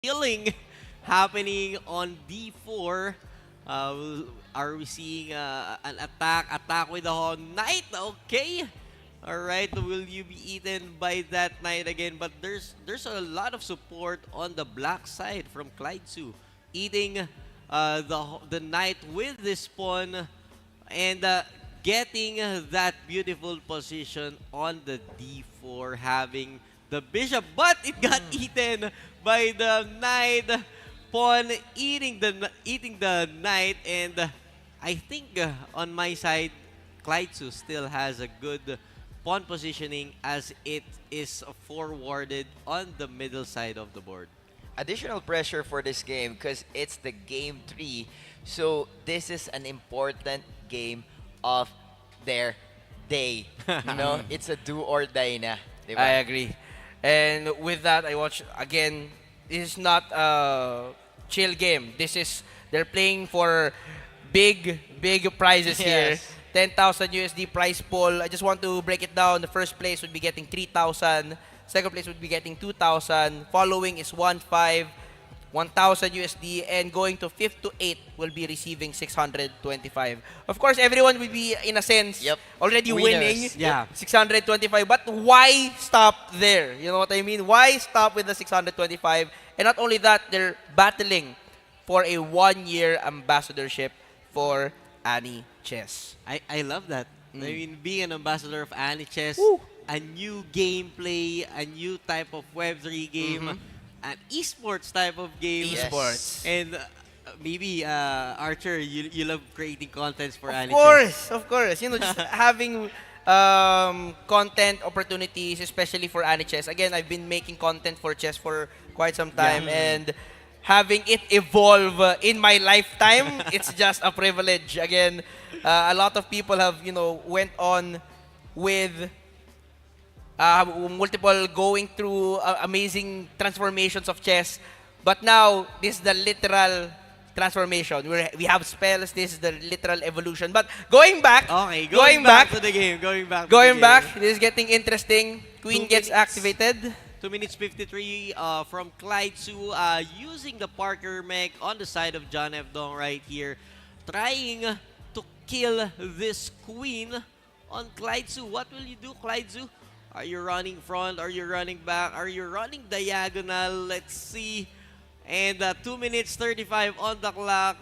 killing happening on D4. Are we seeing an attack with the knight? Okay. All right, will you be eaten by that knight again? But there's a lot of support on the black side from Clydesu, eating the knight with this pawn and getting that beautiful position on the D4, having the bishop, but it got eaten by the knight pawn, eating the knight, and I think on my side, Clydesu still has a good pawn positioning as it is forwarded on the middle side of the board. Additional pressure for this game because it's the game 3. So this is an important game of their day. It's a do or die na. I Diba? agree. And with that, I watch again. This is not a chill game. They're playing for big prizes here. Yes. 10,000 USD prize pool. I just want to break it down. The first place would be getting 3,000. Second place would be getting 2,000. Following is 1,500, 1,000 USD, and going to 5th to 8th will be receiving 625. Of course, everyone will be, in a sense, Yep. already Winners. winning. Yeah. 625. But why stop there? You know what I mean? Why stop with the 625? And not only that, they're battling for a 1-year ambassadorship for Annie Chess. I love that. I mean, being an ambassador of Aniches, Woo. a new gameplay, a new type of Web3 game, an esports type of game. Yes. Esports. And maybe, Archer, you love creating contents for Of Aniches. course, of course. Just having content opportunities, especially for Annie Chess. Again, I've been making content for chess for quite some time, and having it evolve in my lifetime, it's just a privilege. Again, a lot of people have, went on with multiple going through amazing transformations of chess. But now, this is the literal transformation. We have spells. This is the literal evolution. But going back, Okay, going back to the game. going back, this is getting interesting. Queen 2 gets minutes. activated. 2 minutes 53 from Clydesu, using the Parker mech on the side of John F. Dong right here, trying to kill this queen on Clydesu. What will you do, Clydesu? Are you running front? Are you running back? Are you running diagonal? Let's see. And 2 minutes 35 on the clock.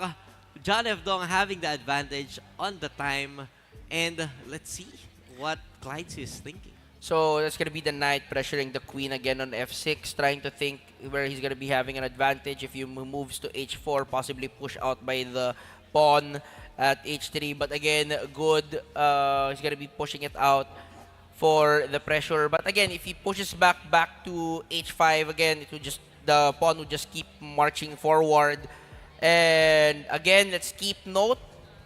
John F. Dong having the advantage on the time. And let's see what Clydesu is thinking. So that's gonna be the knight pressuring the queen again on f6, trying to think where he's gonna be having an advantage. If he moves to h4, possibly push out by the pawn at h3. But again, good. He's gonna be pushing it out for the pressure. But again, if he pushes back to h5, again, the pawn would just keep marching forward. And again, let's keep note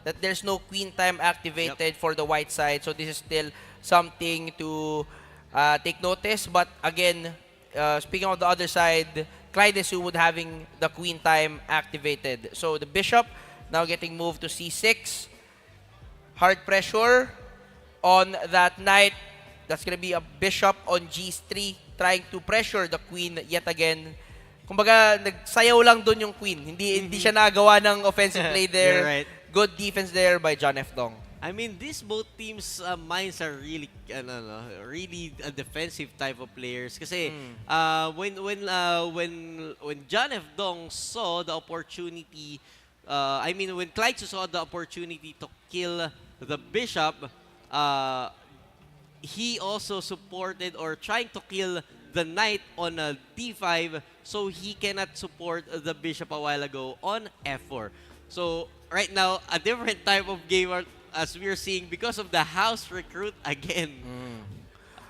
that there's no queen time activated for the white side. So this is still something to take notice. But again, speaking of the other side, Clydesu would having the queen time activated. So the bishop now getting moved to c6. Hard pressure on that knight. That's going to be a bishop on g3, trying to pressure the queen yet again. Kumbaga, nagsayaw lang dun yung queen. Hindi siya nagawa ng offensive play there. You're right. Good defense there by John F. Dong. I mean, these both teams' minds are really, really a defensive type of players. Kasi when John F. Dong saw the opportunity, when Clyde saw the opportunity to kill the bishop, he also supported or trying to kill the knight on a d5, so he cannot support the bishop a while ago on f4. So right now, a different type of gamer as we're seeing because of the house recruit again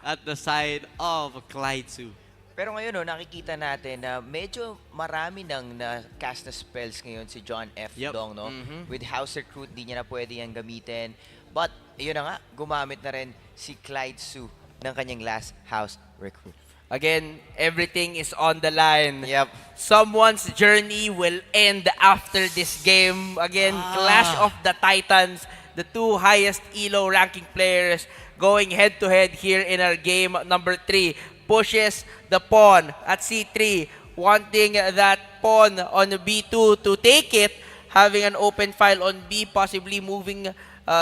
at the side of Clydesu. Pero ngayon, nakikita natin na medyo marami nang na-cast na spells ngayon si John F. Yep. Dong, no? With House Recruit, di niya na pwede yan gamitin. But, yun na nga, gumamit na rin si Clydesu ng kanyang last House Recruit. Again, everything is on the line. Yep. Someone's journey will end after this game. Again, Clash of the Titans, the two highest ELO ranking players going head-to-head here in our game number 3. Pushes the pawn at c3. wanting that pawn on B2 to take it, having an open file on B, possibly moving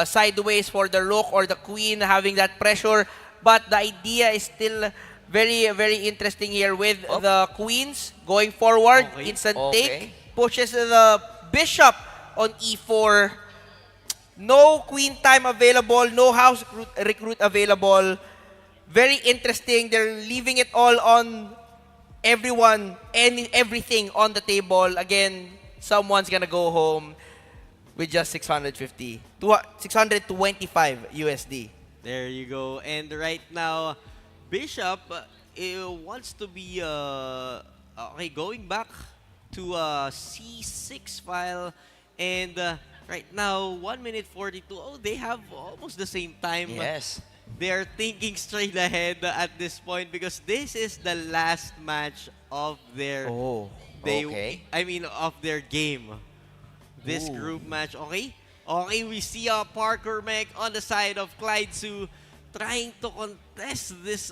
sideways for the rook or the queen, having that pressure. But the idea is still very, very interesting here with the queens going forward. Okay. Instant Okay. take, pushes the bishop on E4. No queen time available, no house recruit available. Very interesting. They're leaving it all on everyone, everything on the table. Again, someone's gonna go home with just 625 USD. There you go. And right now, Bishop wants to be okay, going back to C6 file, and right now 1 minute 42. Oh, they have almost the same time. Yes. They are thinking straight ahead at this point because this is the last match of their Okay. I mean of their game. This Ooh. group match, okay? Okay, we see Parker Mech on the side of Clyde Su trying to contest this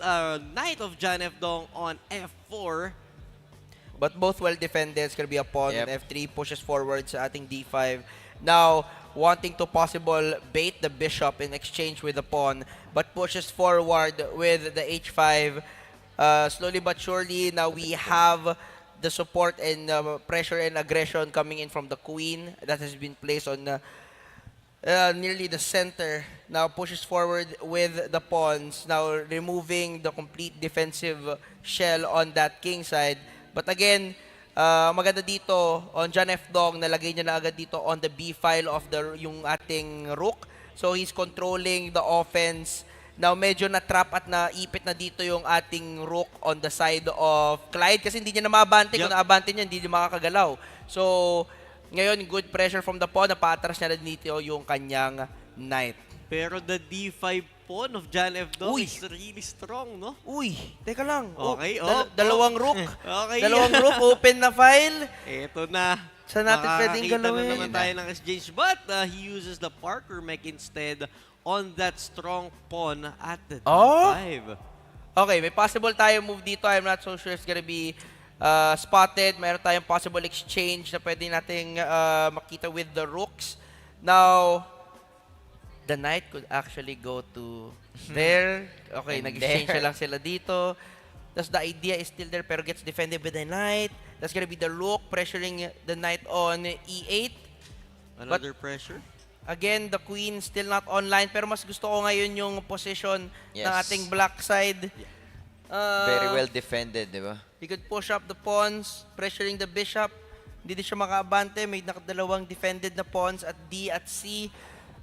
Knight of John F. Dong on F4. But both well defended. It's gonna be a pawn Yep. on F3, pushes forward sa ating D5. Now, wanting to possible bait the bishop in exchange with the pawn, but pushes forward with the H5. Slowly but surely, now we have the support and pressure and aggression coming in from the queen that has been placed on nearly the center. Now pushes forward with the pawns, now removing the complete defensive shell on that king side. But again, maganda dito on John F. Dong, nalagay niya na agad dito on the B file of yung ating rook. So he's controlling the offense. Now medyo na-trap at naipit na dito yung ating rook on the side of Clyde kasi hindi niya na maabante. Yep. Kung naabante niya, hindi niya makakagalaw. So ngayon, good pressure from the pawn. Napatras niya na dito yung kanyang knight. Pero the D5 pawn of John F. Dong Uy. is really strong, no? Uy, teka lang. Okay, Dalawang rook. Okay. Dalawang rook, open na file. Eto na. Saan natin pwedeng Makakakita galawin? na naman tayo ng exchange. But he uses the Parker Mech instead on that strong pawn at the Oh? D5. Okay, may possible tayo move dito. I'm not so sure it's gonna be spotted. Mayroon tayong possible exchange na pwede nating makita with the rooks. Now, the knight could actually go to there. Okay, And nag-exchange there. na lang sila dito. Thus, the idea is still there pero gets defended with the knight. That's gonna be the rook pressuring the knight on E8. Another pressure. Again, the queen still not online pero mas gusto ko ngayon yung position ng Yes. ating black side. Very well defended, di ba? He could push up the pawns, pressuring the bishop. Hindi din siya makaabante. May nakadalawang defended na pawns at D at C.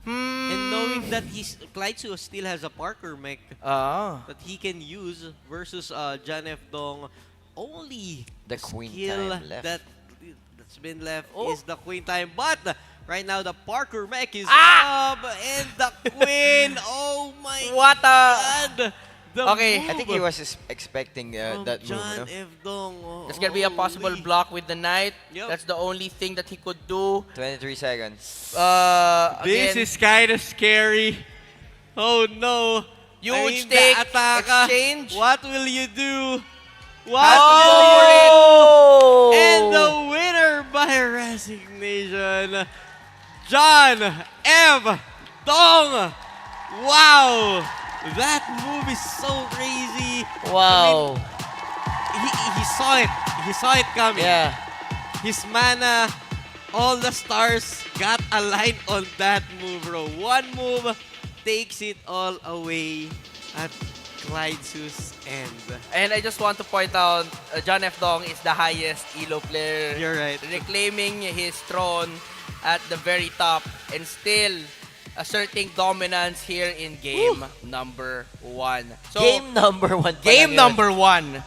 And knowing that Clyde Su still has a Parker Mech that he can use versus John F. Dong, only The queen skill time left. that's been left Oh. is the queen time. But right now the Parker Mech is up and the queen. Oh my What a... God! The Okay, move I think he was expecting from that move, John no? F. Dong. Oh, There's gonna be a possible holy. block with the knight. Yep. That's the only thing that he could do. 23 seconds. This Again, is kind of scary. Oh no. Huge the take, Ataka, exchange. what will you do? What Has to will go you for it. Oh! And the winner by resignation, John F. Dong. Wow. That move is so crazy. Wow. He saw it. He saw it coming. Yeah. His mana, all the stars got aligned on that move, bro. One move takes it all away at Clyde Su's end. and I just want to point out, John F. Dong is the highest ELO player. You're right. Reclaiming his throne at the very top and still asserting dominance here in game number 1. So, Game number 1. game number 1.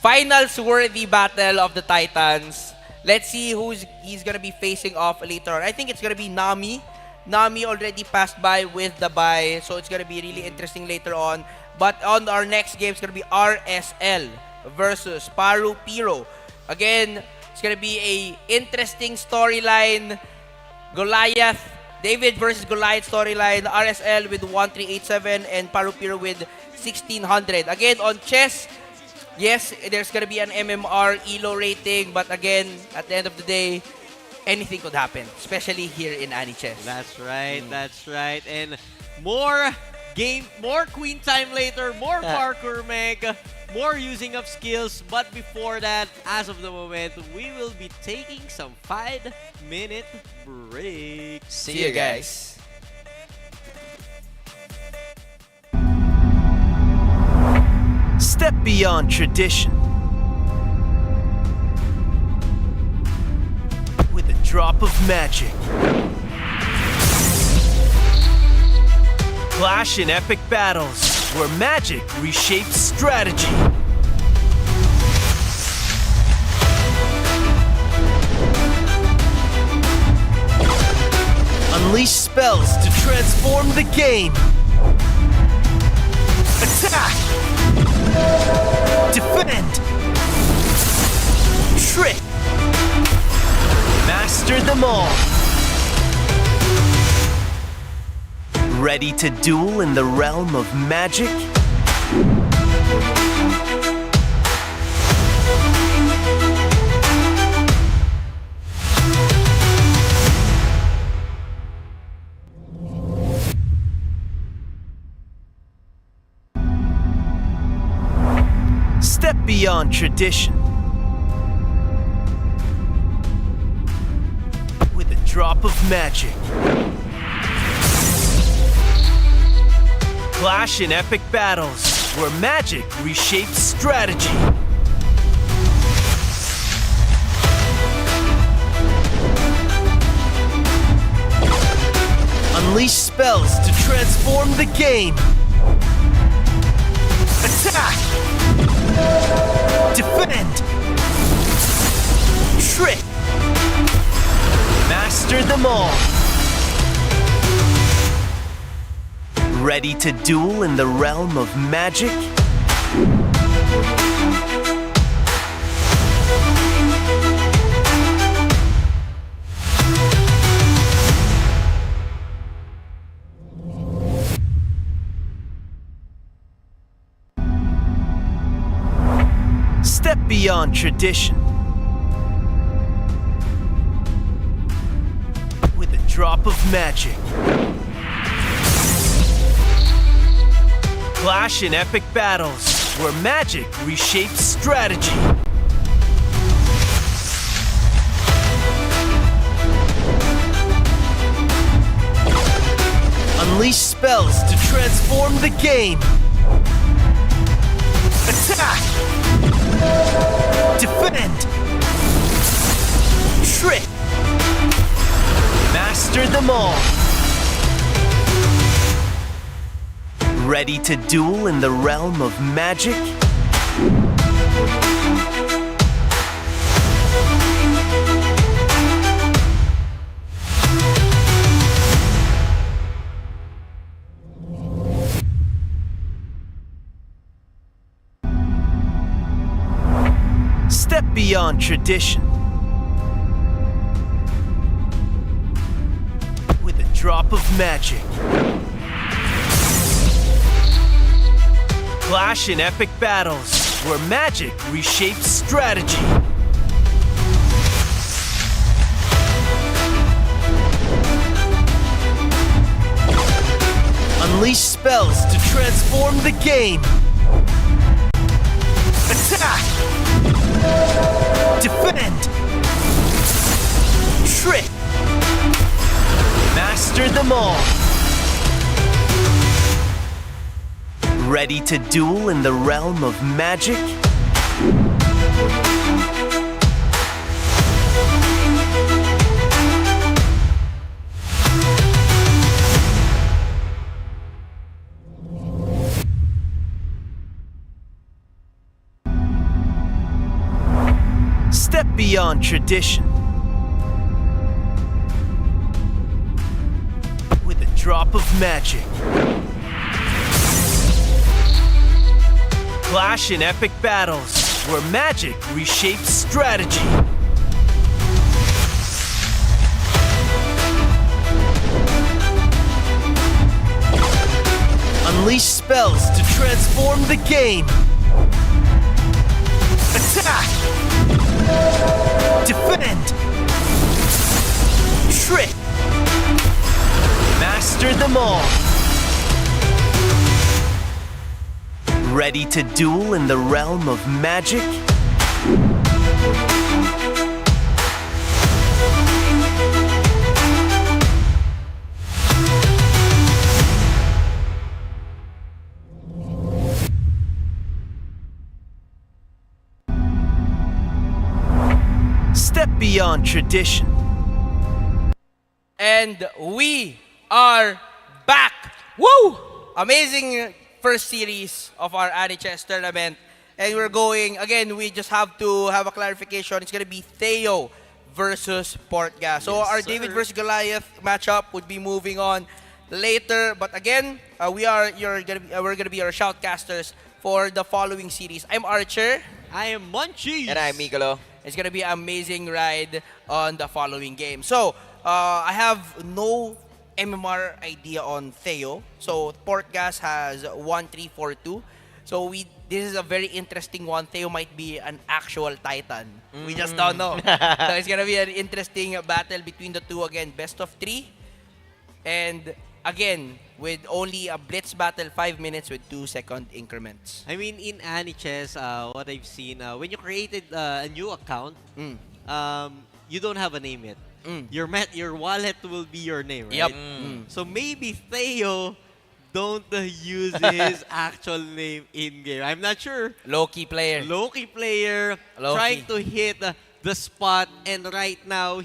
Finals worthy battle of the Titans. Let's see who's he's gonna be facing off later on. I think it's gonna be Nami. Nami already passed by with the bye, so it's gonna be really interesting later on. But on our next game, it's gonna be RSL versus Paru Piro. Again, it's gonna be a interesting storyline. Goliath, David versus Goliath storyline. RSL with 1387 and Paru Piro with 1600. Again, on chess, Yes, there's gonna be an MMR ELO rating, but again, at the end of the day, anything could happen, especially here in Aniches. That's right, that's right. And more more queen time later, more parkour meg, more using of skills. But before that, as of the moment, we will be taking some 5-minute break. See you guys. Step beyond tradition with a drop of magic. Clash in epic battles where magic reshapes strategy. Unleash spells to transform the game. Attack! Defend! Trick! Master them all. Ready to duel in the realm of magic? Step beyond tradition with a drop of magic. Clash in epic battles where magic reshapes strategy. Unleash spells to transform the game. Attack! Defend! Trick! Master them all. Ready to duel in the realm of magic? Step beyond tradition with a drop of magic. Clash in epic battles where magic reshapes strategy. Unleash spells to transform the game. Attack! Defend! Trick! Master them all. Ready to duel in the realm of magic? Step beyond tradition with a drop of magic. Clash in epic battles where magic reshapes strategy. Unleash spells to transform the game. Attack! Defend! Trick! Master them all. Ready to duel in the realm of magic? Step beyond tradition with a drop of magic. Clash in epic battles where magic reshapes strategy. Unleash spells to transform the game. Attack! Defend! Trick! Master them all! Ready to duel in the realm of magic? Step beyond tradition. And we are back! Woo! Amazing first series of our Chess tournament. And we're going, again, we just have to have a clarification. It's going to be Theo versus Portgas. So Yes, our sir. David versus Goliath matchup would be moving on later. But again, we're gonna be your shoutcasters for the following series. I'm Archer. I am Munchies. And I'm Migolo. It's gonna be an amazing ride on the following game. So, I have no MMR idea on Theo. So, Portgas has 1-3-4-2. So, this is a very interesting one. Theo might be an actual Titan. We just don't know. So, it's gonna be an interesting battle between the two. Again, best of 3. And again, with only a blitz battle, 5 minutes with 2-second increments. I mean, in Anichess, what I've seen, when you created a new account, you don't have a name yet. Your wallet will be your name, right? Yep. So maybe Theo don't use his actual name in game. I'm not sure. Low-key player. Low-key player Low-key. trying to hit the spot, and right now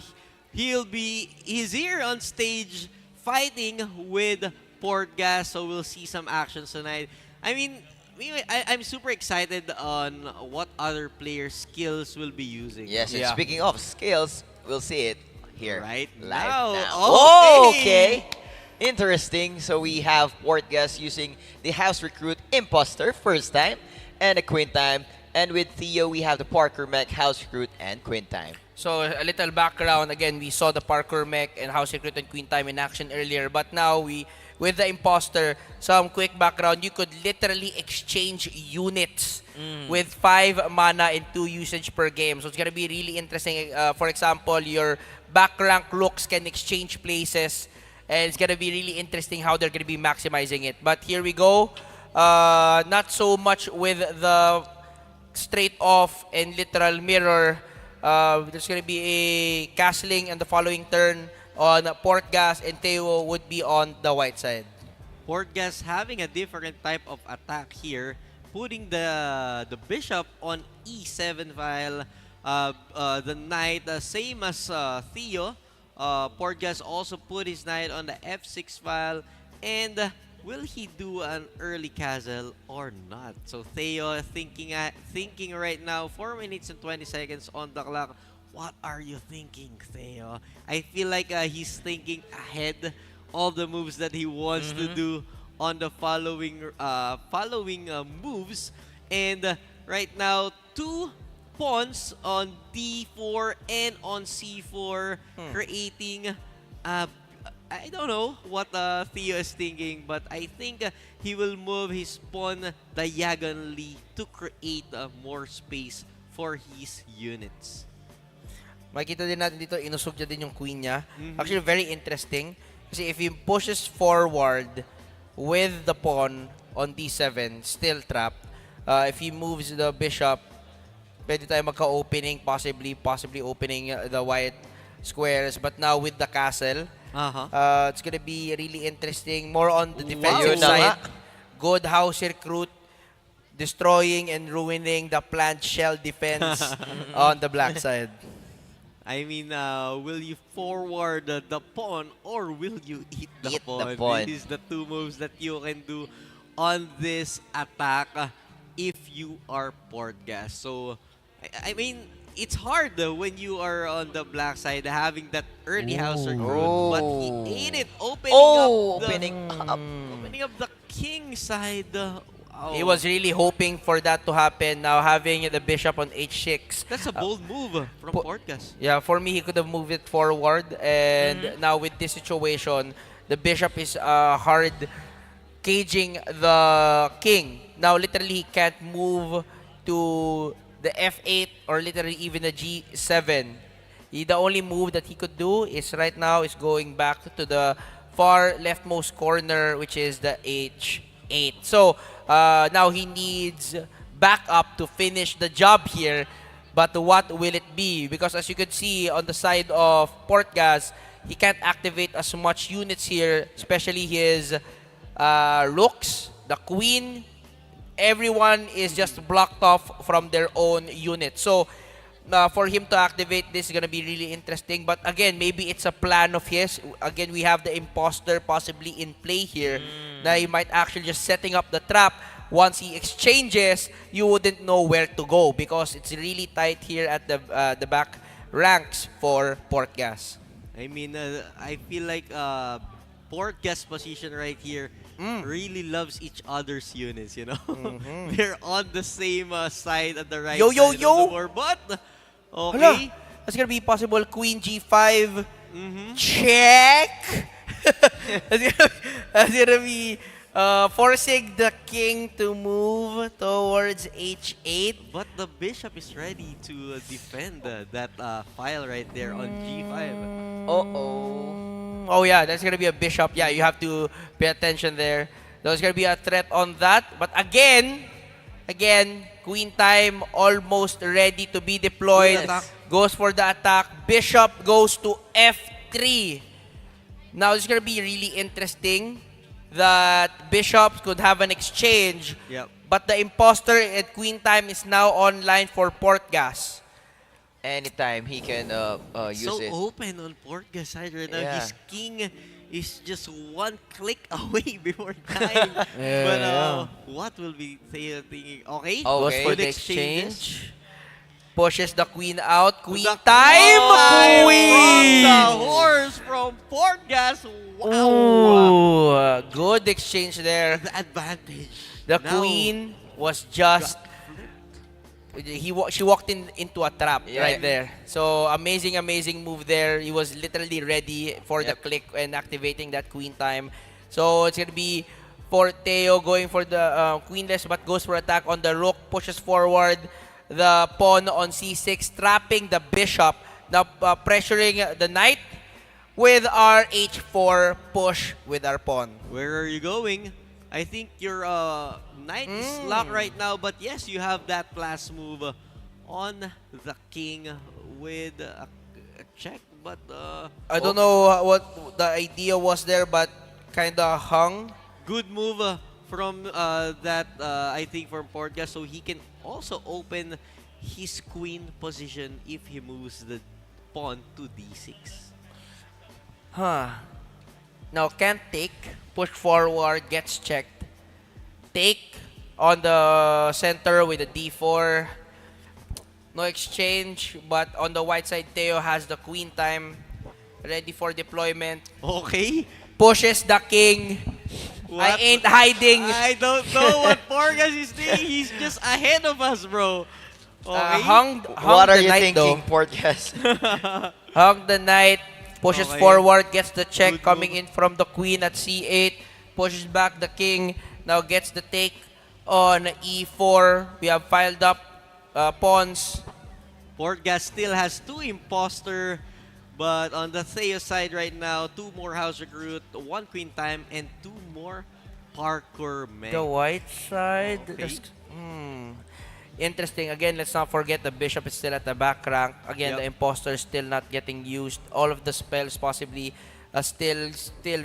he's here on stage fighting with Portgas. So we'll see some actions tonight. I mean, I'm super excited on what other players' skills will be using. Yes, and Yeah. speaking of skills, we'll see it here. Right live now. now. Okay. Okay. Interesting. So we have Portgas using the House Recruit Imposter first time and a Queen time. And with Theo, we have the Parkour Mech, House Recruit, and Queen time. So a little background, again, we saw the Parkour Mech and House Recruit and Queen Time in action earlier, but now with the Imposter, some quick background, you could literally exchange units with 5 mana and 2 usage per game. So it's gonna be really interesting. For example, your back rank looks can exchange places, and it's gonna be really interesting how they're gonna be maximizing it. But here we go. Not so much with the straight off and literal mirror. There's going to be a castling on the following turn on Portgas, and Theo would be on the white side. Portgas having a different type of attack here, putting the bishop on E7 file. The knight, same as Theo. Portgas also put his knight on the F6 file, and will he do an early castle or not? So Theo thinking right now, 4 minutes and 20 seconds on the clock. What are you thinking, Theo? I feel like he's thinking ahead all the moves that he wants to do on the following moves. And right now, 2 pawns on D4 and on C4, creating I don't know what Theo is thinking, but I think he will move his pawn diagonally to create more space for his units. Makikita din natin dito, inusog niya din yung queen niya. Actually, very interesting. Kasi if he pushes forward with the pawn on D7, still trapped. If he moves the bishop, pwede tayo magka-opening, possibly opening the white squares. But now with the castle, it's gonna be really interesting. More on the defensive side. Good house recruit, destroying and ruining the plant shell defense on the black side. I mean, will you forward the pawn or will you eat the Eat pawn? the pawn. These is the 2 moves that you can do on this attack if you are Portgas. So, I mean, it's hard when you are on the black side having that early house recruit, but he ate it, opening up the king side. He was really hoping for that to happen. Now having the bishop on H6. That's a bold move from Portgas. Yeah, for me, he could have moved it forward. And now with this situation, the bishop is hard caging the king. Now literally he can't move to the F8 or literally even the G7. The only move that he could do is right now is going back to the far leftmost corner, which is the H8. So now he needs backup to finish the job here. But what will it be? Because as you could see on the side of Portgas, he can't activate as much units here, especially his rooks, the queen. Everyone is just blocked off from their own unit. So for him to activate this is going to be really interesting. But again, maybe it's a plan of his. Again, we have the imposter possibly in play here. That he might actually just setting up the trap. Once he exchanges, you wouldn't know where to go because it's really tight here at the back ranks for Portgas. I mean, I feel like Port guest position right here really loves each other's units, you know? They're on the same side at the right Yo, yo, side yo! of the board, but okay. Hala, that's gonna be possible. Queen G5. Check! that's gonna be forcing the king to move towards H8. But the bishop is ready to defend that file right there on G5. Uh-oh. Oh yeah, that's gonna be a bishop. Yeah, you have to pay attention there. There's gonna be a threat on that. But again, queen time almost ready to be deployed. Yes. Goes for the attack. Bishop goes to F3. Now it's gonna be really interesting that bishops could have an exchange. Yep. But the imposter at queen time is now online for Portgas. Anytime he can use So it. open on Portgas side right now. Yeah. His king is just one click away before time. Yeah. But what will be Theo thinking? Okay, Oh, Goes Okay. for good the exchanges. exchange. Pushes the queen out. Queen The time! From the Queen! horse from Portgas. Wow. Ooh, good exchange there. The advantage. The Now, queen was just... She walked into a trap Yeah. right there. So amazing move there. He was literally ready for the Yep. click and activating that queen time. So it's gonna be for Theo going for the queenless, but goes for attack on the rook, pushes forward the pawn on c6, trapping the bishop. Now pressuring the knight with our h4 push with our pawn. Where are you going? I think your knight is locked right now, but yes, you have that last move on the king with a check, but I don't know what the idea was there, but kind of hung. good move from that I think from Portgas, so he can also open his queen position if he moves the pawn to d6. Huh. Now can't take. Push forward, gets checked. Take on the center with a d4. No exchange, but on the white side, Theo has the queen time. Ready for deployment. Okay. Pushes the king. I What? ain't hiding. I don't know what Portgas is doing. He's just ahead of us, bro. Okay. Hung What are the you knight thinking, though. Portgas? Hung the knight, pushes Okay. forward, gets the check Good coming move. in from the queen at c8, pushes back the king, now gets the take on e4. We have filed up pawns. Portgas still has two imposter, but on the Theo side right now, two more house recruit, one queen time, and two more parkour men. The white side. Okay. Interesting. Again, let's not forget the bishop is still at the back rank. Again, Yep. the imposter is still not getting used. All of the spells possibly still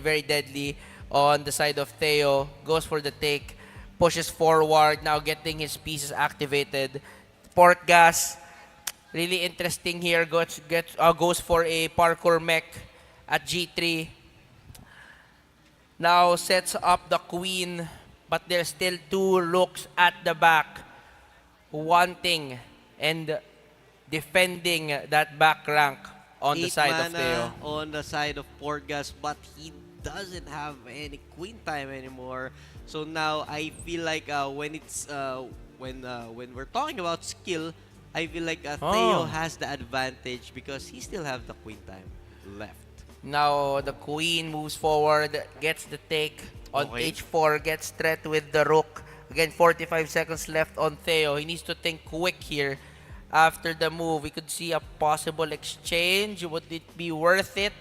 very deadly on the side of Theo. Goes for the take. Pushes forward. Now getting his pieces activated. Portgas. Really interesting here. Goes for a parkour mech at G3. Now sets up the queen. But there's still two rooks at the back. Wanting and defending that back rank on the 8 side of mana Theo. on the side of Portgas, but he doesn't have any queen time anymore. So now I feel like when it's when we're talking about skill, I feel like Theo has the advantage because he still have the queen time left. Now the queen moves forward, gets the take on Okay. h4, gets threat with the rook. Again, 45 seconds left on Theo. He needs to think quick here. after the move. We could see a possible exchange. Would it be worth it?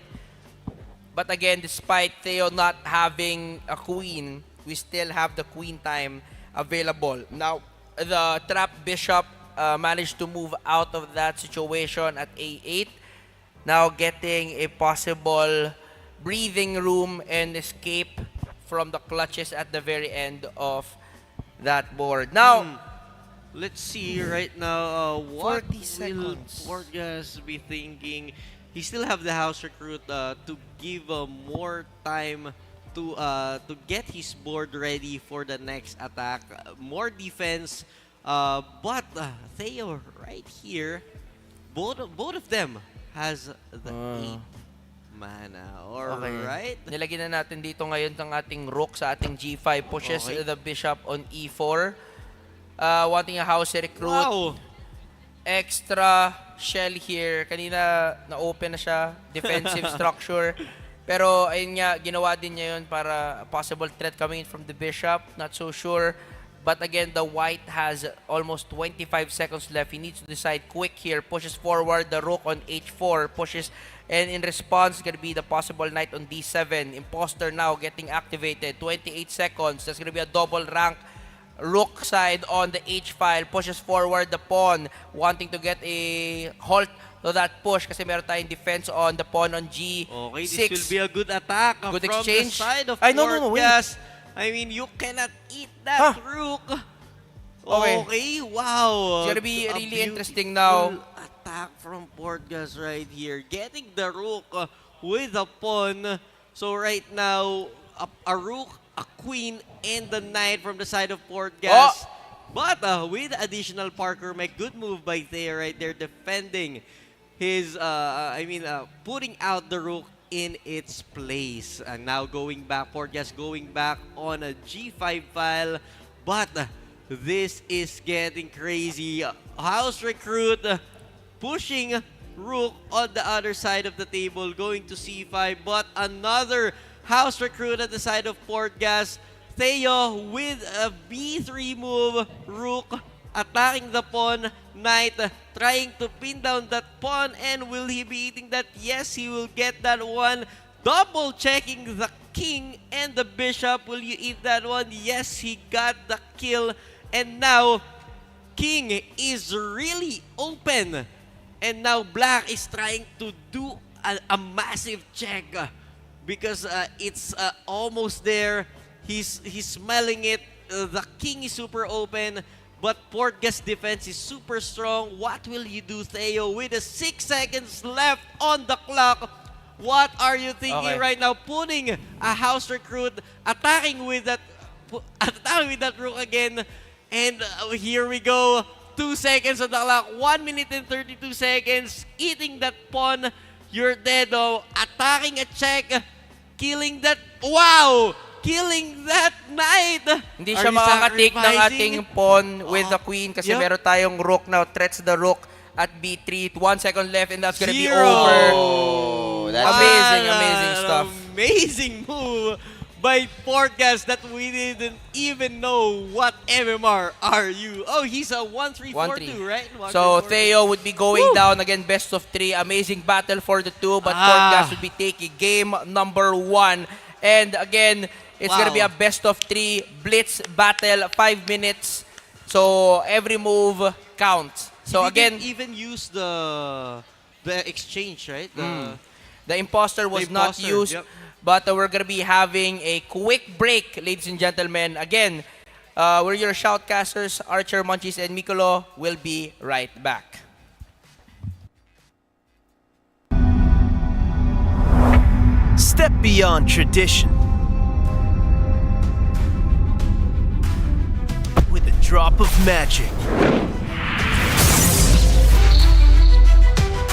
But again, despite Theo not having a queen, we still have the queen time available. Now, the trap bishop managed to move out of that situation at A8. Now getting a possible breathing room and escape from the clutches at the very end of that board. Now, let's see right now what 40 will seconds. Porteous be thinking. He still have the house recruit to give more time to get his board ready for the next attack. More defense, but Theo right here, both of them has the 8 mana. Alright. Nilagyan na natin dito ngayon ng ating rook sa ating G5. Pushes Okay. the bishop on E4. Wanting a house recruit. Wow! Extra shell here. Kanina na-open na siya. Defensive structure. Pero ayun nga, ginawa din niya yun para possible threat coming in from the bishop. Not so sure. But again, the white has almost 25 seconds left. He needs to decide quick here. Pushes forward the rook on H4. Pushes, and in response, it's going to be the possible knight on D7. Imposter now getting activated. 28 seconds. That's going to be a double rank. Rook side on the H file. Pushes forward the pawn. Wanting to get a halt to that push kasi meron tayong defense on the pawn on G6. Okay, this will be a good attack Good from exchange. the side of No, wait. Porteous. I mean, you cannot eat that rook. Okay, wow. It's gonna be A really interesting now. beautiful attack from Porteous right here. Getting the rook with a pawn. So right now, a rook, a queen, and the knight from the side of Porteous. But with additional Parker, make good move by Thea right there, defending his, putting out the rook in its place. And now going back, Porteous going back on a G5 file. But this is getting crazy. House recruit pushing rook on the other side of the table, going to C5. But another house recruit at the side of Porteous. Theo with a B3 move, rook attacking the pawn, knight trying to pin down that pawn, and will he be eating that? Yes, he will get that one. Double checking the king and the bishop. Will you eat that one? Yes, he got the kill. And now, king is really open. And now black is trying to do a massive check because it's almost there. He's smelling it. The king is super open, but Porteous' defense is super strong. What will you do, Theo? With the 6 seconds left on the clock, what are you thinking right now? Putting a house recruit, attacking with that rook again, and here we go. 2 seconds on the clock. 1 minute and 32 seconds. Eating that pawn. You're dead, though. Attacking a check. Killing that. Wow! Killing that knight! Hindi Are siya you makaka-take ng sacrificing? ating pawn with the queen kasi Yep. meron tayong rook now. Threats the rook at B3. 1 second left and that's gonna be Zero. over. Oh, that's Amazing, What amazing an stuff. Amazing move by Porteous that we didn't even know what MMR are you. Oh, he's a 1-3-4-2, right? So 1-3-4-2. Theo would be going down again, best of 3. Amazing battle for the two, but Porteous would be taking game number 1. And again, it's gonna be a best of 3 blitz battle, 5 minutes. So every move counts. So He again, didn't even use the exchange, right? the imposter was not imposter, used. yep. But we're gonna be having a quick break, ladies and gentlemen. Again, we're your shoutcasters, Archer, Munchies, and Mikolo. Will be right back. Step beyond tradition with a drop of magic.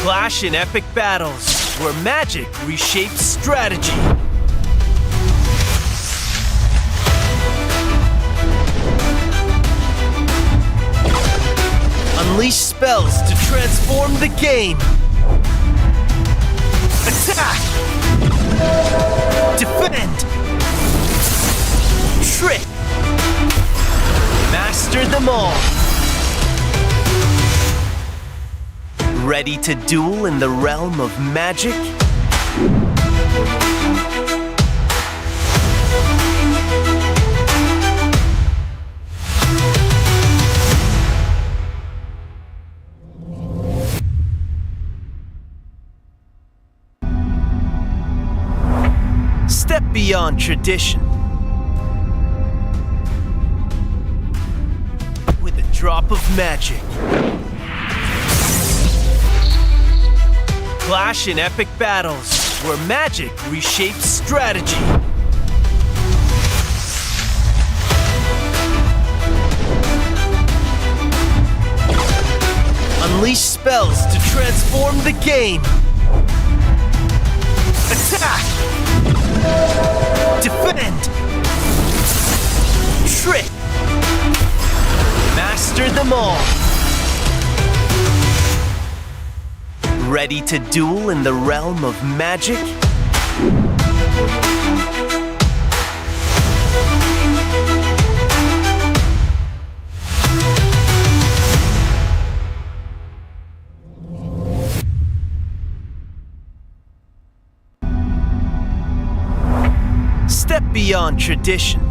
Clash in epic battles where magic reshapes strategy. Unleash spells to transform the game. Attack! Defend! Trick! Master them all! Ready to duel in the realm of magic? Step beyond tradition. With a drop of magic. Clash in epic battles where magic reshapes strategy. Unleash spells to transform the game. Attack! Defend! Trick! Master them all. Ready to duel in the realm of magic? Step beyond tradition.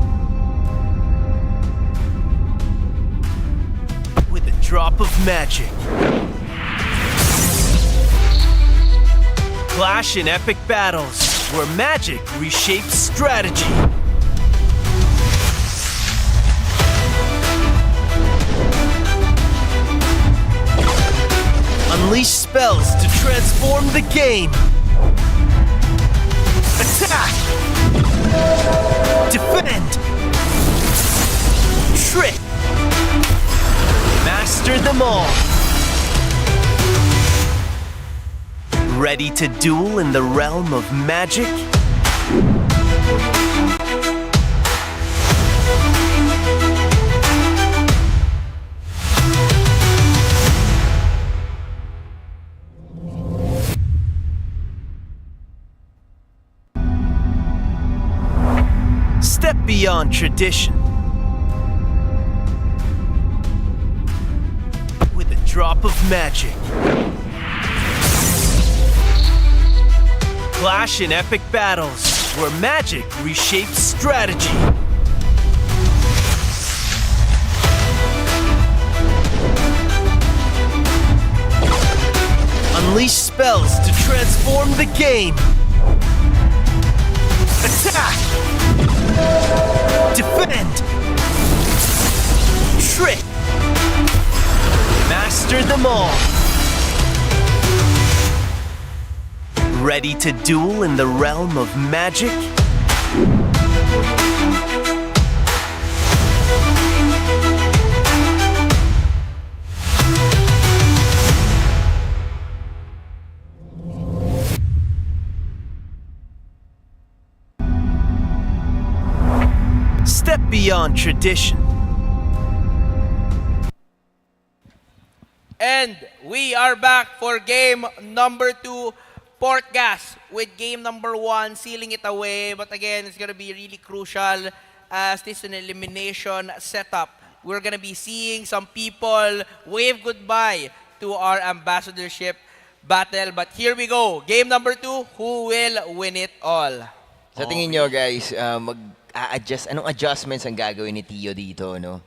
With a drop of magic. Clash in epic battles where magic reshapes strategy. Unleash spells to transform the game. Attack! Defend! Trick! Master them all. Ready to duel in the realm of magic? Step beyond tradition. With a drop of magic. Clash in epic battles where magic reshapes strategy. Unleash spells to transform the game. Attack! Defend! Trick! Master them all. Ready to duel in the realm of magic? Step beyond tradition. And we are back for game number 2. Port Gas with game number 1, sealing it away. But again, it's going to be really crucial as this is an elimination setup. We're going to be seeing some people wave goodbye to our ambassadorship battle. But here we go. Game number 2, who will win it all? Sa tingin nyo guys, mag-adjust, anong adjustments ang gagawin ni Tio dito, no?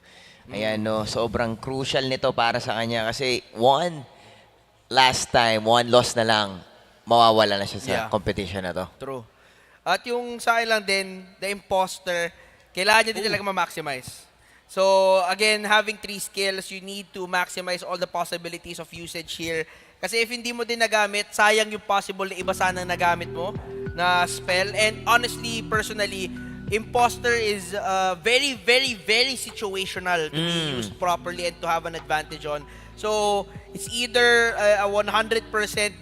Ayan, no, sobrang crucial nito para sa kanya kasi last time, one loss na lang, mawawala na siya sa competition na to. True. At yung sa akin lang din, the imposter, kailangan niya din talaga ma-maximize. So, again, having 3 skills, you need to maximize all the possibilities of usage here. Kasi if hindi mo din nagamit, sayang yung possible na iba sana nagamit mo na spell. And honestly, personally, imposter is very, very, very situational to be used properly and to have an advantage on. So, it's either a 100%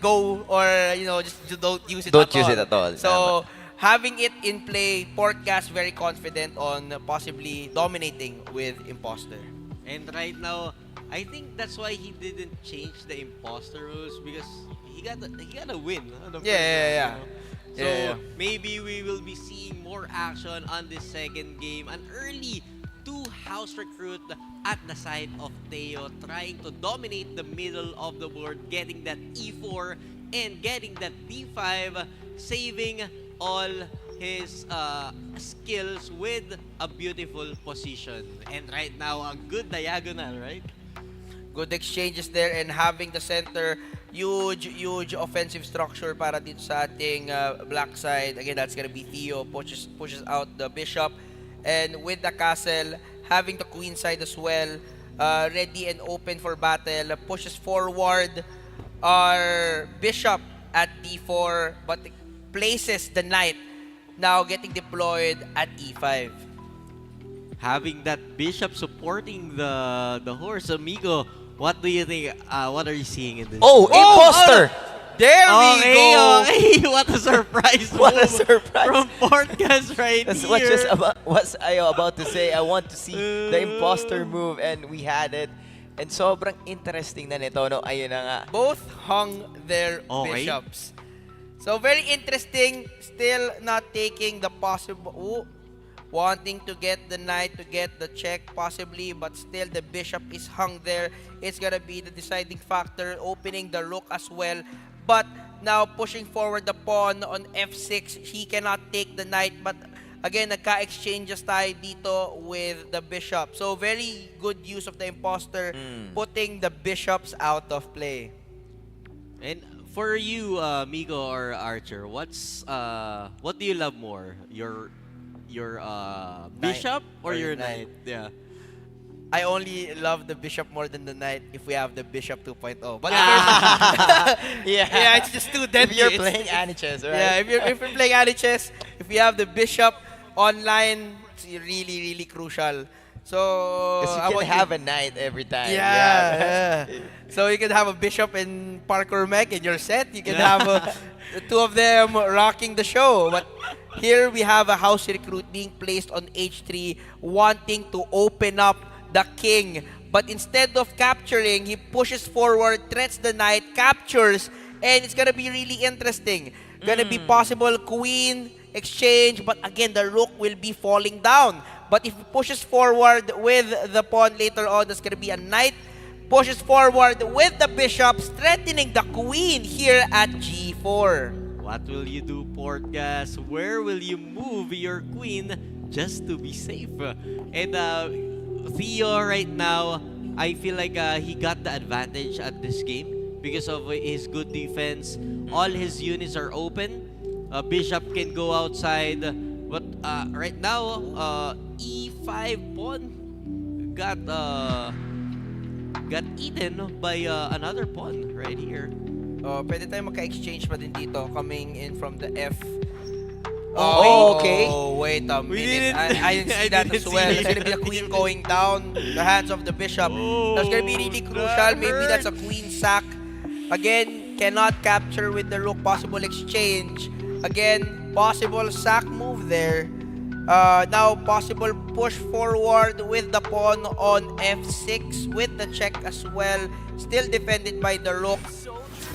go or, you know, just don't use it Don't at all. use it at all. So, having it in play, Portcast very confident on possibly dominating with imposter. And right now, I think that's why he didn't change the imposter rules because he got a win. On the first round, you know? So maybe we will be seeing more action on this second game. An early 2 House Recruit at the side of Teo, trying to dominate the middle of the board, getting that E4 and getting that D5, saving all his skills with a beautiful position. And right now, a good diagonal, right? Good exchanges there and having the center, huge offensive structure para dito sa ating black side. Again, that's gonna be Theo, pushes out the bishop. And with the castle, having the queen side as well, ready and open for battle, pushes forward our bishop at D4, but places the knight now getting deployed at E5. Having that bishop supporting the horse, amigo. What do you think? What are you seeing in this? Oh, imposter! There we Okay, go! okay. What a surprise What a move surprise. from Podcast right That's here. what just was I about to say. I want to see the imposter move, and we had it. And sobrang interesting na nito, no? Ayun na nga. Both hung their Okay. bishops. So very interesting. Still not taking the possible. Ooh, wanting to get the knight to get the check possibly, but still the bishop is hung there. It's gonna be the deciding factor, opening the rook as well. But now pushing forward the pawn on F6, he cannot take the knight. But again, nagka-exchanges tayo dito with the bishop. So very good use of the imposter, putting the bishops out of play. And for you, Migo or Archer, what do you love more? Your bishop or your knight? Yeah. I only love the bishop more than the knight if we have the bishop 2.0. But yeah, it's just too deadly. If you're It's- playing Aniches, right? Yeah, if you're playing chess, if you have the bishop online, it's really crucial. So Because how you can about have a knight every time. Yeah. So you can have a bishop and parkour mech in your set. You can have the two of them rocking the show. But here we have a house recruit being placed on H3, wanting to open up the king. But instead of capturing, he pushes forward, threats the knight, captures, and it's gonna be really interesting. Gonna be possible queen exchange, but again, the rook will be falling down. But if he pushes forward with the pawn later on, that's gonna be a knight. Pushes forward with the bishops, threatening the queen here at G4. What will you do, Portgas? Where will you move your queen just to be safe? And Theo right now, I feel like he got the advantage at this game because of his good defense. All his units are open. Bishop can go outside. But right now, E5 pawn got eaten by another pawn right here. Pwede tayo magka-exchange pa din dito coming in from the F. Oh, okay. Oh, wait a We minute. didn't- I didn't see I that didn't as well. see There's gonna be a queen going down the hands of the bishop. That's gonna be really Oh, crucial. that Maybe that's a hurts. queen sack. Again, cannot capture with the rook. Possible exchange. Again, possible sack move there. Now, possible push forward with the pawn on F6 with the check as well. Still defended by the rook.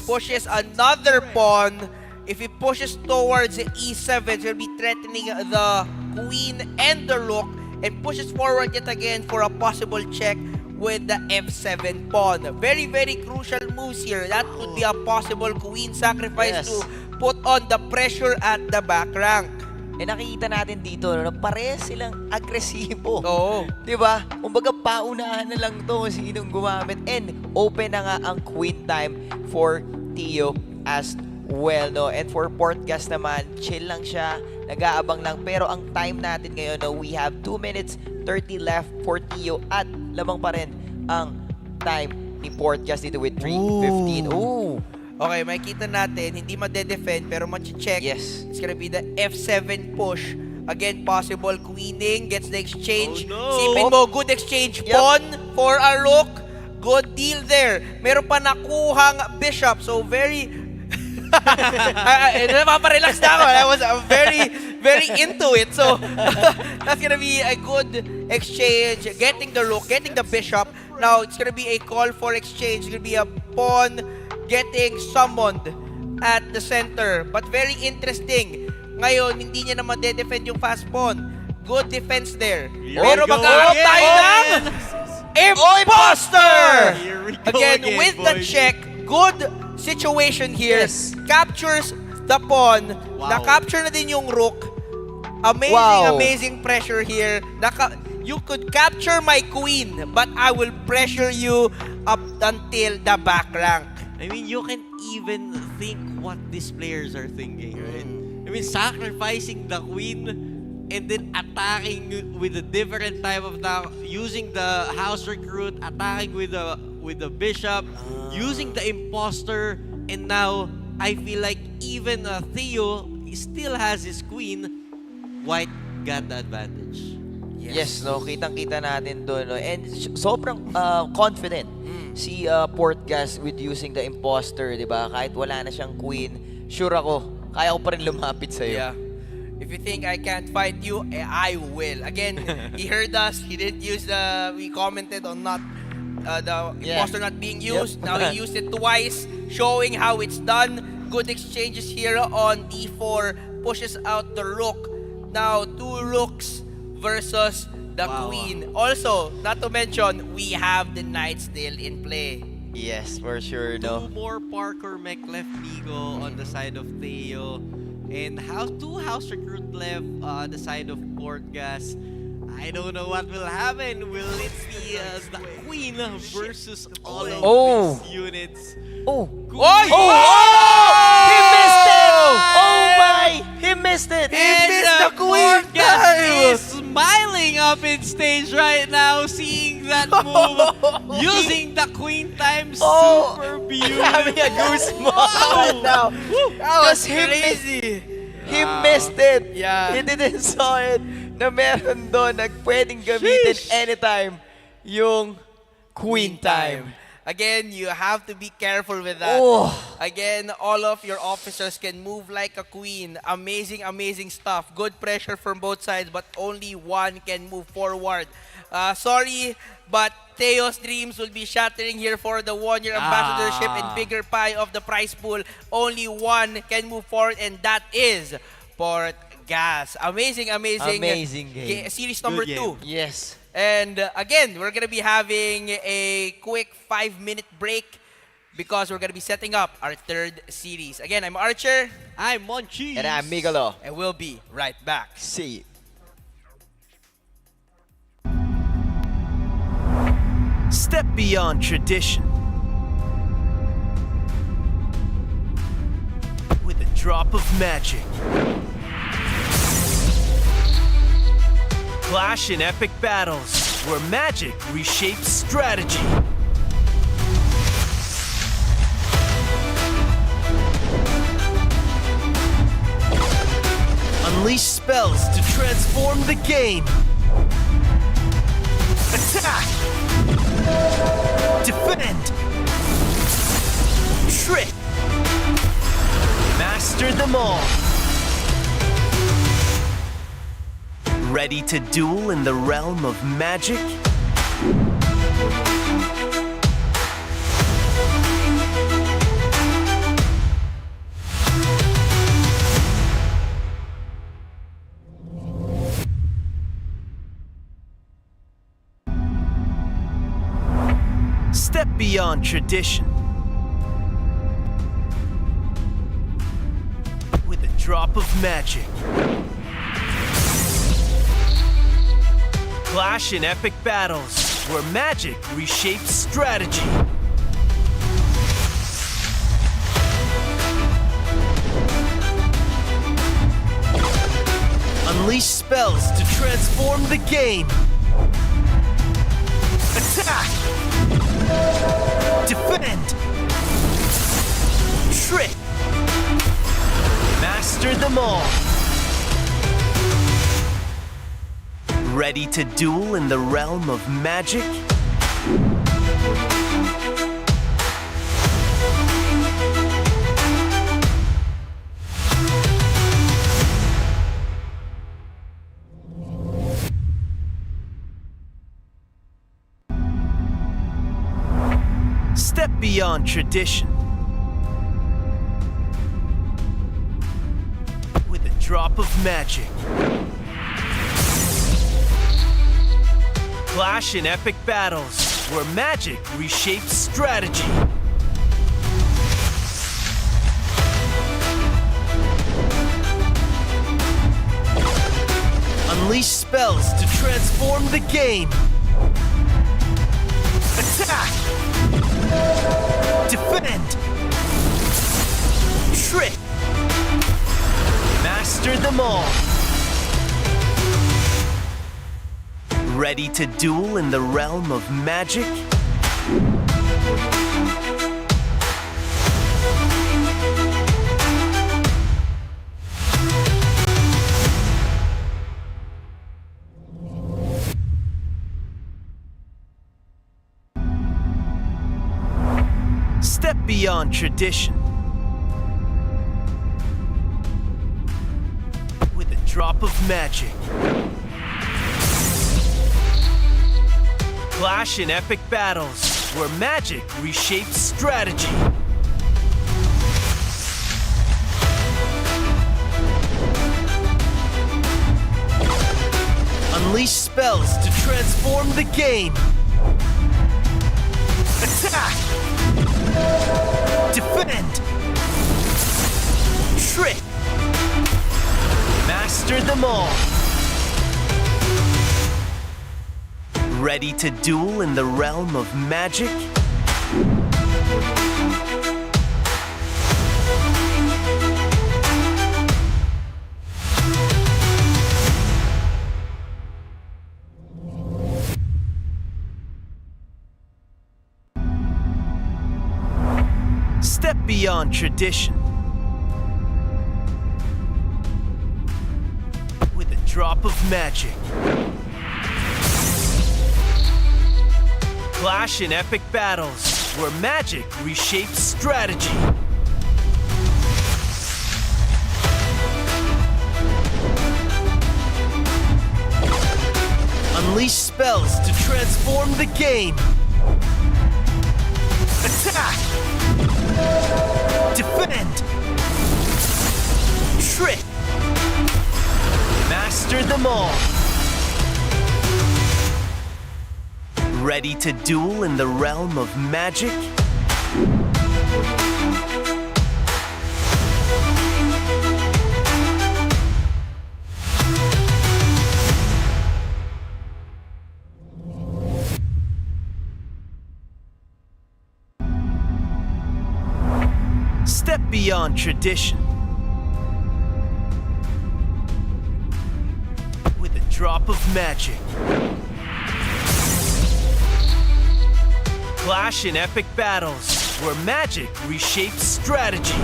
Pushes another pawn. If he pushes towards the E7, it's going to be threatening the queen and the rook, and pushes forward yet again for a possible check with the F7 pawn. Very crucial moves here. That could be a possible queen sacrifice Yes. to put on the pressure at the back rank. Eh nakikita natin dito na parehas silang agresibo. Oo. 'Di ba? Kumbaga paunahan na lang 'to kung sinong gumamit, and open na nga ang queen time for Theo as well, no? And for Portgas naman, chill lang siya, nag-aabang lang, pero ang time natin ngayon, no, we have 2 minutes 30 left for Theo at lamang pa rin ang time ni Portgas dito with 3:15. Ooh. Okay, makikita natin, hindi ma-defend pero ma-check. Yes. It's gonna be the F7 push. Again, possible queening, gets the exchange. Oh, no. Sipin mo, good exchange. Yep. Pawn for a rook. Good deal there. Meron pa nakuhang bishop. So, very... napaparelax na ako. I was very into it. So, that's gonna be a good exchange. Getting the rook, getting the bishop. Now, it's gonna be a call for exchange. It's gonna be a pawn getting summoned at the center. But very interesting. Ngayon, hindi niya naman de-defend yung fast pawn. Good defense there. Here Pero we go magkaroon again. tayo ng imposter! Here we go Again, with the boys. check, good situation here. Yes. Captures the pawn. Wow. Na-capture na din yung rook. Amazing, Wow. amazing pressure here. You could capture my queen, but I will pressure you up until the back rank. I mean, you can even think what these players are thinking, right? I mean, sacrificing the queen and then attacking with a different type of attack, using the house recruit, attacking with the bishop, using the imposter, and now I feel like even Theo still has his queen. White got the advantage. Yes, no, kitang-kita natin doon, no? And sobrang confident si Portgas with using the imposter, di ba? Kahit wala na siyang queen, sure ako, kaya ko pa rin lumapit sa'yo. Yeah. If you think I can't fight you, I will. Again, he heard us. He didn't use we commented on not the imposter not being used. Yep. Now he used it twice, showing how it's done. Good exchanges here on D4. Pushes out the rook. Now 2 rooks versus the queen. Also, not to mention, we have the knight still in play. Yes, for sure, no? 2 more parkour mech left, Migo, on the side of Theo. And 2 house recruit left on the side of Portgas. I don't know what will happen. Will it be the queen versus all of these units? Oh! Oy! He missed it! Oh my! He missed it! missed the queen Portgas time! is smiling up in stage right now, seeing that move, using the queen time. Oh, Super beautiful. having a goosebump Wow. right now. That was Because crazy. He missed it. Yeah. He didn't saw it na meron doon na pwedeng gamitin anytime yung queen time. Again, you have to be careful with that. Oh. Again, all of your officers can move like a queen. Amazing, amazing stuff. Good pressure from both sides, but only one can move forward. Sorry, but Theo's dreams will be shattering here for the 1-year ambassadorship and bigger pie of the prize pool. Only one can move forward, and that is Portgas. Amazing, amazing. Amazing game. Series number Good 2. game. Yes. And again, we're going to be having a quick 5-minute break because we're going to be setting up our 3rd series. Again, I'm Archer. I'm Monchi. And I'm Migalo. And we'll be right back. See you. Step beyond tradition with a drop of magic. Clash in epic battles where magic reshapes strategy. Unleash spells to transform the game. Attack! Defend! Trick! Master them all. Ready to duel in the realm of magic? Step beyond tradition with a drop of magic. Clash in epic battles where magic reshapes strategy. Unleash spells to transform the game. Attack! Defend! Trick! Master them all. Ready to duel in the realm of magic? Step beyond tradition with a drop of magic. Clash in epic battles where magic reshapes strategy. Unleash spells to transform the game. Attack! Defend! Trick! Master them all. Ready to duel in the realm of magic? Step beyond tradition. With a drop of magic. Clash in epic battles where magic reshapes strategy. Unleash spells to transform the game. Attack! Defend! Trick! Master them all. Ready to duel in the realm of magic? Step beyond tradition. With a drop of magic. Clash in epic battles where magic reshapes strategy. Unleash spells to transform the game. Attack! Defend! Trick! Master them all. Ready to duel in the realm of magic? Step beyond tradition. With a drop of magic. Clash in epic battles where magic reshapes strategy.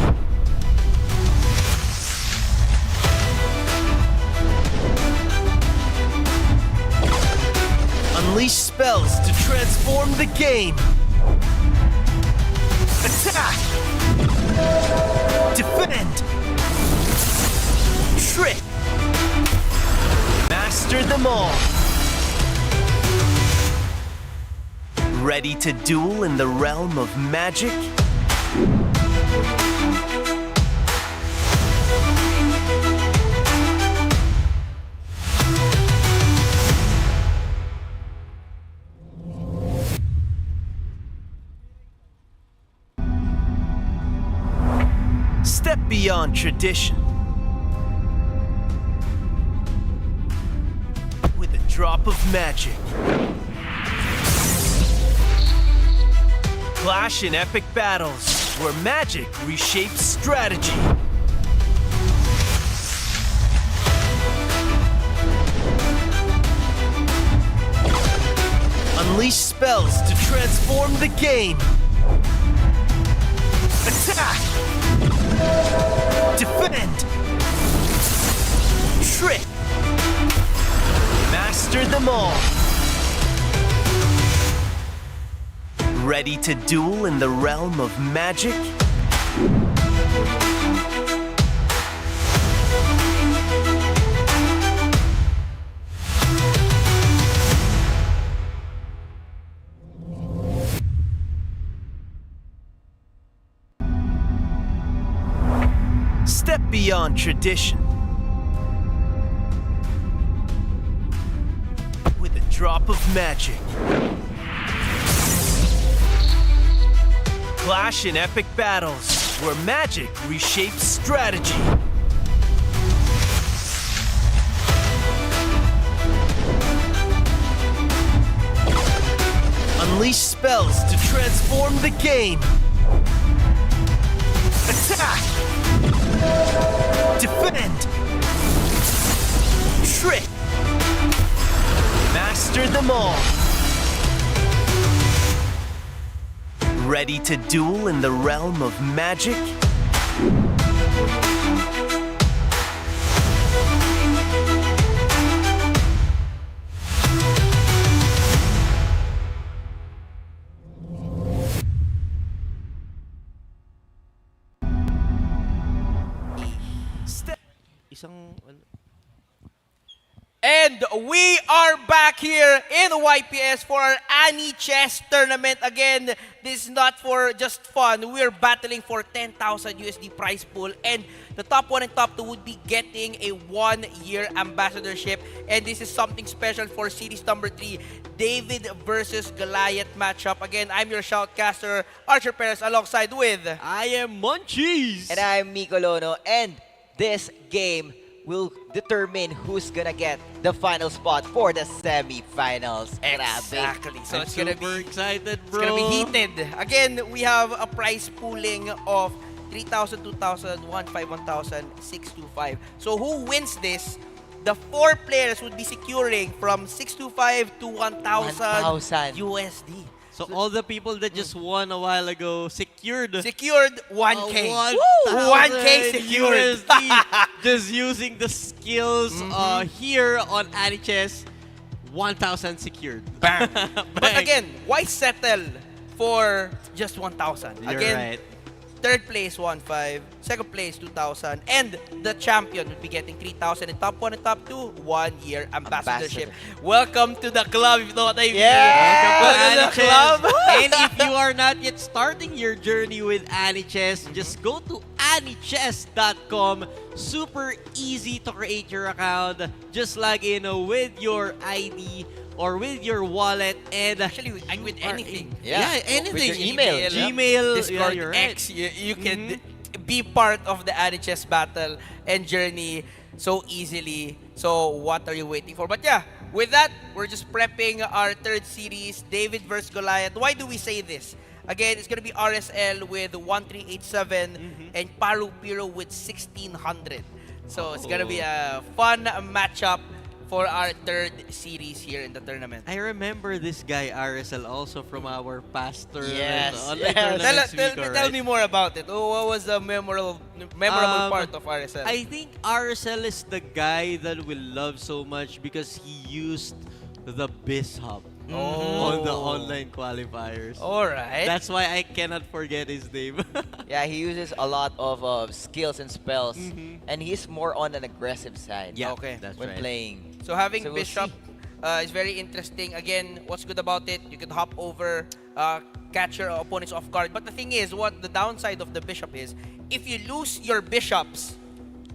Unleash spells to transform the game. Attack! Defend! Trick! Master them all. Ready to duel in the realm of magic? Step beyond tradition. With a drop of magic. Clash in epic battles where magic reshapes strategy. Unleash spells to transform the game. Attack! Defend! Trick! Master them all. Ready to duel in the realm of magic? Step beyond tradition. With a drop of magic. Clash in epic battles where magic reshapes strategy. Unleash spells to transform the game. Attack! Defend! Trick! Master them all. Ready to duel in the realm of magic? Isang ano, And we are back here in YPS for our Annie Chess tournament. Again, this is not for just fun. We're battling for 10,000 USD prize pool. And the top 1 and top 2 would be getting a 1-year ambassadorship. And this is something special for series number 3, David versus Goliath matchup. Again, I'm your shoutcaster, Archer Perez, alongside with... I am Munchies! And I'm Miko Lono, and this game will determine who's gonna get the final spot for the semi-finals. Exactly. So I'm it's gonna super be excited, It's bro. gonna be heated. Again, we have a prize pooling of 3,000, 2,000, 1,500, 1,000, 625. So who wins this? The 4 players would be securing from 625 to 1,000 USD. So all the people that just won a while ago secured Secured 1K. 1K 1,000 secured. USD just using the skills here on Annie Chess. 1,000 secured. Bang. But Bang. again, why settle for just 1,000? You're Again, right. third place 1,500, second place 2,000, and the champion would be getting 3,000, and top 1 and top 2, 1-year ambassadorship. Welcome to the club, if you know what I mean. Welcome Welcome to to the club. And if you are not yet starting your journey with Annie Chess, just go to anniechess.com. Super easy to create your account. Just log in with your ID or with your wallet, and Actually, with anything. Yeah, anything. With your email. Gmail, Discord, yeah, you're right. X, you can be part of the Annie Chess battle and journey so easily. So what are you waiting for? But yeah, with that, we're just prepping our third series, David versus Goliath. Why do we say this? Again, it's gonna be RSL with 1387 and Paru Piro with 1600. So it's gonna be a fun matchup for our third series here in the tournament. I remember this guy RSL also from our past tournament. Yes, Online yes. tournaments, Miko, Tell right? me more about it. What was the memorable part of RSL? I think RSL is the guy that we love so much because he used the Bishop on the online qualifiers. Alright. That's why I cannot forget his name. Yeah, he uses a lot of skills and spells, and he's more on an aggressive side Yeah, Okay. that's when right. playing. So having So we'll Bishop is very interesting. Again, what's good about it, you can hop over, catch your opponents off guard. But the thing is, what the downside of the Bishop is, if you lose your Bishops,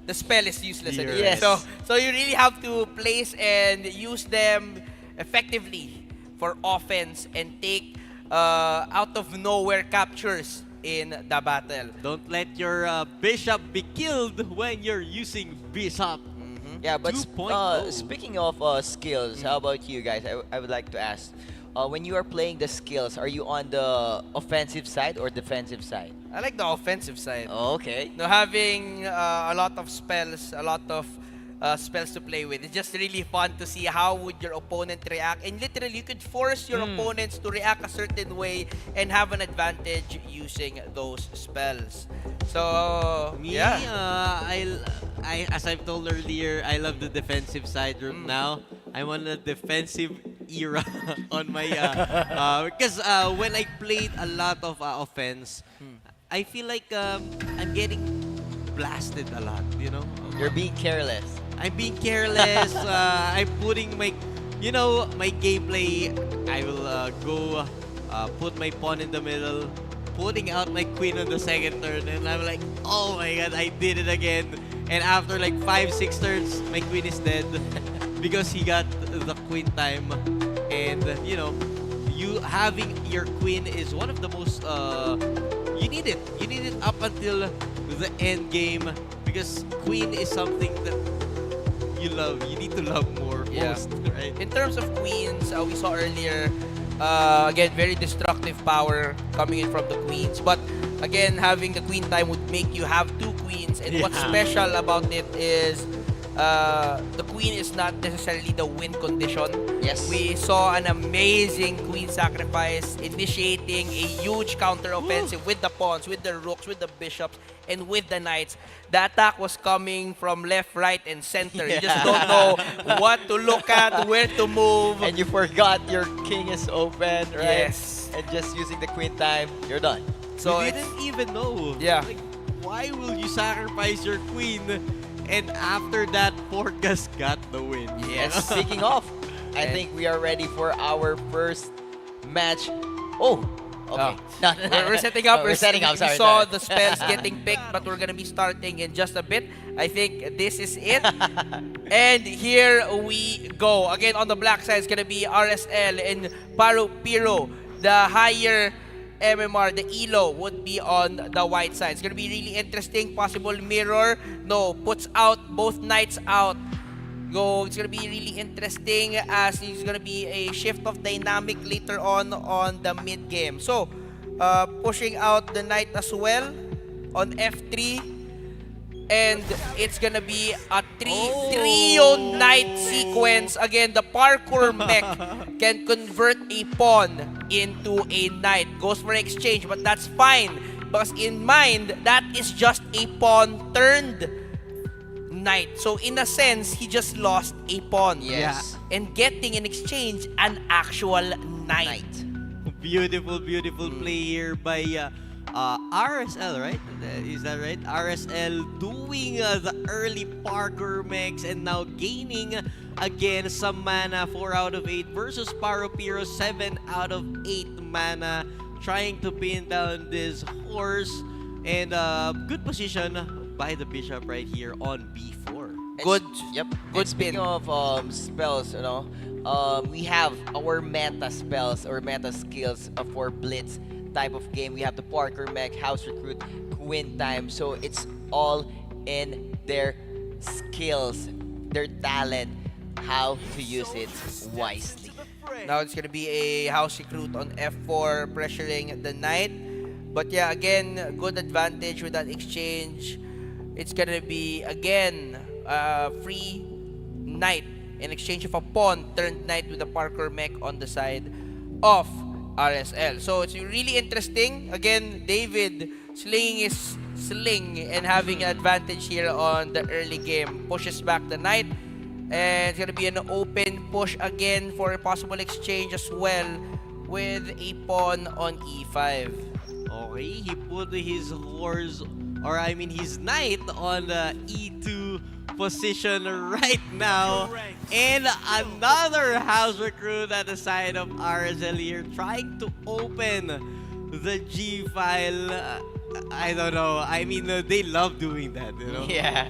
the spell is useless You're again. right. So you really have to place and use them effectively for offense and take out of nowhere captures in the battle. Don't let your Bishop be killed when you're using Bishop. Yeah, but 2.0. speaking of skills, how about you guys? I would like to ask, when you are playing the skills, are you on the offensive side or defensive side? I like the offensive side. Oh, okay. No, having a lot of spells, a lot of spells to play with. It's just really fun to see how would your opponent react. And literally, you could force your opponents to react a certain way and have an advantage using those spells. So, Me, yeah. I as I've told earlier, I love the defensive side now. I'm on a defensive era on my because when I played a lot of offense, I feel like I'm getting blasted a lot. You know, You're being careless. I'm being careless. I'm putting my, my gameplay. I will go put my pawn in the middle, putting out my queen on the second turn, and I'm like, oh my god, I did it again. And after like 5-6 turns, my queen is dead because he got the queen time. And, you know, you having your queen is one of the most, you need it. You need it up until the end game because queen is something that you love. You need to love more, Yeah. most, right? In terms of queens, we saw earlier, again, very destructive power coming in from the queens. But again, having the queen time would make you have 2 queens. And what's Yeah. special about it is the queen is not necessarily the win condition. Yes. We saw an amazing queen sacrifice initiating a huge counter offensive with the pawns, with the rooks, with the bishops, and with the knights. The attack was coming from left, right, and center. You just don't know what to look at, where to move. And you forgot your king is open, right? Yes. And just using the queen time, you're done. So we it's- didn't even know. Yeah. Like, why will you sacrifice your queen? And after that, Porgas got the win. And speaking of, I think we are ready for our first match. Oh, okay. No, no, no, We're setting up. Oh, we're setting up. We Sorry. saw sorry. the spells getting picked, but we're gonna be starting in just a bit. I think this is it. And here we go. Again, on the black side, it's gonna be RSL and Piro. The higher MMR, the ELO, would be on the white side. It's gonna be really interesting. Possible mirror. No, puts out both knights out. Go. It's gonna be really interesting as it's gonna be a shift of dynamic later on the mid game. So, pushing out the knight as well on F3, and it's gonna be a trio knight sequence. Again, the parkour mech can convert a pawn into a knight. Goes for exchange, but that's fine because in mind that is just a pawn turned knight. So in a sense, he just lost a pawn. Yes. And getting in exchange an actual knight. Beautiful, beautiful play here by RSL, right? Is that right? RSL doing the early parkour mix and now gaining again some mana, 4 out of 8 versus Piro, 7 out of 8 mana, trying to pin down this horse, and good position by the bishop right here on B4. Good. Yep. Good And speaking spin. of spells, we have our meta spells or meta skills for Blitz type of game. We have the Parker Mech, House Recruit, Queen Time. So it's all in their skills, their talent, how to use it wisely. Now it's gonna be a house recruit on F4 pressuring the knight. But yeah, again, good advantage with that exchange. It's gonna be again free knight in exchange of a pawn turned knight with a parkour mech on the side of RSL. So it's really interesting. Again, David slinging his sling and having an advantage here on the early game. Pushes back the knight. And it's gonna be an open push again for a possible exchange as well with a pawn on E5. Okay, he put his horse, or I mean his knight on the E2 position right now. And another house recruit at the side of RSL here trying to open the G file. I don't know. I mean, they love doing that, you know? Yeah.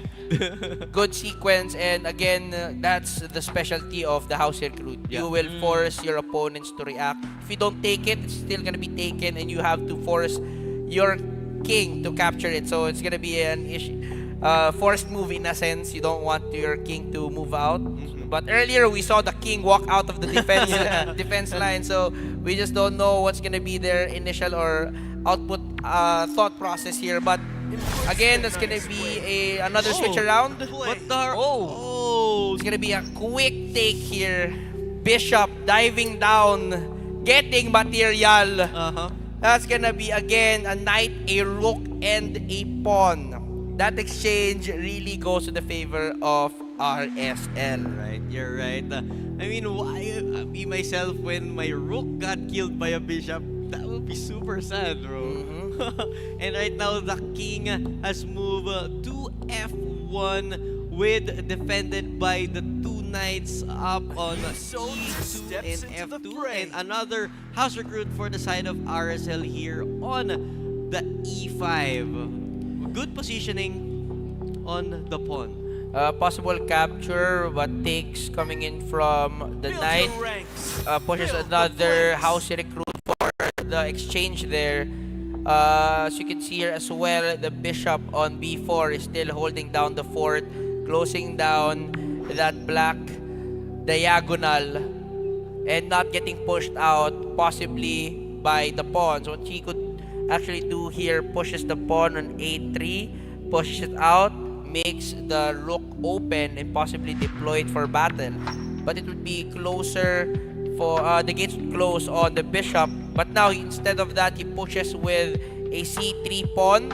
Good sequence, and again, that's the specialty of the house recruit. Yeah. You will force your opponents to react. If you don't take it, it's still gonna be taken, and you have to force your king to capture it. So it's gonna be an issue, forced move in a sense. You don't want your king to move out. But earlier we saw the king walk out of the defense defense line, so we just don't know what's gonna be their initial or output thought process here. But again, that's gonna be another switch around. What the? Oh, it's gonna be a quick take here. Bishop diving down, getting material. Uh-huh. That's gonna be again a knight, a rook, and a pawn. That exchange really goes to the favor of RSL. Right, you're right. I mean, why me myself when my rook got killed by a bishop? That would be super sad, bro. And right now the king has moved to F1 with defended by the two knights up on E2 and F2, and another house recruit for the side of RSL here on the E5. Good positioning on the pawn. Possible capture, but takes coming in from the knight. Pushes another house recruit for the exchange there. As you can see here as well, the bishop on b4 is still holding down the fort, closing down that black diagonal and not getting pushed out, possibly by the pawns. What he could actually do here, pushes the pawn on a3, pushes it out, makes the rook open and possibly deploy it for battle. But it would be closer for the gates would close on the bishop. But now instead of that, he pushes with a c3 pawn,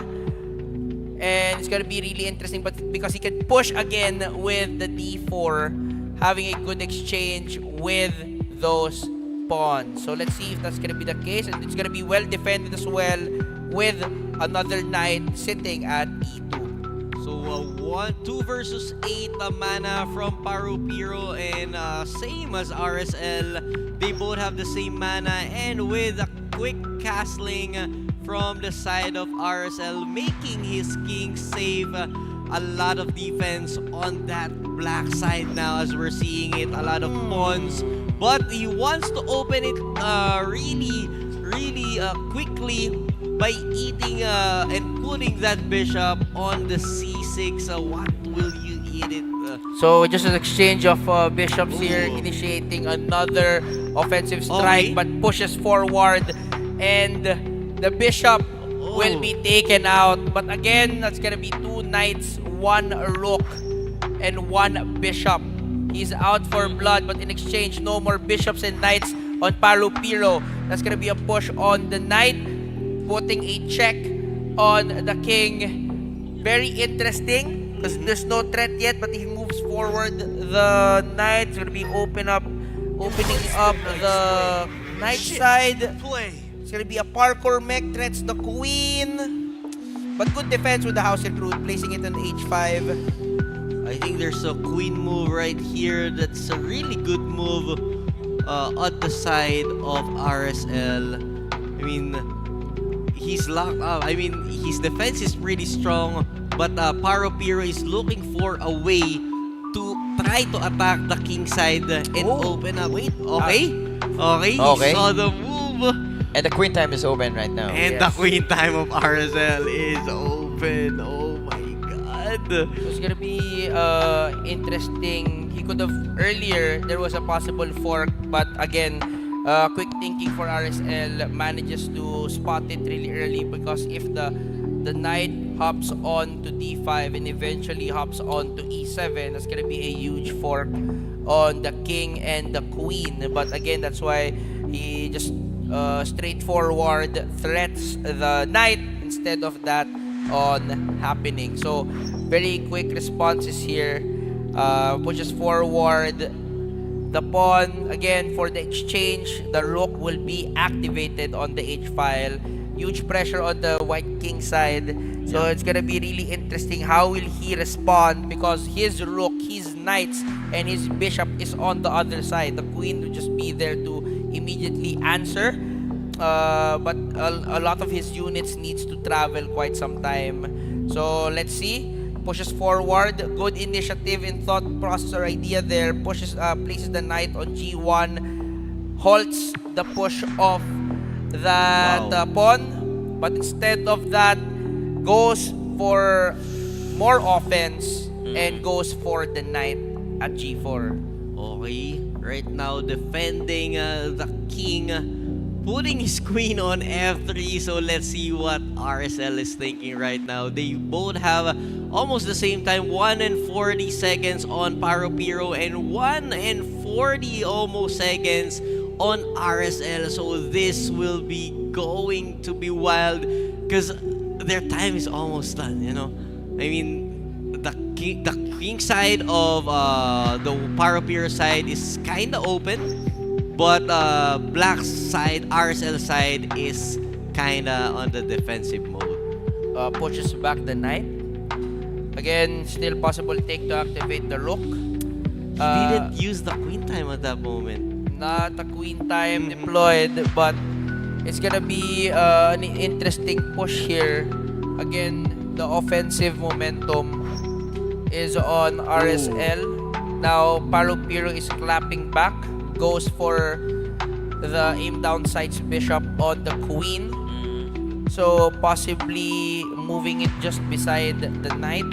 and it's gonna be really interesting. But because he can push again with the d4, having a good exchange with those pawns. So let's see if that's gonna be the case, and it's gonna be well defended as well with another knight sitting at e2. So 2 versus 8 mana from Parupiro, and same as RSL, they both have the same mana, and with a quick castling from the side of RSL, making his king save a lot of defense on that black side now, as we're seeing it, a lot of pawns, but he wants to open it really quickly by eating and putting that bishop on the c6. What will you eat it? So just an exchange of bishops here, initiating another offensive strike, but pushes forward, and the bishop will be taken out. But again, that's gonna be 2 knights, 1 rook, and 1 bishop. He's out for blood, but in exchange, no more bishops and knights on Parupiro. That's gonna be a push on the knight, putting a check on the king. Very interesting, because there's no threat yet, but if he moves forward, the knight's gonna be opening up the knight side. It's gonna be a parkour mech, threats the queen, but good defense with the house recruit, placing it on h5. I think there's a queen move right here. That's a really good move on the side of RSL. I mean, he's locked up. I mean, his defense is pretty strong, but Parupiro is looking for a way to try to attack the king side and open up. Wait, okay, he saw the move. And the queen time is open right now. And the queen time of RSL is open. Oh my god. So it's gonna be interesting. He could have earlier, there was a possible fork, but again, quick thinking for RSL, manages to spot it really early, because if the knight hops on to d5 and eventually hops on to e7, that's gonna be a huge fork on the king and the queen. But again, that's why he just straightforward threats the knight instead of that on happening. So very quick responses here. Pushes forward the pawn again for the exchange. The rook will be activated on the h file. Huge pressure on the white king side. So it's gonna be really interesting. How will he respond? Because his rook, his knights, and his bishop is on the other side. The queen will just be there to immediately answer. But a lot of his units needs to travel quite some time. So let's see. Pushes forward. Good initiative in thought process or idea there. Pushes, places the knight on g1. Halts the push of that pawn. But instead of that, goes for more offense and goes for the knight at g4. Okay, right now defending the king, putting his queen on f3. So let's see what RSL is thinking right now. They both have almost the same time, 1 and 40 seconds on Parupiro and 1 and 40 almost seconds on RSL. So this will be going to be wild, because their time is almost done, you know. I mean, the king side of the Parupiro side is kind of open, but black side, RSL side, is kind of on the defensive mode. Pushes back the knight. Again, still possible take to activate the rook. He didn't use the queen time at that moment. Not a queen time deployed, but it's gonna be an interesting push here. Again, the offensive momentum is on RSL. Now Palupiro is clapping back, goes for the aim down sights bishop on the queen. So possibly moving it just beside the knight.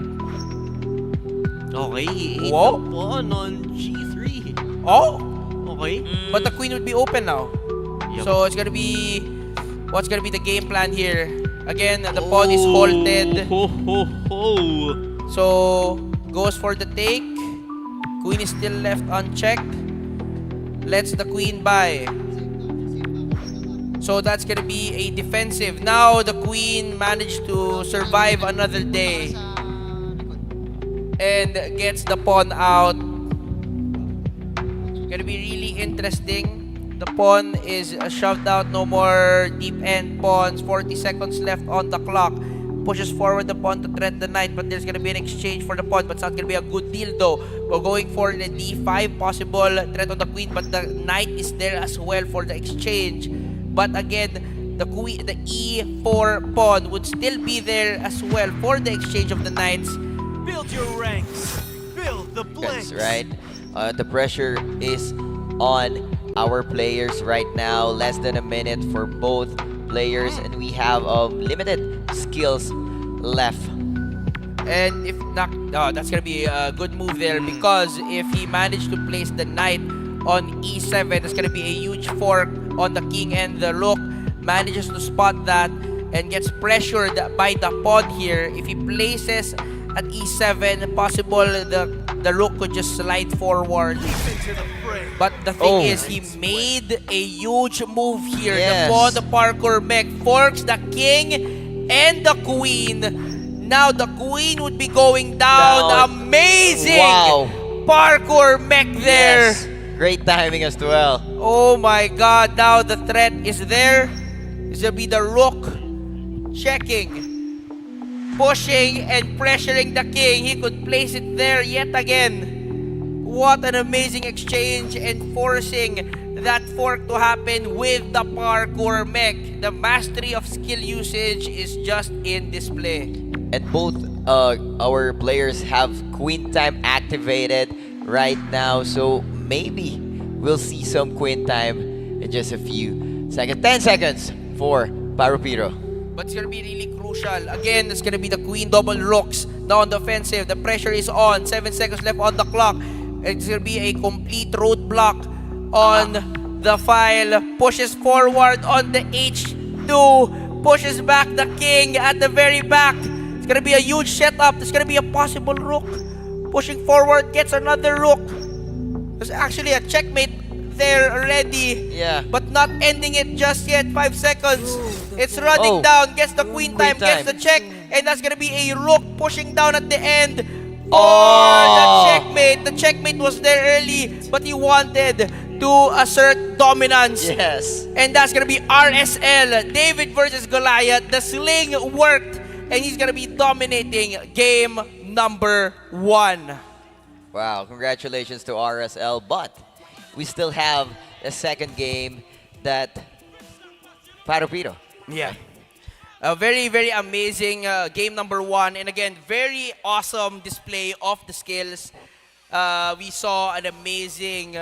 Okay, he ate Whoa. the pawn on G3. Oh, Okay. but the queen would be open now. Yep. So it's gonna be, what's gonna be the game plan here? Again, the pawn is halted. Ho, ho, ho. So goes for the take. Queen is still left unchecked. Lets the queen by. So that's gonna be a defensive. Now the queen managed to survive another day and gets the pawn out. Gonna be really interesting. The pawn is shoved out. No more deep end pawns. 40 seconds left on the clock. Pushes forward the pawn to threat the knight, but there's gonna be an exchange for the pawn, but it's not gonna be a good deal though. We're going for the d5 possible threat on the queen, but the knight is there as well for the exchange. But again, the queen, the e4 pawn would still be there as well for the exchange of the knights. Build your ranks. Build the blanks. That's right. The pressure is on our players right now. Less than a minute for both players, and we have limited skills left. And if not, oh, that's gonna be a good move there, because if he managed to place the knight on e7, there's gonna be a huge fork on the king, and the rook manages to spot that and gets pressured by the pawn here. If he places at e7, possible the rook could just slide forward. But the thing is, he made a huge move here. Yes. The pawn, the parkour mech, forks the king and the queen. Now the queen would be going down. Amazing Wow. parkour mech there. Yes. Great timing as well. Oh my god, now the threat is there. This will be the rook checking, pushing and pressuring the king. He could place it there yet again. What an amazing exchange, and forcing that fork to happen with the parkour mech. The mastery of skill usage is just in display. And both our players have queen time activated right now, so maybe we'll see some queen time in just a few seconds. 10 seconds for Palupiro. But it's gonna be really crucial. Again, it's gonna be the queen double rooks now on the offensive. The pressure is on. 7 seconds left on the clock. It's gonna be a complete roadblock on the file. Pushes forward on the h2. Pushes back the king at the very back. It's gonna be a huge setup. There's gonna be a possible rook. Pushing forward, gets another rook. There's actually a checkmate there already. Yeah. But not ending it just yet. 5 seconds. It's running down. Gets the queen time. Gets the check. And that's gonna be a rook pushing down at the end. The checkmate. The checkmate was there early, but he wanted to assert dominance. Yes. And that's gonna be RSL. David versus Goliath. The sling worked, and he's gonna be dominating game number 1. Wow, congratulations to RSL, but we still have a second game that Palupiro. Yeah. A very, very amazing game number 1. And again, very awesome display of the skills. We saw an amazing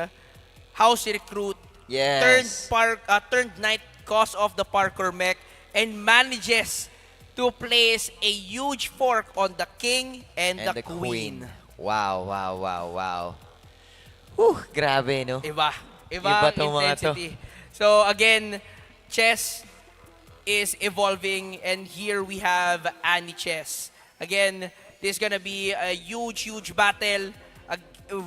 house recruit. Yes. Turned knight cause of the parkour mech, and manages to place a huge fork on the king and the queen. Wow, wow, wow, wow. Whew, grabe, no? Iba Iba tong mga to. intensity. So again, chess is evolving, and here we have Annie Chess. Again, this is gonna be a huge, huge battle.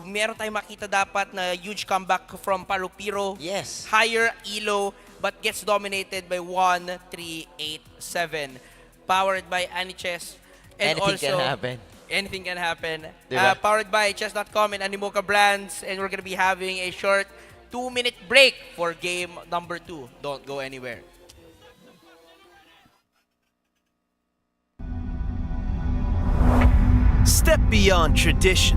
Meron tayong makita dapat na huge comeback from Palupiro. Yes. Higher elo, but gets dominated by 1, 3, 8, 7. Powered by Annie Chess. And Anything also, can happen. anything can happen. Diba? Powered by chess.com and Animoca Brands. And we're gonna be having a short 2-minute break for game number 2. Don't go anywhere. Step beyond tradition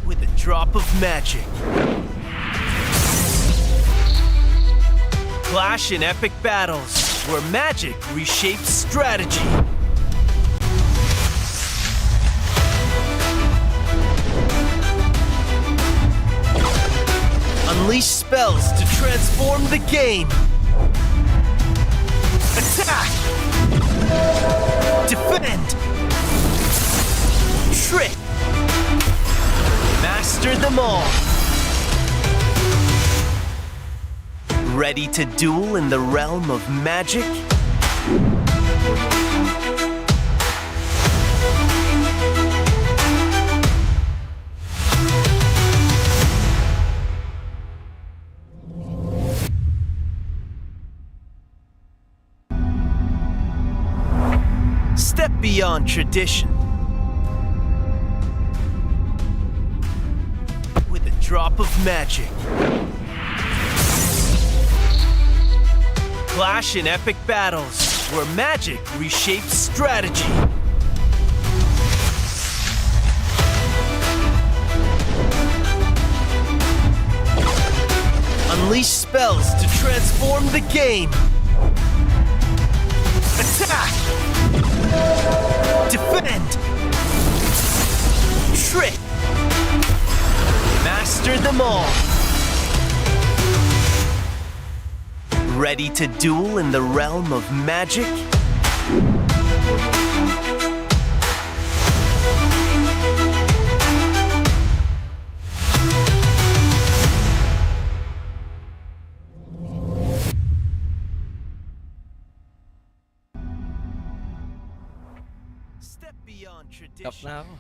with a drop of magic. Clash in epic battles where magic reshapes strategy. transform the game. Attack! Defend! Trick! Master them all. Ready to duel in the realm of magic? Step beyond tradition with a drop of magic. Clash in epic battles where magic reshapes strategy. Unleash spells to transform the game. Attack! Defend! Trick! Master them all. Ready to duel in the realm of magic? Step beyond Stop tradition. na ako.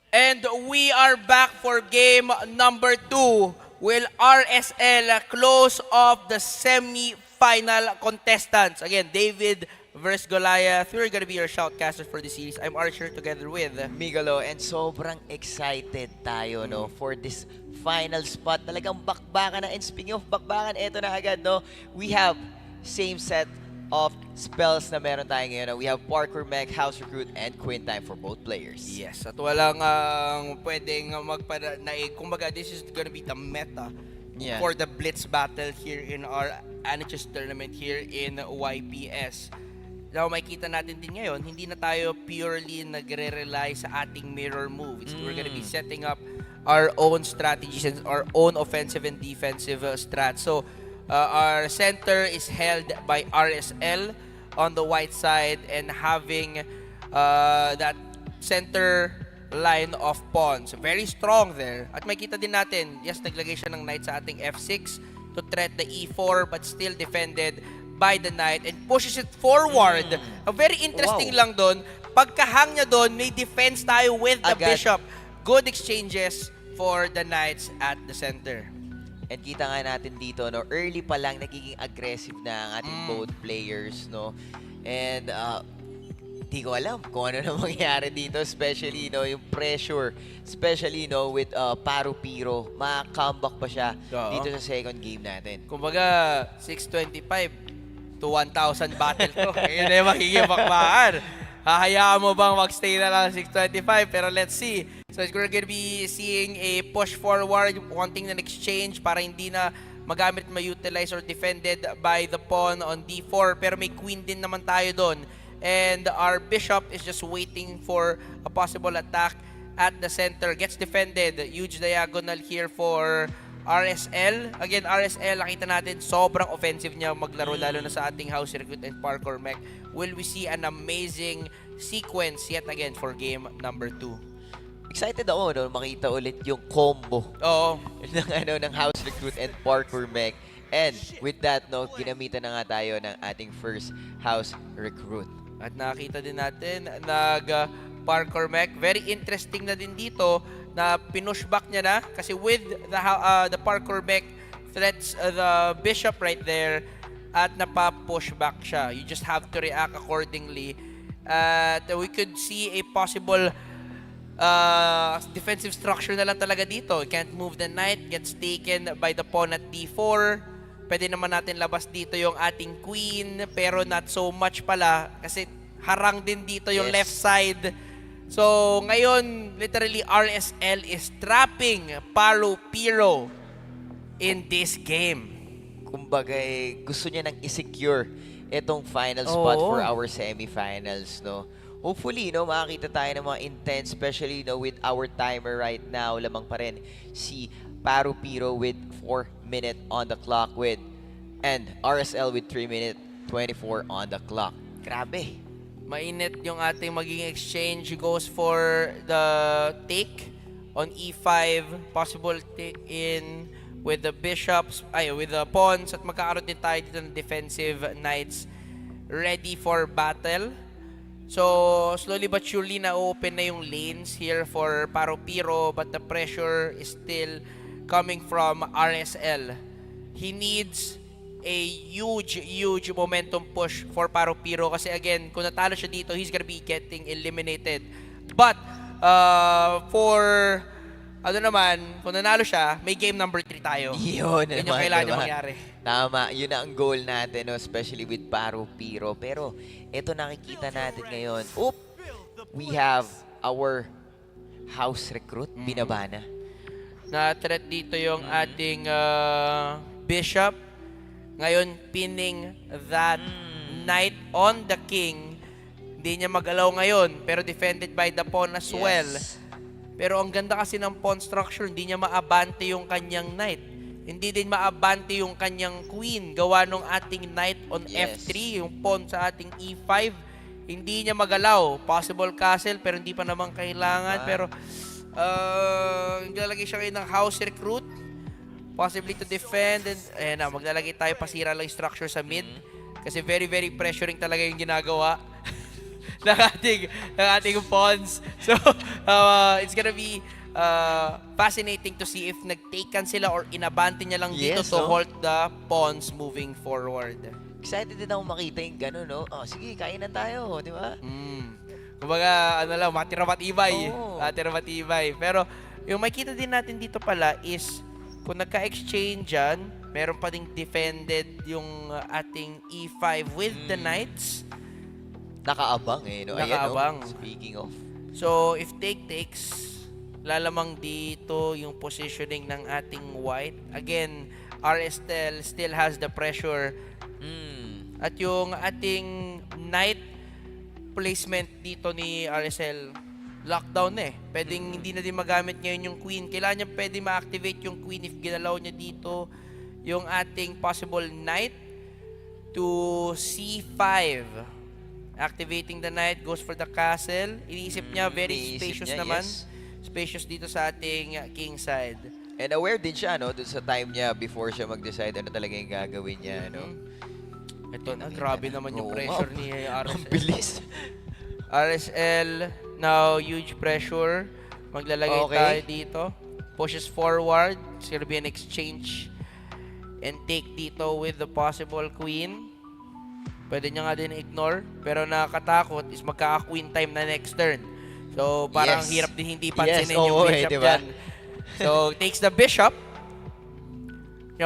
And we are back for game number 2. Will RSL close off the semi-final contestants? Again, David versus Goliath. We're gonna be your shoutcasters for the series. I'm Archer together with... Migalo, and sobrang excited tayo, no, for this final spot. Talagang bakbakan na. And speaking of bakbakan, eto na agad, no, we have same set of spells na meron tayo ngayon. No? We have Parkour Mech, House Recruit, and Queen Time for both players. Yes, at walang pwedeng kumbaga, this is gonna be the meta Yeah. for the Blitz battle here in our Amethyst tournament here in YPS. Now, makikita natin din ngayon, hindi na tayo purely nagre-rely sa ating mirror move. We're gonna be setting up our own strategies and our own offensive and defensive strats. So, our center is held by RSL on the white side and having that center line of pawns. Very strong there. At makita din natin, yes, naglagay siya ng knight sa ating F6 to threat the E4 but still defended by the knight and pushes it forward. Very interesting lang doon. Pagkahang niya doon, may defense tayo with the Agad. bishop. Good exchanges for the knights at the center. And kita nga natin dito, no, early pa lang nagiging aggressive na ang ating both players, no. And di ko alam kung ano na mangyayari dito, especially, no, yung pressure, especially, no, with Paro Piro. Ma-comeback pa siya Oo. dito sa second game natin. Kumbaga, 625 to 1,000 battle to. Yun na yung magiging bakbakan. Hahayaan mo bang magstay na lang 625? Pero let's see. So we're gonna be seeing a push forward, wanting an exchange para hindi na magamit, ma-utilize or defended by the pawn on D4. Pero may queen din naman tayo doon. And our bishop is just waiting for a possible attack at the center. Gets defended. Huge diagonal here for RSL. Again, RSL, nakita natin, sobrang offensive niya maglaro, lalo na sa ating House Recruit and Parkour Mech. Will we see an amazing sequence yet again for game number 2? Excited ako, no, makita ulit yung combo Oo. ng House Recruit and Parkour Mech. And with that, no, ginamitan na nga tayo ng ating first House Recruit. At nakita din natin, Parkour Mech. Very interesting na din dito na pinushback niya na kasi with the Parkour Mech threats the bishop right there at napa-pushback siya. You just have to react accordingly. We could see a possible defensive structure na lang talaga dito. Can't move the knight, gets taken by the pawn at D4. Pwede naman natin labas dito yung ating queen, pero not so much pala kasi harang din dito yung left side. So, ngayon, literally, RSL is trapping Paro Piro in this game. Kumbaga, gusto niya nang i-secure itong final spot for our semifinals, no? Hopefully, no, makakita tayo ng mga intense, especially, no, with our timer right now, lamang pa rin si Paru Piro with 4 minutes on the clock and RSL with 3 minutes 24 on the clock. Grabe. Mainit yung ating magiging exchange. He goes for the take on E5. Possible take in with the bishops, with the pawns, at magkakaroon din tayo dito ng defensive knights ready for battle. So, slowly but surely na-open na yung lanes here for Paru Piro, but the pressure is still coming from RSL. He needs a huge momentum push for Paru Piro kasi again, kung natalo siya dito, he's gonna be getting eliminated. But, kung nanalo siya, may game number 3 tayo. Yun Yun yung naman, kailangan diba? mangyari. Tama, yun na ang goal natin, no? Especially with Paru Piro. Pero, ito nakikita natin ngayon. We have our house recruit, binabana. Na-threat dito yung ating bishop. Ngayon, pinning that knight on the king. Hindi niya magalaw ngayon, pero defended by the pawn as well. Pero ang ganda kasi ng pawn structure, hindi niya maabante yung kanyang knight. Hindi din maabante yung kanyang queen. Gawa nung ating knight on F3, yung pawn sa ating E5. Hindi niya magalaw. Possible castle, pero hindi pa naman kailangan. Pero, maglalagay siya kayo ng house recruit. Possibly to defend. And, ayan na, maglalagay tayo pasira lang structure sa mid. Kasi very pressuring talaga yung ginagawa ng ating pawns. So, it's gonna be fascinating to see if nag-taken sila or inabante niya lang dito to halt the pawns moving forward. Excited din ako makita yung gano'n, no? Oh, sige, kainan tayo, di ba? Kumbaga, matira-matibay. Matira-matibay. Pero, yung makita din natin dito pala is, kung nagka-exchange yan, meron pa ding defended yung ating E5 with the knights. Nakaabang no? Nakaabang. Ayan, no? Speaking of. So, if take takes, lalamang dito yung positioning ng ating white. Again, RSL still has the pressure. At yung ating knight placement dito ni RSL, lockdown Pwedeng hindi na din magamit ngayon yung queen. Kailangan niya pwede ma-activate yung queen if ginalaw niya dito yung ating possible knight to C5. Activating the knight, goes for the castle. Iniisip niya, very spacious naman. Spacious dito sa ating king side. And aware din siya, no? Doon sa time niya before siya mag-decide ano talaga yung gagawin niya, no? Ito na, grabe naman yung pressure ni RSL. Ang bilis. RSL, now huge pressure. Maglalagay tayo dito. Pushes forward. It's gonna be an exchange. And take dito with the possible queen. Pwede niya nga din ignore. Pero nakakatakot is magkaka-queen time na next turn. So, parang hirap din hindi pansinin yung bishop diba? dyan. So, takes the bishop.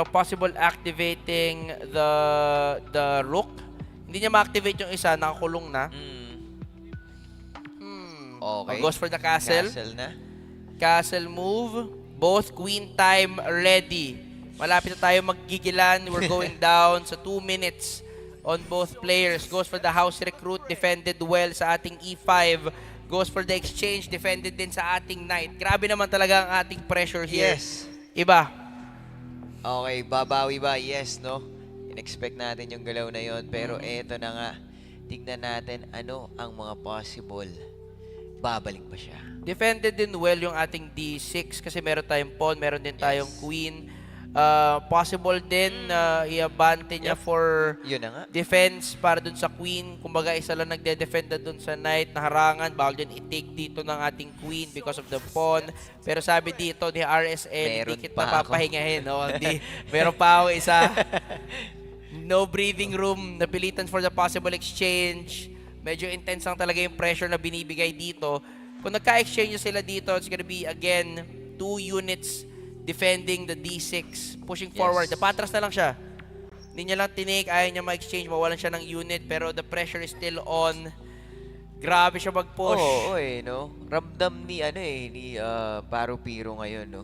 Possible activating the rook. Hindi niya ma-activate yung isa, nakakulong na. Okay. Goes for the castle. Castle na. Castle move. Both queen time ready. Malapit na tayo maggigilan. We're going down sa 2 minutes on both players. Goes for the house recruit. Defended well sa ating E5. Goes for the exchange. Defended din sa ating knight. Grabe naman talaga ang ating pressure here. Yes. Iba. Okay, babawi ba? Yes, no? In-expect natin yung galaw na yon. Pero eto na nga. Tignan natin ano ang mga possible. Babalik pa siya. Defended din well yung ating D6 kasi meron tayong pawn, meron din tayong queen. Possible din i-abante niya for Yun na nga. defense para dun sa queen. Kumbaga isa lang nagde-defend na dun sa knight na harangan. Bawal din i-take dito ng ating queen because of the pawn. Pero sabi dito ni RSL, Meron hindi kita pa papahingahin. No? Meron pa ako isa. No breathing room. Napilitan for the possible exchange. Medyo intense lang talaga yung pressure na binibigay dito. Kung nagka-exchange sila dito, it's gonna be again 2 units defending the D6, pushing forward. Napatras na lang siya. Hindi niya lang tinake, ayaw niya ma-exchange, mawalan siya ng unit, pero the pressure is still on. Grabe siya mag-push. Oo, no? Ramdam ni, ni Paru Piro ngayon, no?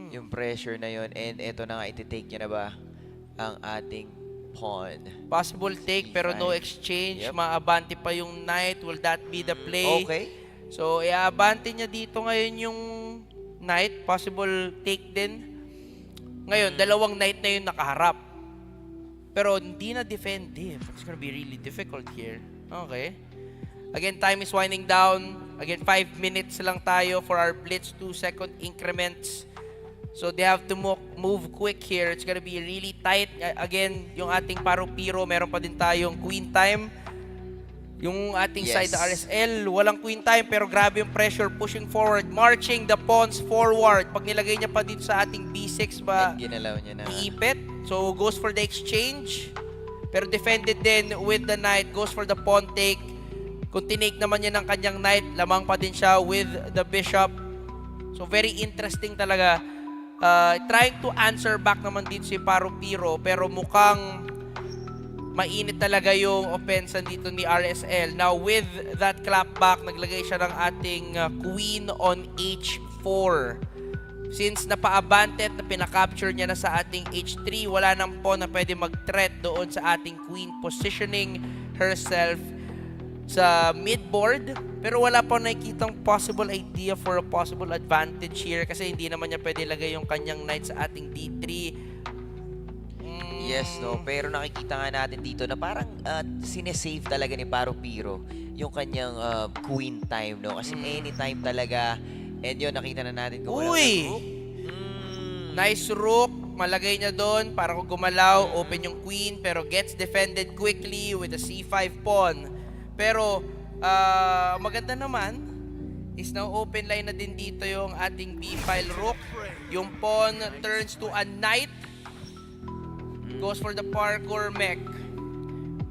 Yung pressure na yon. And eto na nga, iti-take niya na ba ang ating pawn? Possible take, pero no exchange. Maabante pa yung knight. Will that be the play? Okay. So, iaabante niya dito ngayon yung knight, possible take din. Ngayon, dalawang knight na yung nakaharap. Pero hindi na defensive. It's gonna be really difficult here. Okay. Again, time is winding down. Again, 5 minutes lang tayo for our blitz 2-second increments. So they have to move quick here. It's gonna be really tight. Again, yung ating paro-piro, meron pa din tayong queen time. Yung ating side, the RSL, walang queen time pero grabe yung pressure pushing forward, marching the pawns forward. Pag nilagay niya pa dito sa ating B6 ba, ginalaw niya na. iipit. So goes for the exchange. Pero defended din with the knight, goes for the pawn take. Kung tinake naman niya ng kanyang knight, lamang pa din siya with the bishop. So very interesting talaga. Trying to answer back naman din si Paro-Piro pero mukhang mainit talaga yung offense dito ni RSL. Now with that clapback, naglagay siya ng ating queen on H4. Since napa-abante at na pinakapture niya na sa ating H3, wala nang pawn na pwede mag-threat doon sa ating queen, positioning herself sa midboard. Pero wala pa nakikitang possible idea for a possible advantage here kasi hindi naman niya pwede lagay yung kanyang knight sa ating D3. Yes, no. Pero nakikita nga natin dito na parang sinesave talaga ni Paro-Piro yung kanyang queen time, no? Kasi anytime talaga, and yun, nakita na natin kung walang rook. Nice rook. Malagay niya doon para kung gumalaw, open yung queen, pero gets defended quickly with a C5 pawn. Pero, maganda naman is now open line na din dito yung ating B-file rook. Yung pawn turns to a knight. Goes for the parkour mech.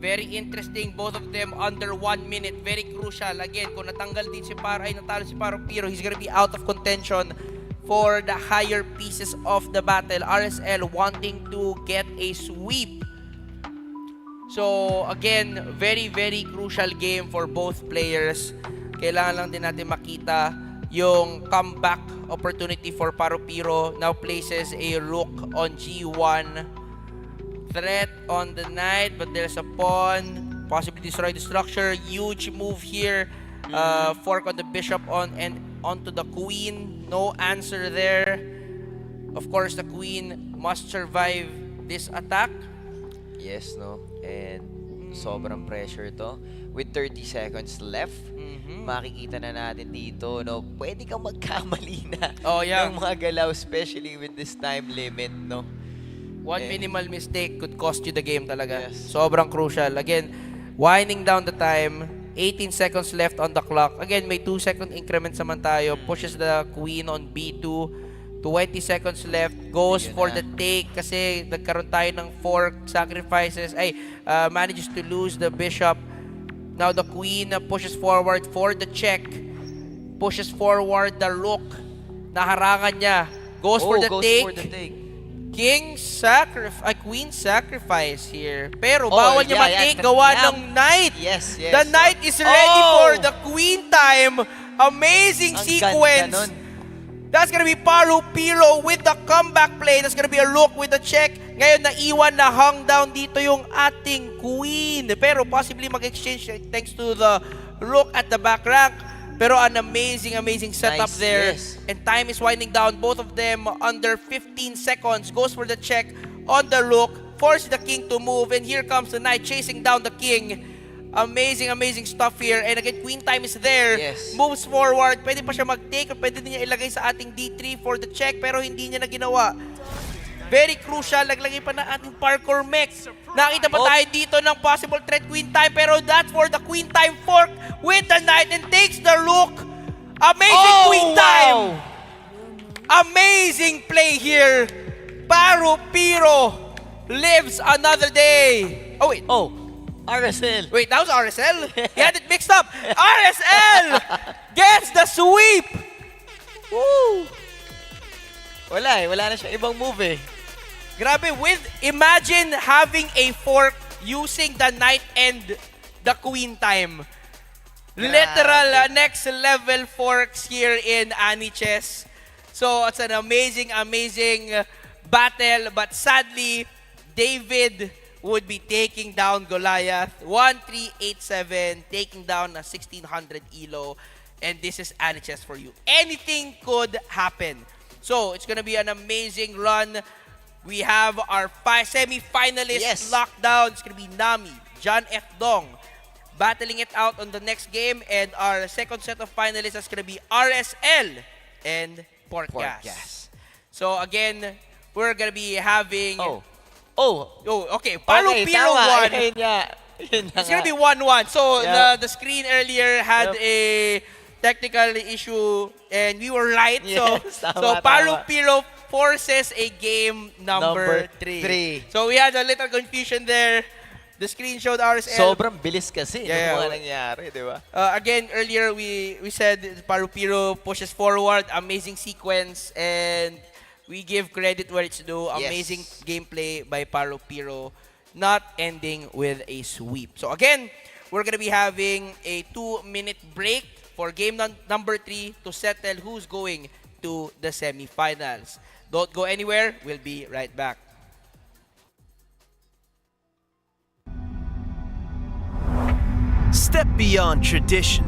Very interesting. Both of them under 1 minute. Very crucial. Again, kung natanggal din si natalo si Paro-Piro, he's gonna be out of contention for the higher pieces of the battle. RSL wanting to get a sweep. So, again, very, very crucial game for both players. Kailangan lang din natin makita yung comeback opportunity for Paro-Piro. Now places a rook on G1. Threat on the knight, but there's a pawn. Possibly destroy the structure. Huge move here. Fork on the bishop and onto the queen. No answer there. Of course, the queen must survive this attack. Yes, no. And sobrang pressure to. With 30 seconds left, makikita na natin dito, no, pwede kang magkamali na ng mga galaw, especially with this time limit, no. One minimal mistake could cost you the game talaga. Yes. Sobrang crucial. Again, winding down the time. 18 seconds left on the clock. Again, may 2-second increments naman tayo. Pushes the queen on B2. 20 seconds left. Goes for the take kasi nagkaroon tayo ng fork sacrifices. Manages to lose the bishop. Now the queen pushes forward for the check. Pushes forward the rook. Naharangan niya. Goes for the take. Queen sacrifice here. Pero bawal niya ma-take gawa ng knight. Yes. The knight is ready for the queen time. Amazing sequence. That's gonna be Paro-Piro with the comeback play. That's gonna be a rook with the check. Ngayon naiwan na hung down dito yung ating queen. Pero possibly mag-exchange thanks to the rook at the back rank. Pero an amazing setup there. Yes. And time is winding down. Both of them under 15 seconds. Goes for the check on the rook. Forces the king to move. And here comes the knight chasing down the king. Amazing stuff here. And again, queen time is there. Yes. Moves forward. Pwede pa siya mag-take. Pwede din niya ilagay sa ating D3 for the check. Pero hindi niya na ginawa. Very crucial. Naglagay pa na ating parkour mech. Nakita pa tayo dito ng possible threat queen time. Pero that's for the queen time fork with the knight and takes the rook. Amazing queen time. Amazing play here. Paro-Piro lives another day. Oh, wait. RSL. Wait, that was RSL? He had it mixed up. RSL gets the sweep. Woo! Wala na siya ibang move eh. Grabe, imagine having a fork using the knight and the queen time. Literal next level forks here in Aniches. So it's an amazing battle, but sadly, David would be taking down Goliath 1387, taking down a 1600 elo. and this is Aniches for you. Anything could happen. So, it's gonna be an amazing run. We have our semi-finalists locked down. It's gonna be Nami, John F. Dong, battling it out on the next game, and our second set of finalists is gonna be RSL and Pork Gas. So again, we're gonna be having... okay. Piro won. It's gonna be 1-1. So the screen earlier had a technical issue, and we were right. So Piro forces a game number 3. So we had a little confusion there. The screen showed RSL. Sobrang bilis kasi yung mga nangyari, di ba? Again, earlier we said Piro pushes forward, amazing sequence, and we give credit where it's due. Amazing gameplay by Piro, not ending with a sweep. So again, we're gonna be having a 2-minute break for game number 3 to settle who's going to the semifinals. Don't go anywhere. We'll be right back. Step beyond tradition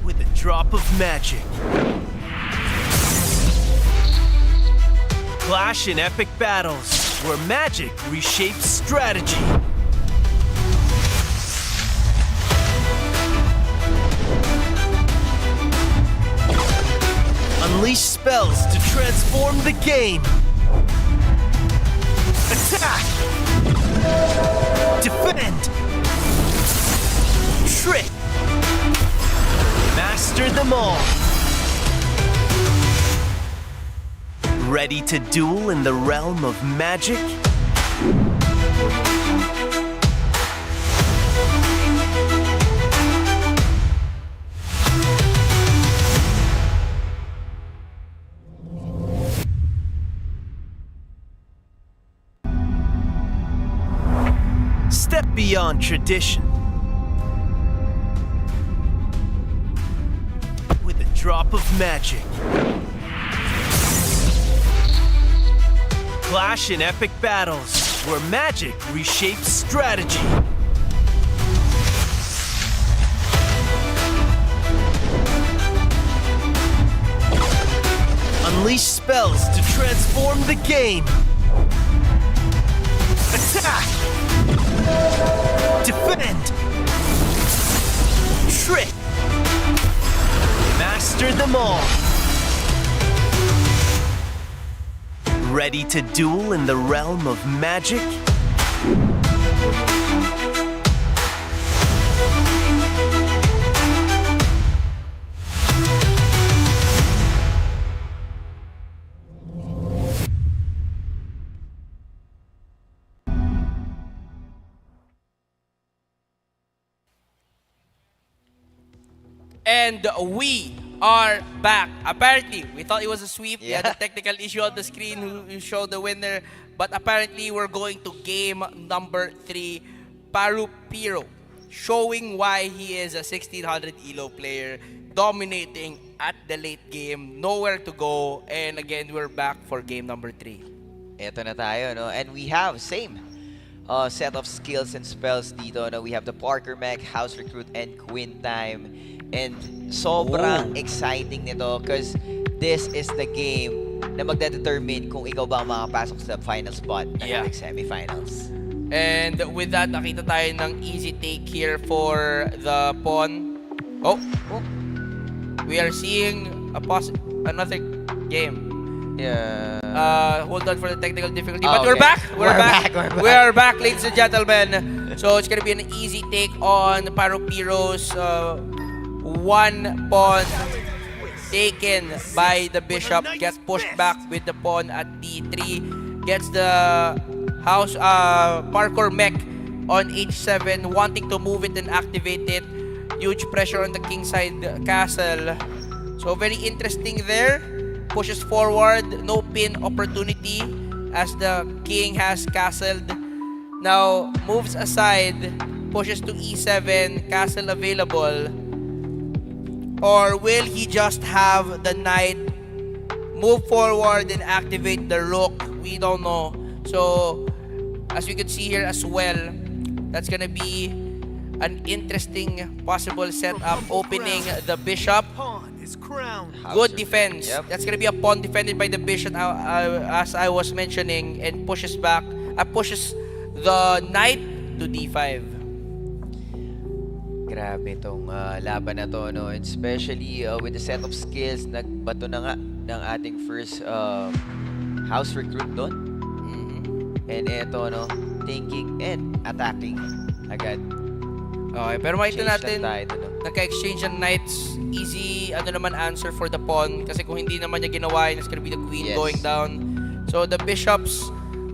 with a drop of magic. Clash in epic battles where magic reshapes strategy. Unleash spells to transform the game. Attack! Defend! Trick! Master them all! Ready to duel in the realm of magic? Step beyond tradition with a drop of magic. Clash in epic battles where magic reshapes strategy. Unleash spells to transform the game. Attack! Defend! Trick! Master them all! Ready to duel in the realm of magic? And we are back. Apparently, we thought it was a sweep. We had a technical issue on the screen who showed the winner. But apparently, we're going to game number 3. Piro, showing why he is a 1600 ELO player, dominating at the late game, nowhere to go. And again, we're back for game number 3. Eto na tayo, no? And we have same set of skills and spells dito, no? We have the Parker Mech, House Recruit, and Queen Time. And sobrang exciting nito because this is the game na magdedetermine kung ikaw ba ang makapasok sa final spot ng ating semifinals. And with that, nakita tayo ng easy take here for the pawn. We are seeing another game. Hold on for the technical difficulty. But we're back. We're back. We are back, ladies and gentlemen. So it's gonna be an easy take on Piro's one pawn taken by the bishop, gets pushed back with the pawn at d3, gets the house parkour mech on h7, wanting to move it and activate it. Huge pressure on the kingside castle. So very interesting there. Pushes forward, no pin opportunity as the king has castled. Now moves aside, pushes to e7, castle available. Or will he just have the knight move forward and activate the rook? We don't know. So, as we can see here as well, that's gonna be an interesting possible setup, opening the bishop. House Good of- defense. Yep. That's gonna be a pawn defended by the bishop, as I was mentioning, and pushes back, pushes the knight to d5. Grabe tong laban na to, no? And especially with the set of skills, nagbato na nga ng ating first house recruit doon. And eto, no? Thinking and attacking agad. Okay, pero makita Change natin, lang tayo doon, no? nagka-exchange ng knights. Easy, naman answer for the pawn. Kasi kung hindi naman niya ginawa yun, it's gonna be the queen Yes. going down. So the bishops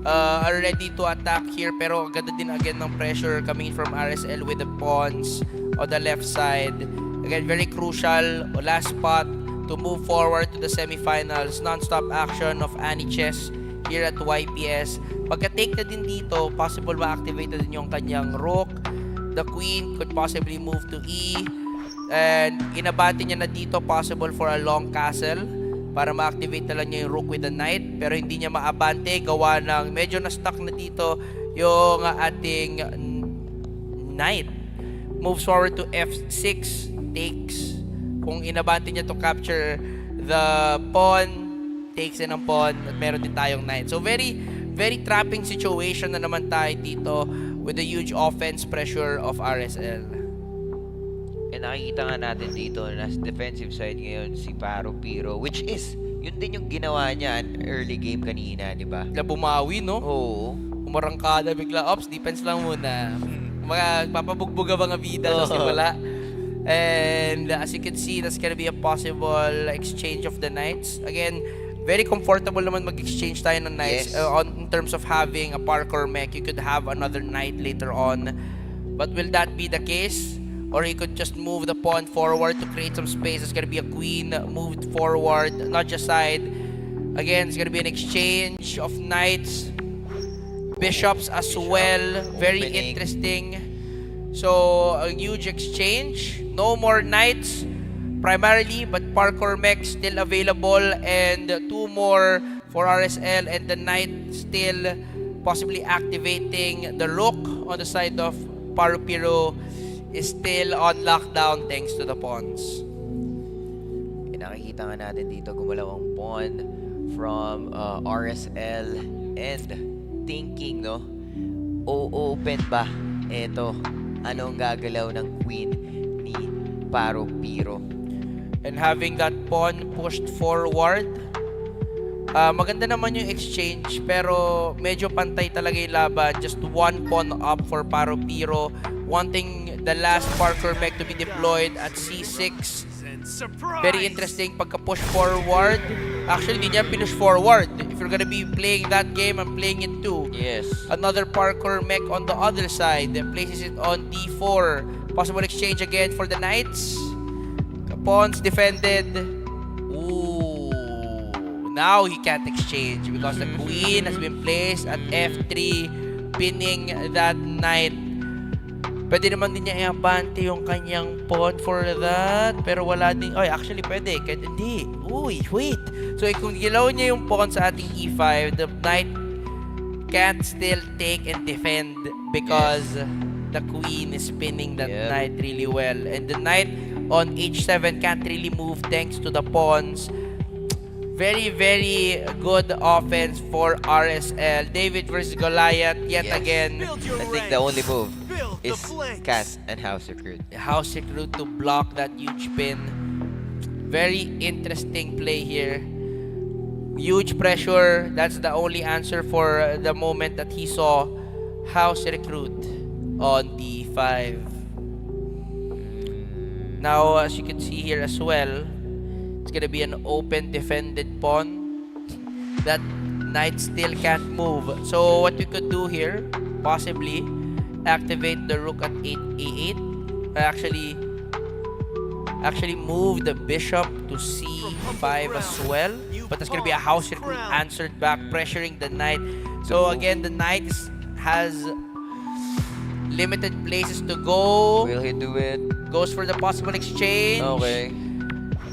are ready to attack here. Pero ganda din again ng pressure coming from RSL with the pawns on the left side. Again, very crucial. Last spot to move forward to the semifinals. Non-stop action of Annie Chess here at YPS. Pagka-take na din dito, possible ma-activate na din yung kanyang rook. The queen could possibly move to E. And inabante niya na dito, possible for a long castle para ma-activate na lang niya yung rook with the knight. Pero hindi niya maabante, gawa ng medyo na-stuck na dito yung ating knight. Moves forward to F6, takes. Kung inabante niya to capture the pawn, takes din ang pawn, at meron din tayong knight. So very, very trapping situation na naman tayo dito with the huge offense pressure of RSL. And nakikita nga natin dito na sa defensive side ngayon si Paro Piro, which is yun din yung ginawa niya in early game kanina, di ba? Bigla bumawi, no? Oo. Umarangkada bigla, ops, defense lang muna. Papabugbog ang mga vida sa simula. And as you can see, that's gonna be a possible exchange of the knights. Again, very comfortable naman mag-exchange tayo ng knights. Yes. In terms of having a parkour mech, you could have another knight later on. But will that be the case? Or he could just move the pawn forward to create some space. It's gonna be a queen moved forward, not just side. Again, it's gonna be an exchange of knights, bishops as well. Very opening. interesting. So a huge exchange. No more knights primarily, but parkour mech still available, and 2 more for RSL, and the knight still possibly activating. The rook on the side of Parupiro is still on lockdown thanks to the pawns. Nakikita nga natin dito gumalaw ang pawn from RSL and thinking, no? Open ba? Eto, anong gagalaw ng queen ni Paro Piro? And having that pawn pushed forward, maganda naman yung exchange, pero medyo pantay talaga yung laban. Just 1 pawn up for Paro Piro, wanting the last parkour mech to be deployed at C6. Very interesting pagka-push forward. Actually, hindi niya pinush forward. If you're gonna be playing that game, I'm playing it too. Yes. Another parkour mech on the other side. Then places it on D4. Possible exchange again for the knights. Pawns defended. Ooh. Now he can't exchange because the queen has been placed at F3, pinning that knight. Pwede naman din niya i-abante yung kanyang pawn for that. Pero wala din. Ay, actually pwede. Kahit hindi. Uy, wait. So kung gilaw niya yung pawn sa ating E5, the knight can't still take and defend because the queen is spinning that knight really well. And the knight on H7 can't really move thanks to the pawns. Very, very good offense for RSL. David versus Goliath yet again. I think the only move is cast and house recruit. House recruit to block that huge pin. Very interesting play here. Huge pressure. That's the only answer for the moment that he saw house recruit on D5. Now, as you can see here as well, it's gonna be an open defended pawn. That knight still can't move. So what we could do here, possibly activate the rook at 8A8. Actually move the bishop to C5 as well. But that's gonna be a house recruit answered back, pressuring the knight. So again, the knight has limited places to go. Will he do it? Goes for the possible exchange. Okay.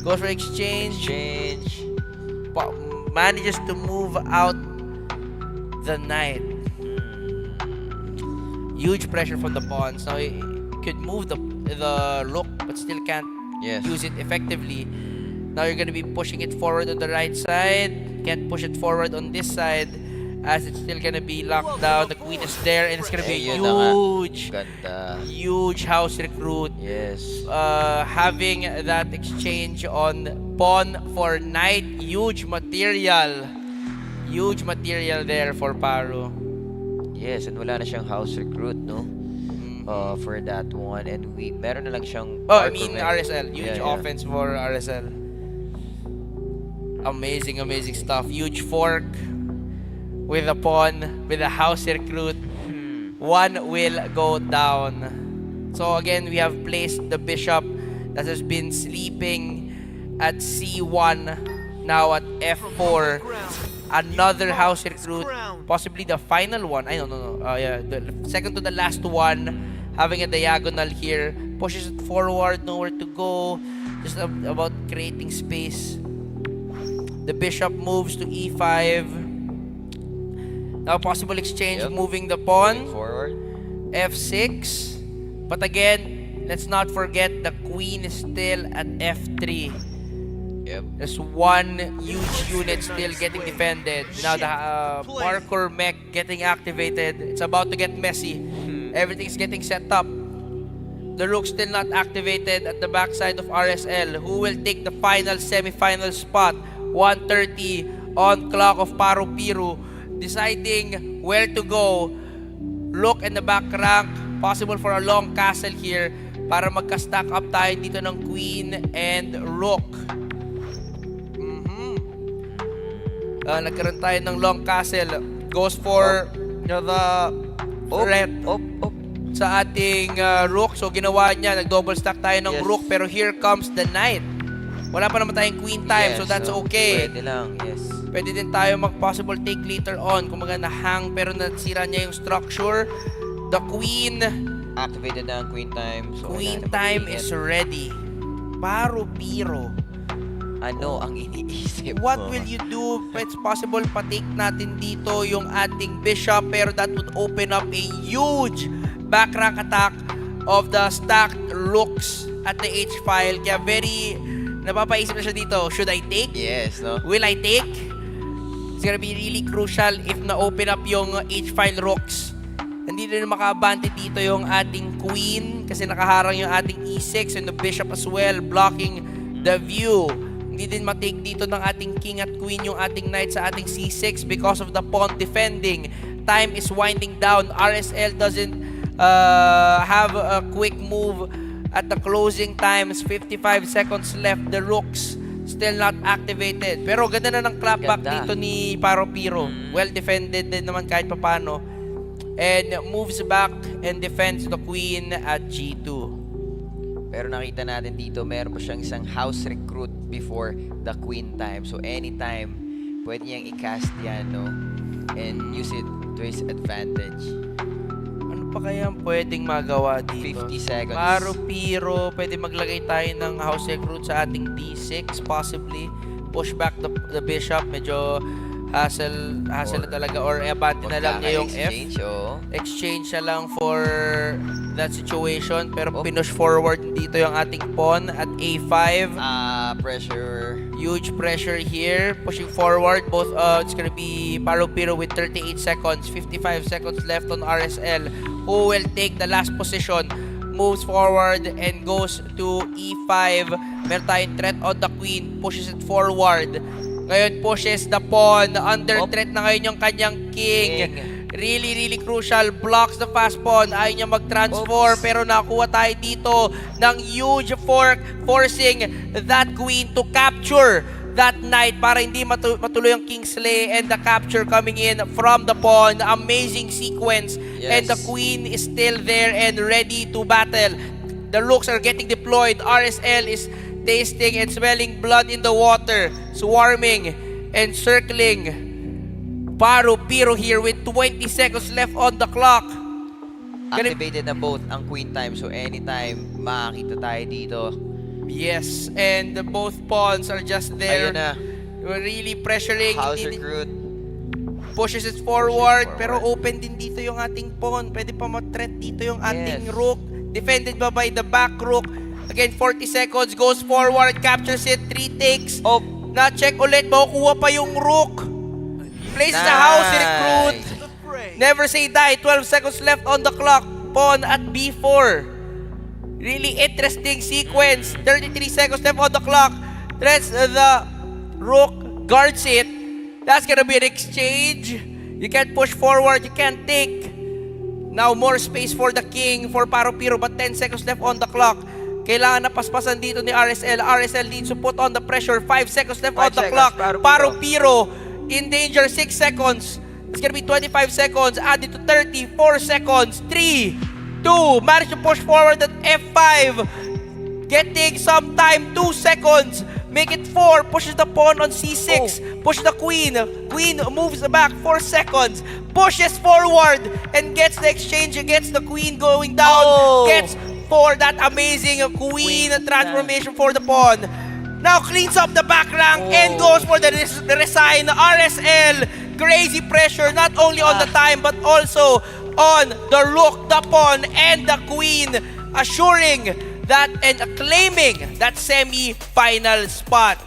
Goes for exchange. Change. Manages to move out the knight. Huge pressure from the pawns. Now, you could move the rook, but still can't Yes. use it effectively. Now you're gonna be pushing it forward on the right side. Can't push it forward on this side, as it's still gonna be locked down. The queen is there, and it's gonna be Yun na nga. huge, Ganda. huge house recruit. Yes. Having that exchange on pawn for knight, huge material there for Paro. Yes, and wala na siyang house recruit, no? For that one. And meron na lang siyang... Oh, I Barco mean Mech. RSL. Huge Yeah. offense for RSL. Amazing stuff. Huge fork with a pawn, with a house recruit. One will go down. So again, we have placed the bishop that has been sleeping at C1, now at F4. Another house recruit, possibly the final one. I don't know. Yeah, the second to the last one, having a diagonal here. Pushes it forward, nowhere to go. Just about creating space. The bishop moves to E5. Now possible exchange, Yep. moving the Going pawn. forward. F6. But again, let's not forget the queen is still at F3. Yep. There's one huge unit still getting defended. Now the parkour mech getting activated. It's about to get messy. Everything's getting set up. The rook still not activated at the backside of RSL. Who will take the final semi-final spot? 1:30 on clock of Paro Piru. Deciding where to go. Look in the back rank. Possible for a long castle here para magka-stack up tayo dito ng queen and rook. Nagkaroon tayo ng long castle. Goes for the threat sa ating rook. So ginawa niya, nag-double stack tayo ng Yes. rook. Pero here comes the knight. Wala pa naman tayong queen time, so Yes, that's okay. Pwede lang, yes. Pwede din tayo mag-possible take later on. Kung maga na-hang pero nasira niya yung structure. The queen. Activated na ang queen time. So Queen kailangan time mag-ingat. is ready. Paro Piro. Ano ang iniisip What mo? will you do? It's possible pa-take natin dito yung ating bishop, pero that would open up a huge back rank attack of the stacked rooks at the H file. Kaya very napapaisip na siya dito. Should I take? Yes, no? Will I take? It's gonna be really crucial if na-open up yung H-file rooks. Hindi rin makaabante dito yung ating queen kasi nakaharang yung ating E6 and the bishop as well, blocking the view. Hindi din matake dito ng ating king at queen yung ating knight sa ating C6 because of the pawn defending. Time is winding down. RSL doesn't have a quick move at the closing times. 55 seconds left. The rooks still not activated. Pero ganda na ng clapback Ganda. dito ni Paro Piro. Well defended din naman kahit papano. And moves back and defends the queen at G2. Pero nakita natin dito, meron pa siyang isang house recruit before the queen time. So anytime, pwede niyang i-cast yan, no? And use it to his advantage. Ano pa kaya ang pwedeng magawa dito? 50 seconds. Paro Piro, pwede maglagay tayo ng house recruit sa ating D6 possibly. Push back the bishop, medyo hassle na talaga, or abante na lang niya yung F. Exchange, oo. Exchange siya lang for that situation, pero pinush forward dito yung ating pawn at A5. Pressure. Huge pressure here, pushing forward both. It's gonna be Paro Piro with 38 seconds, 55 seconds left on RSL. Who will take the last position? Moves forward and goes to E5. Meron tayong threat on the queen, pushes it forward. Ngayon pushes the pawn. Under threat na ngayon yung kanyang king. Really crucial. Blocks the fast pawn. Ayaw niya mag-transform. Pero nakuha tayo dito ng huge fork, forcing that queen to capture that knight para hindi matuloy ang kingslay, and the capture coming in from the pawn. Amazing sequence. Yes. And the queen is still there and ready to battle. The rooks are getting deployed. RSL is tasting and smelling blood in the water, swarming and circling. Paro Piro here with 20 seconds left on the clock. Activated na both ang queen time. So anytime, makakita tayo dito. Yes, and both pawns are just there. Ayun na. We're really pressuring. House Hindi- recruit. Pushes it forward, forward. pero open din dito yung ating pawn. Pwede pa ma-threat dito yung ating Yes. rook. Defended by the back rook. Again, 40 seconds. Goes forward. Captures it. 3 takes. Oh, Na-check ulit. Makukuha pa yung rook. Places the house. Recruit. Never say die. 12 seconds left on the clock. Pawn at B4. Really interesting sequence. 33 seconds left on the clock. Threats the rook. Guards it. That's gonna be an exchange. You can't push forward. You can't take. Now, more space for the king, for Paro-Piro, but 10 seconds left on the clock. Kailangan na paspasan dito ni RSL. RSL needs to put on the pressure. 5 seconds left on the clock. Paro-Piro in danger. 6 seconds. It's gonna be 25 seconds. Added to 30. 4 seconds. 3, 2. Managed to push forward at F5. Getting some time. 2 seconds. Make it 4. Pushes the pawn on C6. Push the queen. Queen moves back. 4 seconds. Pushes forward and gets the exchange. Gets the queen going down. Gets for that amazing queen transformation for the pawn. Now cleans up the back rank and goes for the resign. RSL. Crazy pressure not only on the time but also on the rook, the pawn, and the queen. Assuring that and claiming that semi-final spot.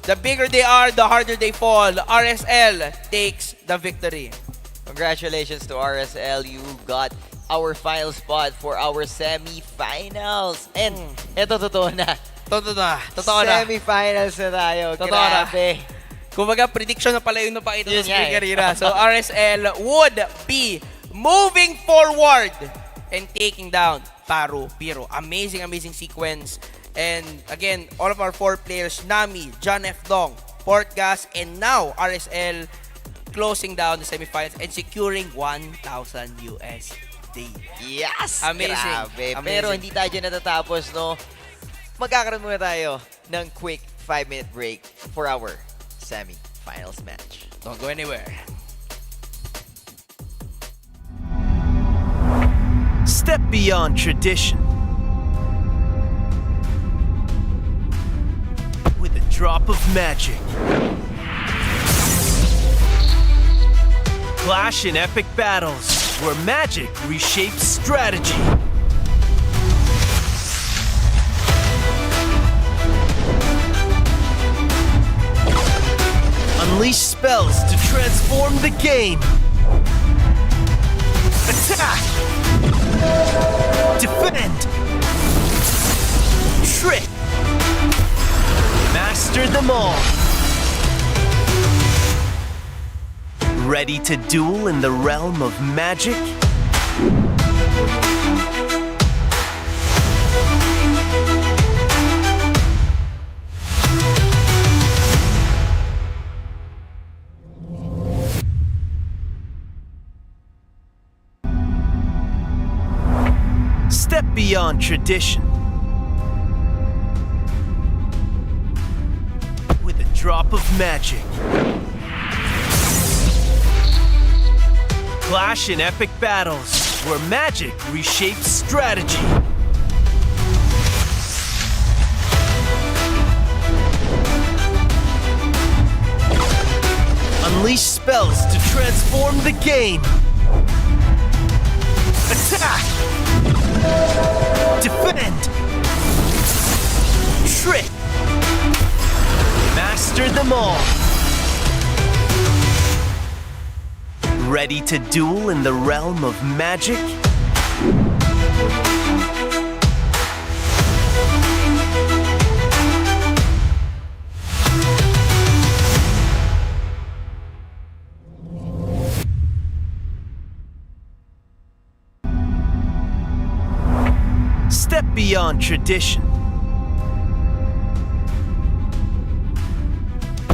The bigger they are, the harder they fall. RSL takes the victory. congratulations to RSL. You got our final spot for our semi-finals. And eto, totoo na. Totoo na. Semi-finals na tayo. Totoo na. Grabe. Kumbaga, prediction na pala yung napakita Yun sa nga spring eh. karera. So, RSL would be moving forward and taking down Paro-Piro. Amazing, amazing sequence. And again, all of our 4 players, Nami, John F. Dong, Portgas, and now RSL closing down the semifinals and securing 1,000 USD. Yes! Amazing. Grabe. Amazing. Pero hindi tayo dyan natatapos, no? Magkakaroon muna tayo ng quick 5-minute break for our semi-finals match. Don't go anywhere. Step beyond tradition with a drop of magic. Clash in epic battles where magic reshapes strategy. Unleash spells to transform the game. Attack! Defend! Trick! Master them all. Ready to duel in the realm of magic? Step beyond tradition with a drop of magic. Clash in epic battles where magic reshapes strategy. Unleash spells to transform the game. Attack! Defend! Trick! Master them all. Ready to duel in the realm of magic? Step beyond tradition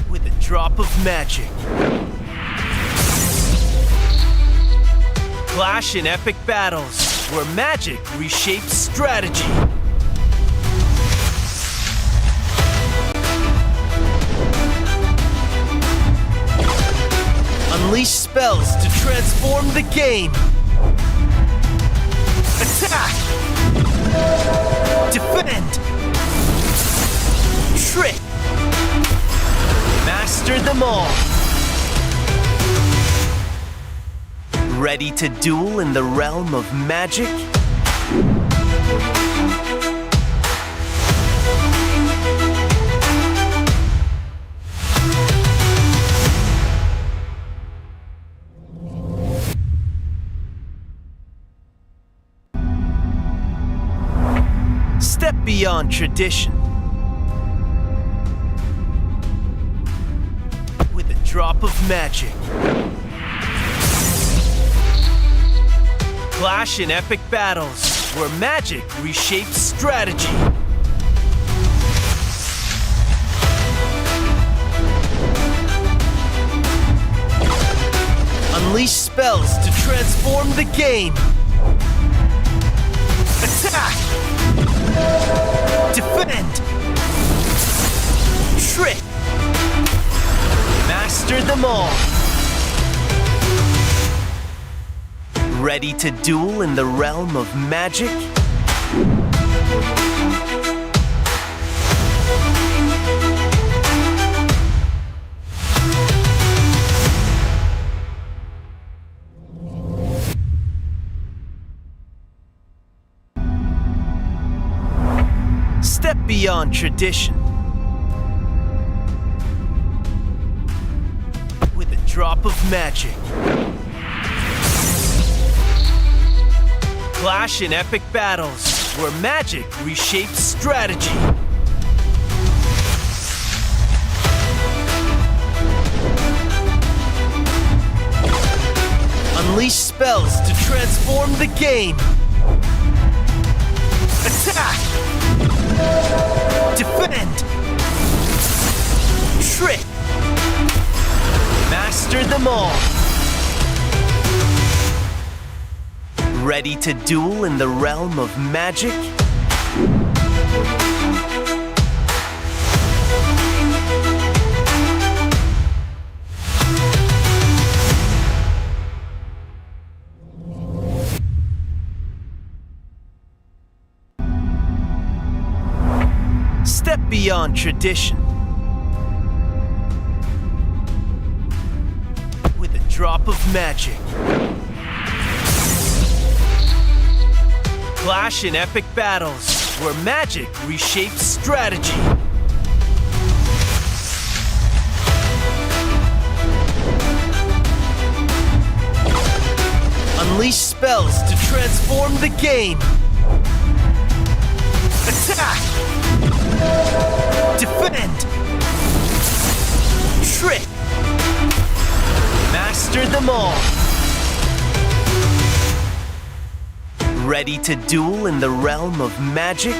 with a drop of magic. Clash in epic battles where magic reshapes strategy. Unleash spells to transform the game. Attack! Defend! Trick! Master them all. Ready to duel in the realm of magic? Step beyond tradition. With a drop of magic. Clash in epic battles where magic reshapes strategy. Unleash spells to transform the game. Attack! Defend! Trick! Master them all! Ready to duel in the realm of magic? Step beyond tradition. With a drop of magic. Clash in epic battles where magic reshapes strategy. Unleash spells to transform the game. Attack! Defend! Trick! Master them all! Ready to duel in the realm of magic? Step beyond tradition. With a drop of magic. Clash in epic battles where magic reshapes strategy. Unleash spells to transform the game. Attack! Defend! Trick! Master them all! Ready to duel in the realm of magic?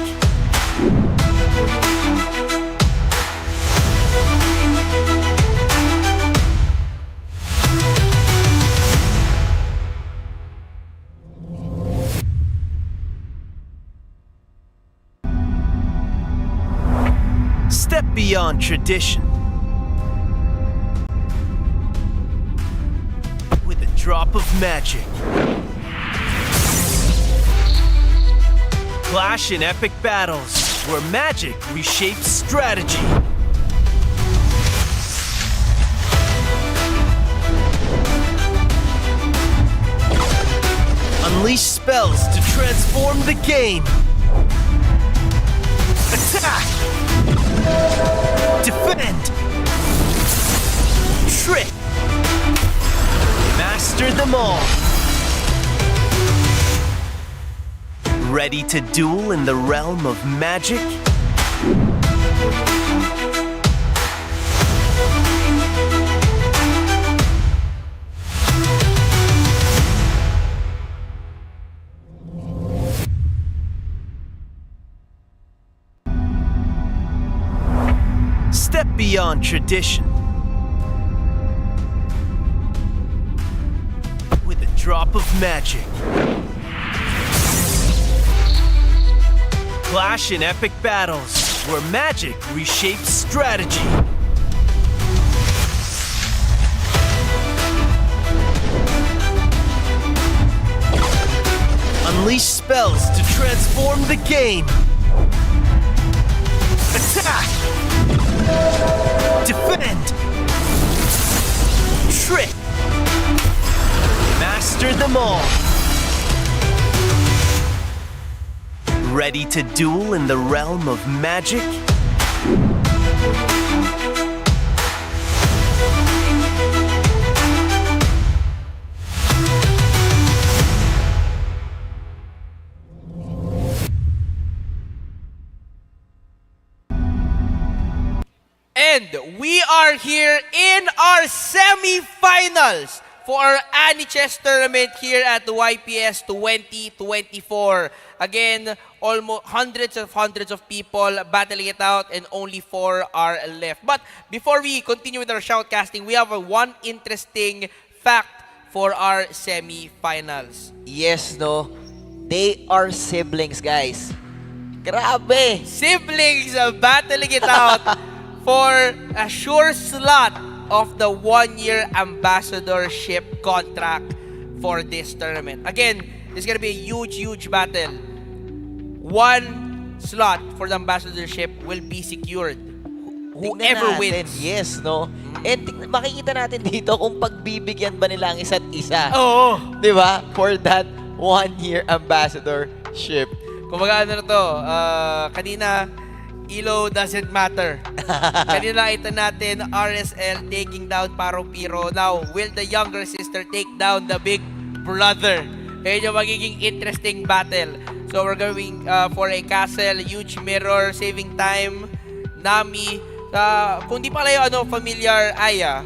Step beyond tradition. With a drop of magic. Clash in epic battles where magic reshapes strategy. Unleash spells to transform the game. Attack! Defend! Trick! Master them all! Ready to duel in the realm of magic? Step beyond tradition. With a drop of magic. Clash in epic battles where magic reshapes strategy. Unleash spells to transform the game. Attack! Defend! Trick! Master them all! Ready to duel in the realm of magic? And we are here in our semi-finals for our Chess tournament here at the YPS 2024. Again, almost hundreds of people battling it out and only 4 are left. But before we continue with our shoutcasting, we have one interesting fact for our semi-finals. Yes, no? They are siblings, guys. Grabe! Siblings battling it out for a sure slot of the 1-year ambassadorship contract for this tournament. Again, this is gonna be a huge battle. 1 slot for the ambassadorship will be secured. Whoever Tingnan natin. wins. Yes, no? And makikita natin dito kung pagbibigyan ba nila ang isa't isa. Oo. Di ba? For that 1-year ambassadorship. Kumbaga ano na to, kanina, Elo doesn't matter. Kanina ito natin, RSL taking down Paro Piro. Now, will the younger sister take down the big brother? Ayun yung magiging interesting battle. So, we're going for a castle, huge mirror, saving time, Nami. Kung di pala yung familiar, Aya,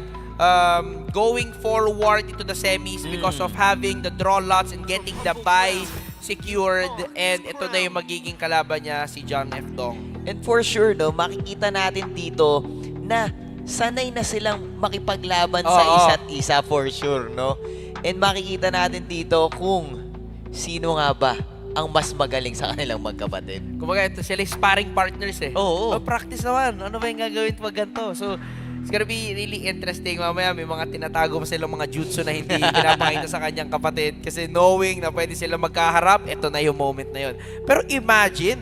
going forward into the semis because of having the draw lots and getting the buy secured, and ito na yung magiging kalaban niya, si John F. Dong. And for sure, no, makikita natin dito na sanay na silang makipaglaban sa isa't isa for sure, no? And makikita natin dito kung sino nga ba ang mas magaling sa kanilang magkapatid. Kumbaga, ito sila sparring partners eh. Oo. Practice naman. Ano ba yung gagawin pag ganito? So, it's gonna be really interesting. Mamaya may mga tinatago pa silang mga jutsu na hindi pinapakita sa kanyang kapatid. Kasi knowing na pwede sila magkaharap, ito na yung moment na yun. Pero imagine,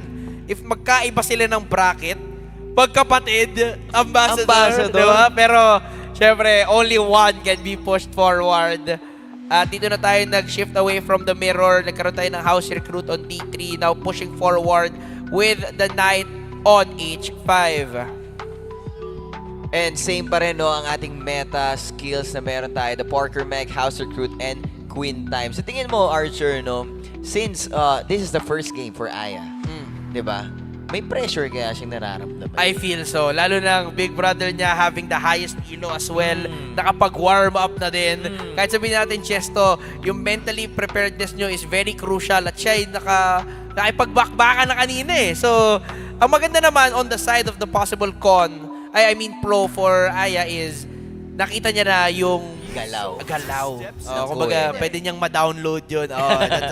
if magkaiba sila ng bracket, pagkapatid, ambassador. Diba? Pero, syempre, only one can be pushed forward. At dito na tayo nag-shift away from the mirror. Nagkaroon tayo ng house recruit on D3. Now pushing forward with the knight on H5. And same pa rin, no, ang ating meta skills na meron tayo. The Parker Mech, House Recruit, and Queen Time. So tingin mo, Archer, no, since this is the first game for Aya, diba? May pressure kaya siyang nararamdaman. I feel so. Lalo na big brother niya having the highest elo as well. Nakapag-warm up na din. Kahit sabihin natin, Chesto, yung mentally preparedness nyo is very crucial at siya ay nakipag-backbackan na kanina eh. So, ang maganda naman on the side of the possible con, I mean pro for Aya is nakita niya na yung galaw. Kumbaga, pwede niyang ma-download yun.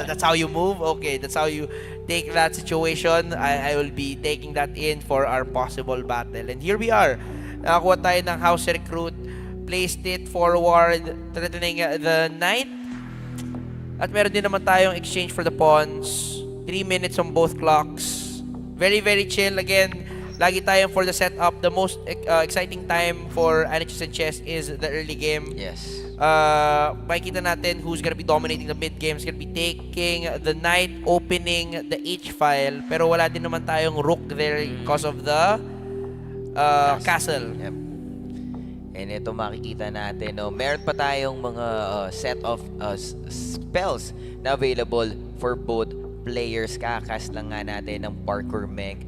That's how you move? Okay, that's how you take that situation. I will be taking that in for our possible battle. And here we are. Nakakuha tayo ng house recruit. Placed it forward. Threatening the knight. At meron din naman tayong exchange for the pawns. 3 minutes on both clocks. Very chill. Again, lagi tayong for the setup. The most exciting time for NHS and chess is the early game. Yes. Makikita natin who's gonna be dominating the mid game. Is gonna be taking the knight, opening the H file. Pero wala din naman tayong rook there because of the castle. Yep. And ito makikita natin, no, meron pa tayong mga set of spells na available for both players. Kakas lang nga natin ng Parkour Mech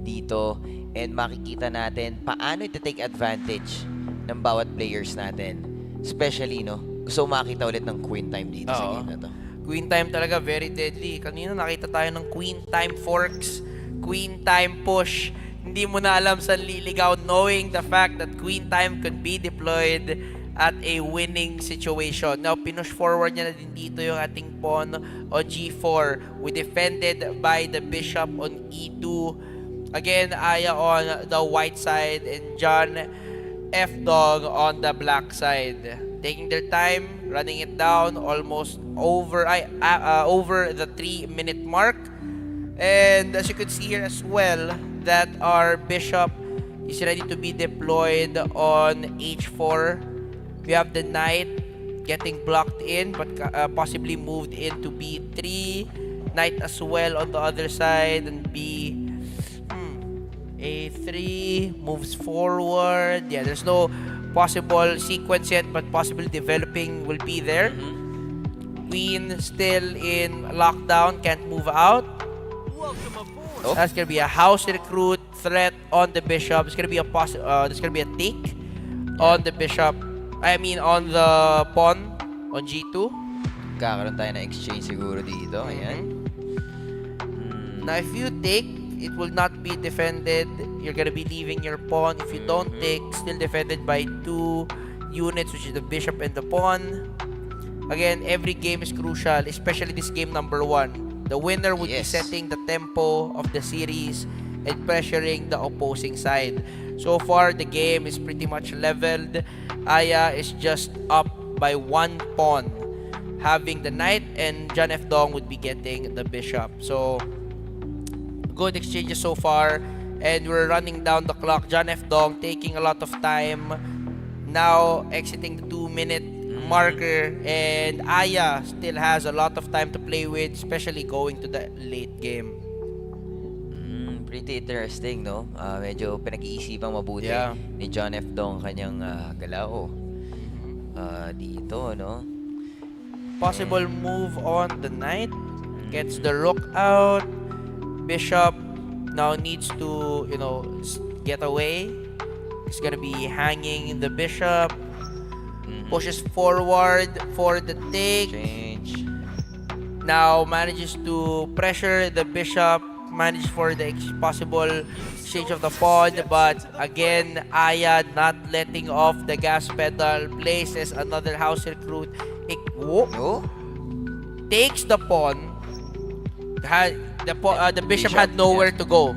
dito. And makikita natin paano ito take advantage ng bawat players natin. Especially, no, gusto makita ulit ng Queen Time dito sa game na to. Queen Time talaga, very deadly. Kanina nakita tayo ng Queen Time forks, Queen Time push. Hindi mo na alam saan liligaw knowing the fact that Queen Time could be deployed at a winning situation. Now, pinush forward niya na din dito yung ating pawn on G4. We defended by the bishop on E2. Again, Aya on the white side and John F. Dog on the black side. Taking their time, running it down, almost over the 3-minute mark. And as you could see here as well, that our bishop is ready to be deployed on H4. We have the knight getting blocked in, but possibly moved into B3. Knight as well on the other side, and B. A3 moves forward. Yeah, there's no possible sequence yet, but possibly developing will be there. Queen still in lockdown, can't move out. Oh. That's gonna be a house recruit threat on the bishop. There's gonna be there's gonna be a take on the bishop. I mean on the pawn on G2. Kakaroon tayo ng exchange siguro dito. Ayan. Now if you take, it will not be defended. You're gonna be leaving your pawn. If you don't take, still defended by 2 units, which is the bishop and the pawn. Again, every game is crucial, especially this game number 1. The winner would be Yes. setting the tempo of the series and pressuring the opposing side. So far, the game is pretty much leveled. Aya is just up by 1 pawn, having the knight, and John F. Dong would be getting the bishop. So, good exchanges so far, and we're running down the clock. John F. Dong taking a lot of time, now exiting the 2-minute marker, and Aya still has a lot of time to play with, especially going to the late game. Pretty interesting, no? Medyo pinag-iisipang mabuti Yeah. ni John F. Dong kanyang galao. Dito, no? Possible move on the knight, gets the rook out. Bishop now needs to, get away. He's gonna be hanging the bishop. Pushes forward for the take. Change. Now manages to pressure the bishop. Manage for the possible exchange of the pawn. But again, Aya not letting off the gas pedal. Places another house recruit. Oh? Takes the pawn. The bishop had nowhere to go.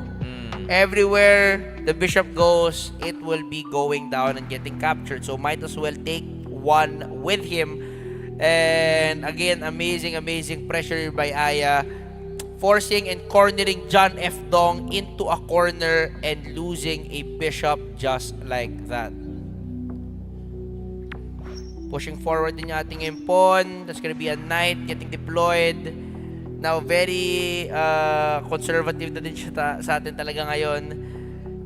Everywhere the bishop goes, it will be going down and getting captured. So might as well take one with him. And again, amazing pressure by Aya, forcing and cornering John F. Dong into a corner and losing a bishop just like that. Pushing forward din yung ating pawn. That's gonna be a knight getting deployed. Now, very conservative na din siya sa atin talaga ngayon,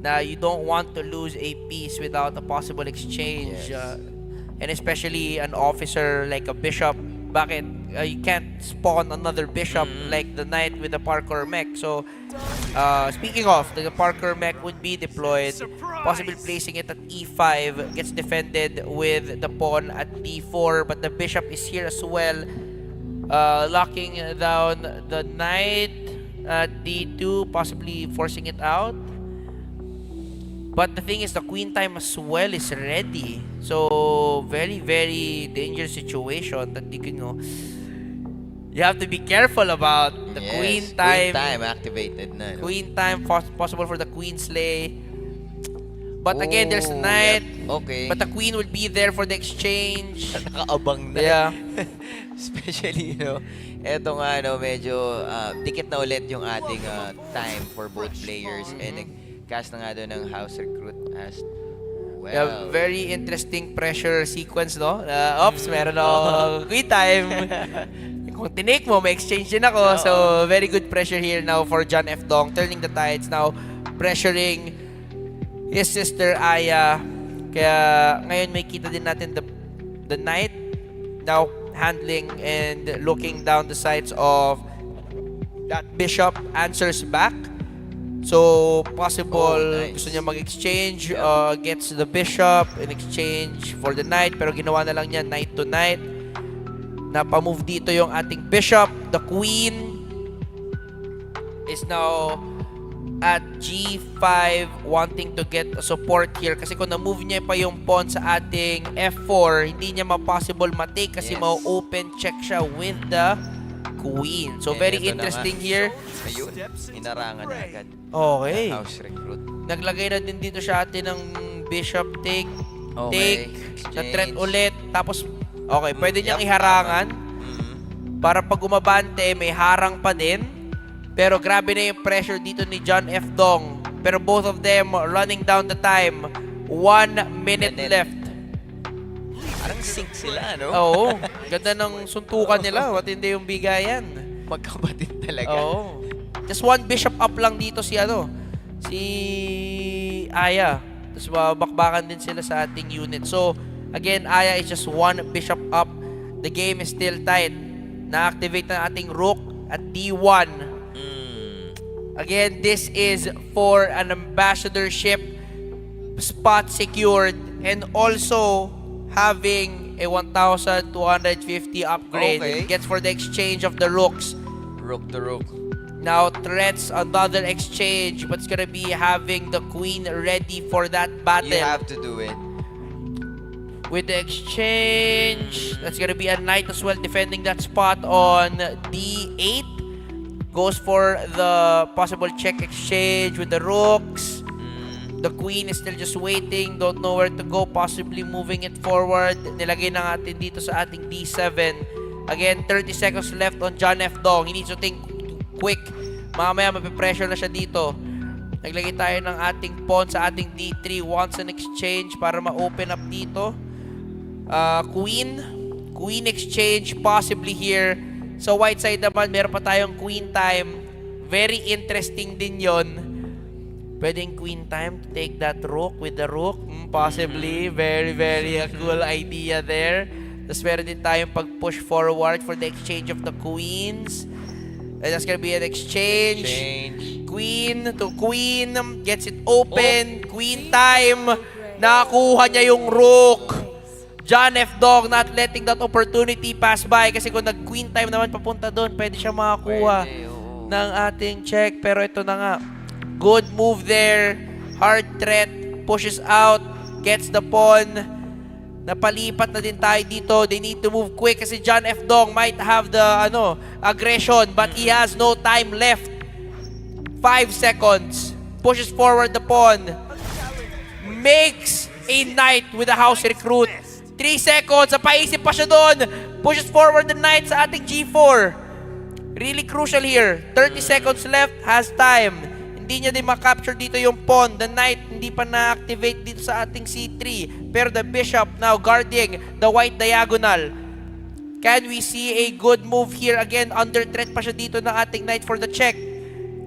na you don't want to lose a piece without a possible exchange. Yes. And especially an officer like a bishop. Bakit? You can't spawn another bishop like the knight with the parkour mech. So, speaking of, the parkour mech would be deployed, possibly placing it at E5, gets defended with the pawn at D4, but the bishop is here as well, locking down the knight at D2, possibly forcing it out. But the thing is, the queen time as well is ready. So, very dangerous situation that you have to be careful about. The Yes, queen time. Queen time activated na. No? Queen time, possible for the queen slay. But again, there's the Oh, knight. yep. Okay. But the queen will be there for the exchange. Nakaabang na. Yeah. Especially, eto nga, medyo dikit na ulit yung ating time for both players. And nag-cast na nga doon ng house recruit as well. Yeah, very interesting pressure sequence, no? Oops, meron ako queen time. Kung tinake mo, may exchange din ako. So, very good pressure here now for John F. Dong. Turning the tides now, pressuring his sister Aya. Kaya ngayon may kita din natin the knight now handling and looking down the sides of that bishop. Answers back. So, possible nice. gusto niya mag-exchange, gets the bishop in exchange for the knight, pero ginawa na lang niya knight to knight. Napamove dito yung ating bishop. The queen is now at G5, wanting to get a support here. Kasi kung na-move niya pa yung pawn sa ating F4, hindi niya ma-possible matake kasi Yes. ma-open check siya with the queen. So, very Ito na interesting nga. here. Ayun, inarangan na agad. Okay. ng house recruit. Naglagay na din dito sa atin ng bishop take. Okay. Na threat Exchange. ulit. Tapos, okay, pwede niyang Yup, iharangan. Mhm. Para pag umabante, may harang pa din. Pero grabe na yung pressure dito ni John F. Dong. Pero both of them running down the time. 1 minute left. Parang sync sila, no? Oo. Ganda ng suntukan nila. Matindi yung bigayan. Magkapatid talaga. Oo. Just one bishop up lang dito si Aya. Tapos bakbakan din sila sa ating unit. So, again, Aya is just one bishop up. The game is still tight. Na-activate na ating rook at D1. Again, this is for an ambassadorship spot secured and also having a 1,250 upgrade. Okay. It gets for the exchange of the rooks. Rook to rook. Now threats another exchange, but it's gonna be having the queen ready for that battle. You have to do it. With the exchange, that's gonna be a knight as well defending that spot on D8. Goes for the possible check exchange with the rooks. The queen is still just waiting, don't know where to go, possibly moving it forward. Nilagay na natin dito sa ating D7. Again, 30 seconds left on John F. Dong. He needs to think quick. Mamaya mapipressure na siya dito. Naglagay tayo ng ating pawn sa ating D3. Wants an exchange para ma-open up dito. Queen exchange possibly here. So white side naman, meron pa tayong queen time. Very interesting din yon. Pwedeng queen time to take that rook with the rook. Possibly. Very, very cool idea there. Tapos meron din tayong pag-push forward for the exchange of the queens. And that's gonna be an exchange. Queen to queen. Gets it open. Queen time. Nakakuha niya yung rook. John F. Dong not letting that opportunity pass by. Kasi kung nag-queen time naman papunta doon, pwede siya makakuha ng ating check. Pero ito na nga. Good move there. Hard threat. Pushes out. Gets the pawn. Napalipat na din tayo dito. They need to move quick kasi John F. Dong might have the aggression but he has no time left. 5 seconds. Pushes forward the pawn. Makes a knight with a house recruit. 3 seconds. Napaisip pa siya doon. Pushes forward the knight sa ating G4. Really crucial here. 30 seconds left. Has time. Hindi niya din makapture dito yung pawn. The knight hindi pa na-activate dito sa ating C3. Pero the bishop now guarding the white diagonal. Can we see a good move here? Again, under threat pa siya dito ng ating knight for the check.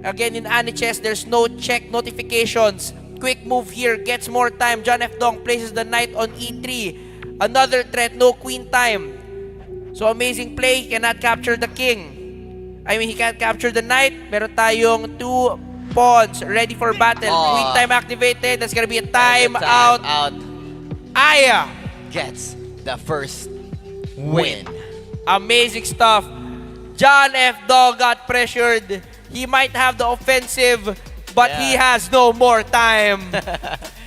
Again, in Aniches, there's no check notifications. Quick move here. Gets more time. John F. Dong places the knight on E3. Another threat. No queen time. So, amazing play. He cannot capture the king. I mean, he can't capture the knight. Meron tayong 2 pawns ready for battle. Queen time activated. That's gonna be a time out. Aya Gets the first win. Amazing stuff. John F. Dong got pressured. He might have the offensive, but he has no more time.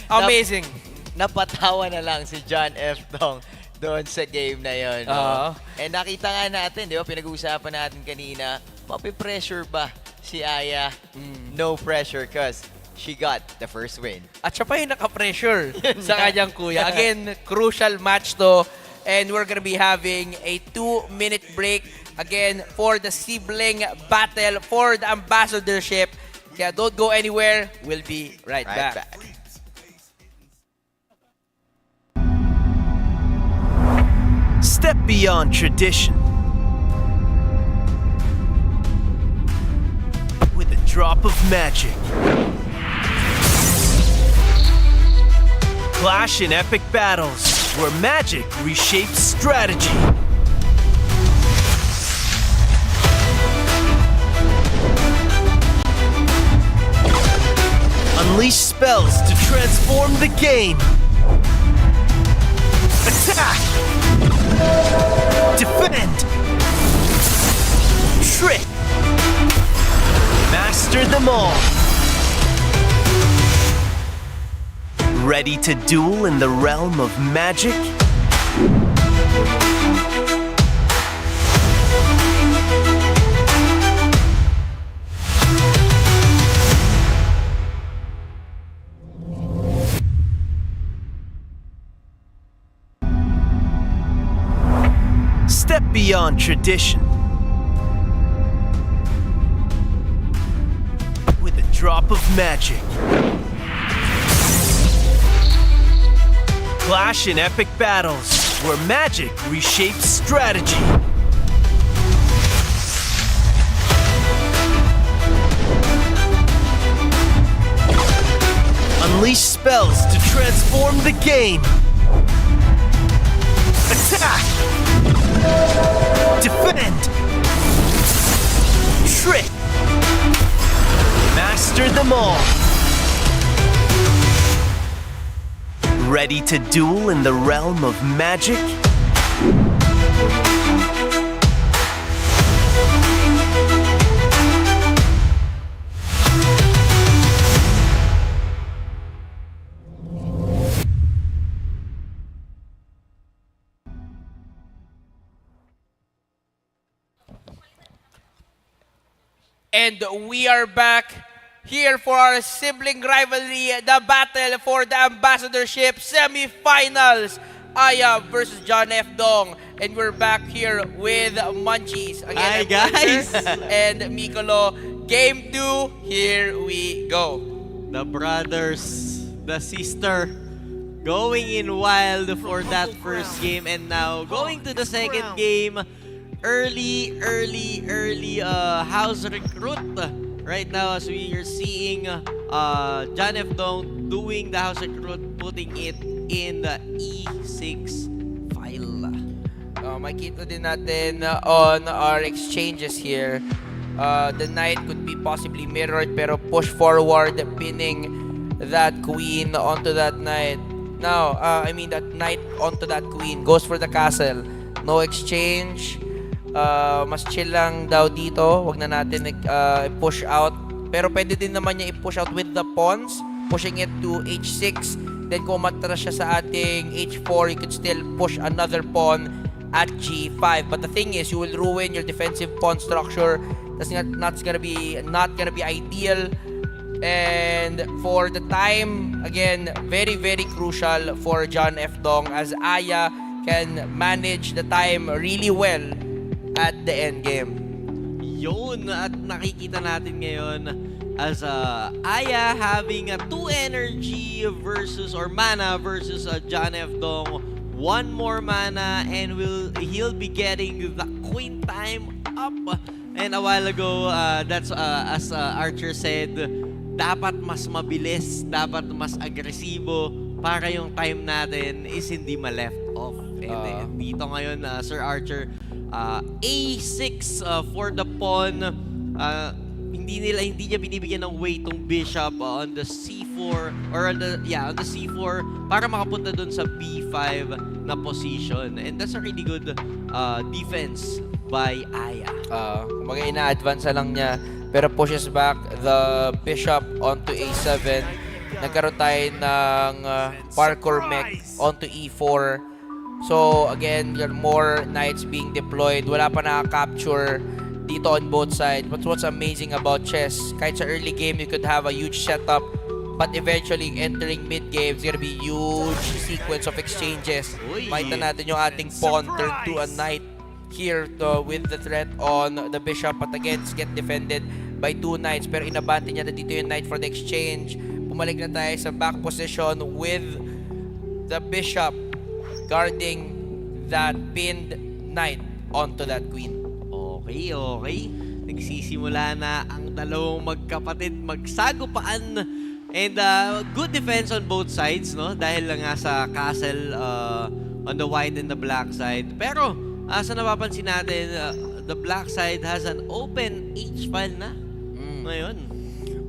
Amazing. Napatawa na lang si John F. Dong doon sa game na yon. And nakita nga natin, di ba, pinag-uusapan natin kanina, mapipressure ba si Aya? No pressure because she got the first win. At siya pa yung naka-pressure sa kanyang kuya. Again, crucial match to. And we're gonna be having a 2-minute break again for the sibling battle for the ambassadorship. Kaya don't go anywhere. We'll be right back. Step beyond tradition with a drop of magic. Clash in epic battles where magic reshapes strategy. Unleash spells to transform the game. Attack! Defend! Trick! Master them all! Ready to duel in the realm of magic? Step beyond tradition with a drop of magic. Clash in epic battles where magic reshapes strategy. spells to transform the game. Attack! Defend! Trick! Master them all. Ready to duel in the realm of magic? And we are back here for our sibling rivalry, the battle for the ambassadorship semifinals. Aya versus John F. Dong. And we're back here with Munchies. Hi, Again, guys. and Mikolo. Game 2, here we go. The brothers, the sister, going in wild for that first game, and now going to the second game. Early house recruit right now, as we are seeing John F. Dong doing the house recruit, putting it in the E6 file. Makita din natin on our exchanges here. The knight could be possibly mirrored pero push forward, pinning that queen onto that knight. Now, that knight onto that queen goes for the castle. No exchange. Mas chill lang daw dito. Wag na natin push out. Pero pwede din naman niya i-push out with the pawns, pushing it to H6. Then kung umatras siya sa ating H4, you could still push another pawn at G5. But the thing is, you will ruin your defensive pawn structure. That's not gonna be ideal. And for the time, again, very crucial for John F. Dong, as Aya can manage the time really well at the end game. Yun, at nakikita natin ngayon as Aya having a 2 energy versus, or mana versus John F. Dong. One more mana and he'll be getting the queen time up. And a while ago, that's as Archer said, dapat mas mabilis, dapat mas agresibo para yung time natin is hindi ma-left off. And dito ngayon, Sir Archer, A6 for the pawn. Hindi niya binibigyan ng weight tong bishop on the C4 or on the C4 para makapunta dun sa B5 na position. And that's a really good defense by Aya. Kumbaga ina-advance lang niya pero pushes back the bishop onto A7. Nagkaroon tayo ng parkour mech onto E4. So again, there are more knights being deployed. Wala pa nakaka-capture dito on both sides. But what's amazing about chess, kahit sa early game, you could have a huge setup, but eventually entering mid-game, it's gonna be huge sequence of exchanges. Makita natin yung ating pawn turn to a knight here with the threat on the bishop. But again, it's get defended by 2 knights. Pero inabante niya na dito yung knight for the exchange. Bumalik na tayo sa back position with the bishop guarding that pinned knight onto that queen. Okay. Nagsisimula na ang dalawang magkapatid magsagupaan. And good defense on both sides, no? Dahil lang nga sa castle on the white and the black side. Pero sa napapansin natin, the black side has an open H-file na. Ngayon.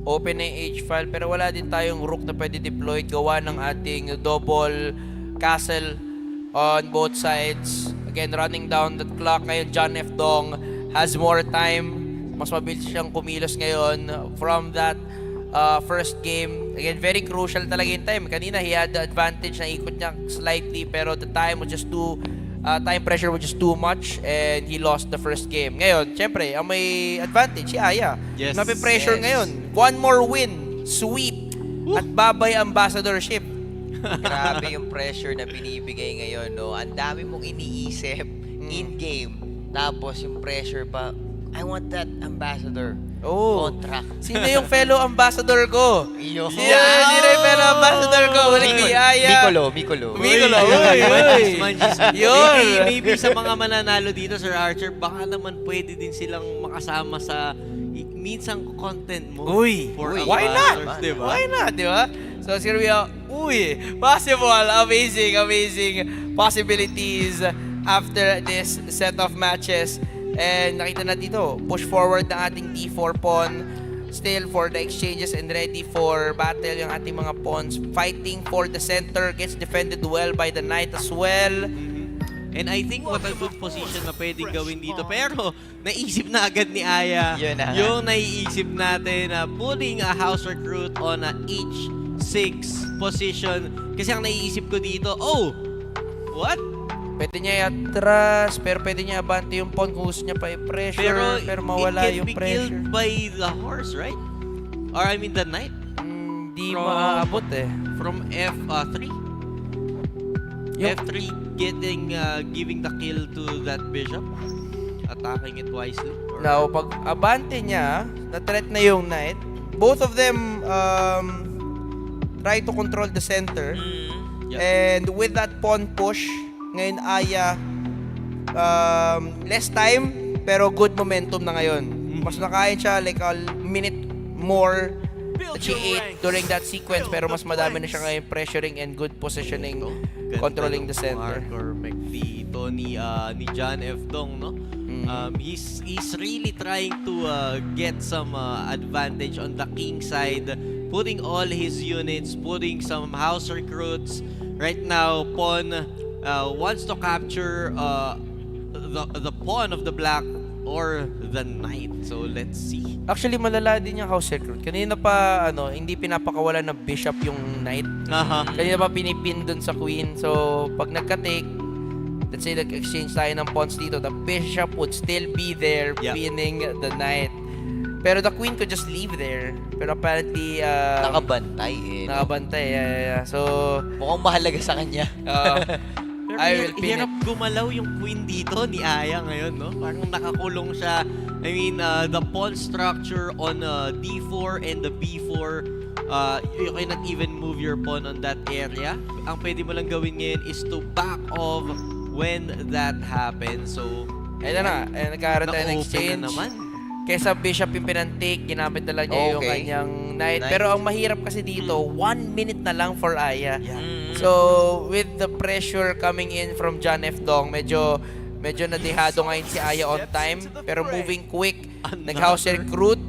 Open na yung H-file pero wala din tayong rook na pwede deploy. Gawa ng ating double castle on both sides. Again, running down the clock. Ngayon, John F. Dong has more time. Mas mabilis siyang kumilos ngayon from that first game. Again, very crucial talaga yung time. Kanina, he had the advantage na ikot niya slightly pero the time was just time pressure was just too much and he lost the first game. Ngayon, syempre, ang may advantage si Aya. Yes. Napipressure ngayon. One more win, sweep, at babay ambassadorship. Grabe yung pressure na binibigay ngayon, no? Ang dami mong iniisip in-game. Tapos yung pressure pa, I want that ambassador contract. Sino yung fellow ambassador ko? Iyo. Sino yung fellow ambassador ko? Ulit ni Aya. Mikolo. Maybe sa mga mananalo dito, Sir Archer, baka naman pwede din silang makasama sa minsang content mo. Why not? Diba? Why not, di ba? So, it's gonna be a Uy, possible. Amazing, amazing possibilities after this set of matches. And nakita na dito, push forward ng ating D4 pawn. Still for the exchanges and ready for battle yung ating mga pawns. Fighting for the center. Gets defended well by the knight as well. And I think what a good position na pwedeng gawin dito. Pero naisip na agad ni Aya Yun na nga. yung naiisip natin na putting a house recruit on a H6 position. Kasi ang naiisip ko dito, oh, what? Pwede niya i-atras, pero pwede niya abante yung pawn kung gusto niya pa i-pressure, pero mawala it can yung be pressure. killed by the horse, right? Or I mean the knight. Di From- maaabot eh. From F3. Yung- F3 giving the kill to that bishop. Attacking it wisely. Or- Now, pag abante niya, na-threat na yung knight, both of them try to control the center. Yep. And with that pawn push, ngayon Aya, less time, pero good momentum na ngayon. Mas nakain siya like a minute more the G8 during that sequence, pero mas madami na siya ngayon pressuring and good positioning, controlling the center. Mark or McD ito ni John F. Dong, no? He's really trying to get some advantage on the king side, putting all his units, putting some house recruits. Right now, pawn wants to capture the pawn of the black or the knight. So let's see. Actually, malala din yung house recruit. Kanina pa, hindi pinapakawalan ng bishop yung knight. Kanina pa pinipin dun sa queen. So, pag nagka-take, let's say nag-exchange tayo ng pawns dito, the bishop would still be there, Yep. pinning the knight. Pero the queen could just leave there. Pero apparently, Nakabantay eh. no? nakabantay. Yeah. So, Mukhang mahalaga sa kanya. Pero I will pin hirap gumalaw yung queen dito ni Aya ngayon, no? Parang nakakulong siya. I mean, the pawn structure on D4 and the B4, you cannot even move your pawn on that area. Ang pwede mo lang gawin ngayon is to back off when that happens. So, ayun na. Nagkaroon tayo ng na-open exchange. na naman. Kesa bishop yung pinantake, ginamit na lang niya yung Okay. kanyang knight. Knight. Pero ang mahirap kasi dito, 1 minute na lang for Aya. Yeah. So, with the pressure coming in from John F. Dong, medyo nadehado ngayon si Aya on time. Pero moving quick, nag-house recruit,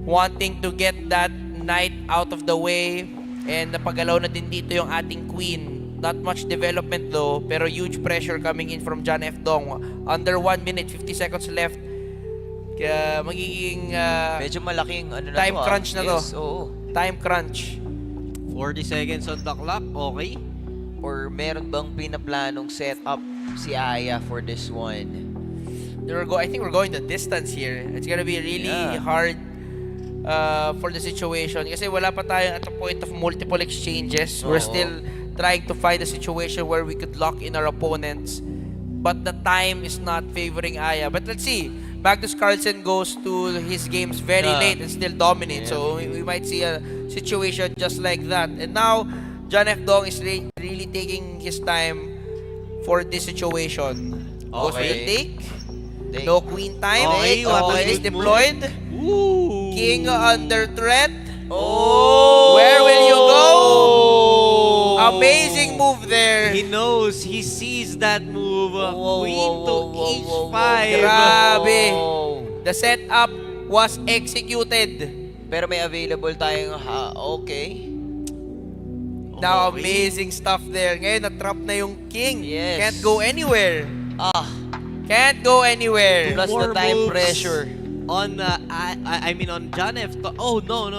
wanting to get that knight out of the way. And napagalaw na din dito yung ating queen. Not much development though, pero huge pressure coming in from John F. Dong. Under 1 minute, 50 seconds left. Kaya magiging Medyo malaking ano na time to, crunch na to. Yes, oo. time crunch. 40 seconds on the clock. Okay. Or meron bang pinaplanong setup si Aya for this one? I think we're going the distance here. It's gonna be really Yeah. hard for the situation kasi wala pa tayo at the point of multiple exchanges. We're Oo. still trying to find a situation where we could lock in our opponents, but the time is not favoring Aya. But let's see. Magnus Carlsen goes to his games very Yeah. late and still dominates. Yeah. So we might see a situation just like that. And now John F. Dong is really taking his time for this situation. Goes for the Okay. take. Take. No queen time. Okay, what a Queen is good deployed. Ooh. King under threat. Oh! Where will you go? Amazing move there. He knows. He sees that move. Whoa, Queen whoa, to whoa, whoa, whoa, H5. whoa. Grabe. Oh. The setup was executed. Pero may available tayong okay. Now, Okay. amazing stuff there. Ngayon, na-trap na yung king. Yes. Can't go anywhere. Ah, Can't go anywhere. plus the More time moves pressure. On I mean on John F. Oh no.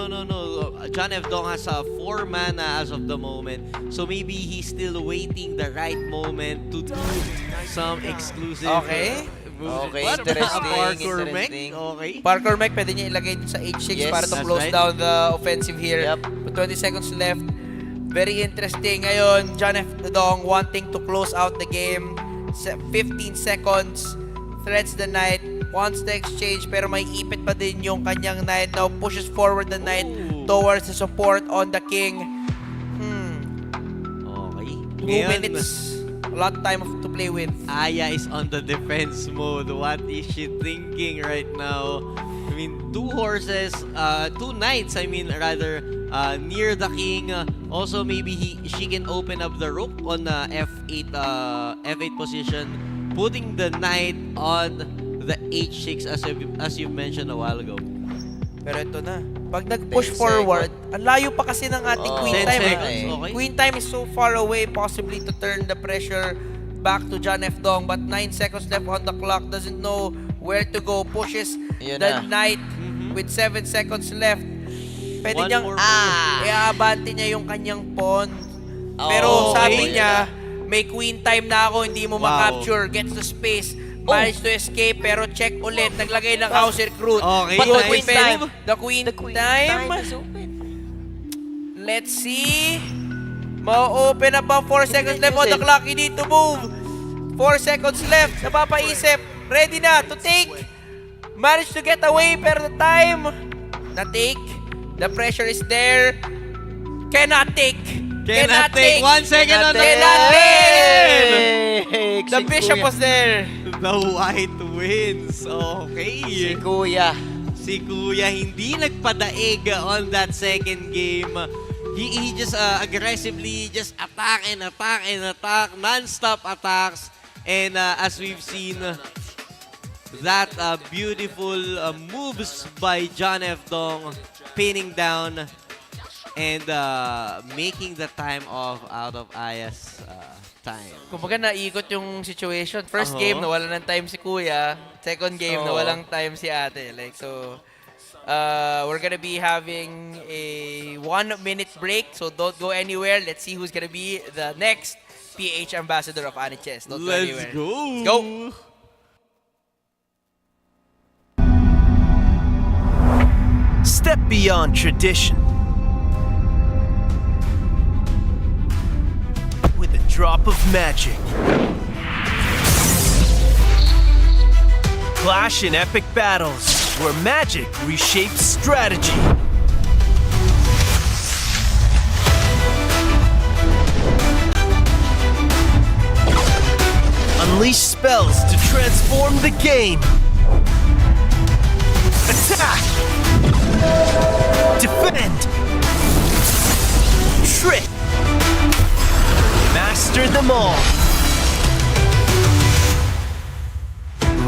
John F. Dong has a 4 mana as of the moment. So maybe he's still waiting the right moment to do some exclusive Okay. moves. Okay, What? interesting, Parkour mech? interesting. Okay. Parkour mech, pwede niya ilagay dun sa H6 Yes, para to that's close right. down the offensive here. Yep. With 20 seconds left. Very interesting ngayon. John F. Dong wanting to close out the game. 15 seconds. Threats the knight. Wants the exchange pero may ipit pa din yung kanyang knight. Now pushes forward the knight Ooh. towards the support on the king. Okay. 2 Ngayon, minutes. A lot of time to play with. Aya is on the defense mode. What is she thinking right now? I mean, 2 horses, 2 knights, I mean, rather, near the king. Also, maybe she can open up the rook on F8 position, putting the knight on the H6 as you mentioned a while ago. Pero ito na. Pag nag-push 10 forward, ang layo pa kasi ng ating queen 10 time. seconds, okay. Queen time is so far away, possibly to turn the pressure back to John F. Dong. But 9 seconds left on the clock. Doesn't know where to go. Pushes Yun the na. knight with 7 seconds left. Pwede One niyang more i-abante niya yung kanyang pawn. Oh, Pero sabi okay. niya, may queen time na ako, hindi mo Wow. ma-capture. Gets the space. Managed to escape, pero check ulit. Naglagay ng house recruit. Okay, But the queen nice. time. The queen, The queen time. is open. Let's see. Ma-open up ang 4 seconds left on the clock. You need to move. 4 seconds left. Napapaisip. Ready na to take. Managed to get away, pero the time na-take. The pressure is there. Cannot take. Cannot take. 1 second on the Cannot clock. take. The Si bishop Kuya. was there. The white wins. Okay. Si Kuya. Si Kuya hindi nagpadaig on that second game. He just aggressively just attack and attack and attack. Non-stop attacks. And as we've seen, that beautiful moves by John F. Dong, pinning down and making the time off out of Aya's time. Kumbaga naikot yung situation. First game, nawala ng time si Kuya. Second game, Oo. nawalang time si ate. Like, so, we're gonna be having a 1-minute break. So don't go anywhere. Let's see who's gonna be the next PH ambassador of Aniches. Don't go Let's anywhere. go! Let's go! Step beyond tradition. With a drop of magic. Clash in epic battles where magic reshapes strategy. Unleash spells to transform the game. Attack! Defend! Trick! Master them all!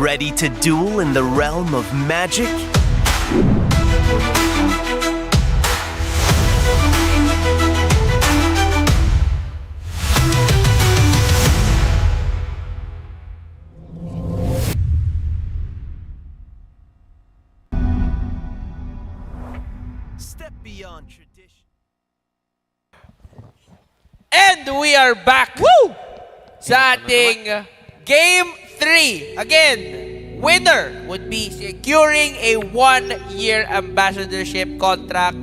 Ready to duel in the realm of magic? Step beyond tradition. And we are back! Woo! Sa ating Game 3. Again, winner would be securing a 1-year ambassadorship contract.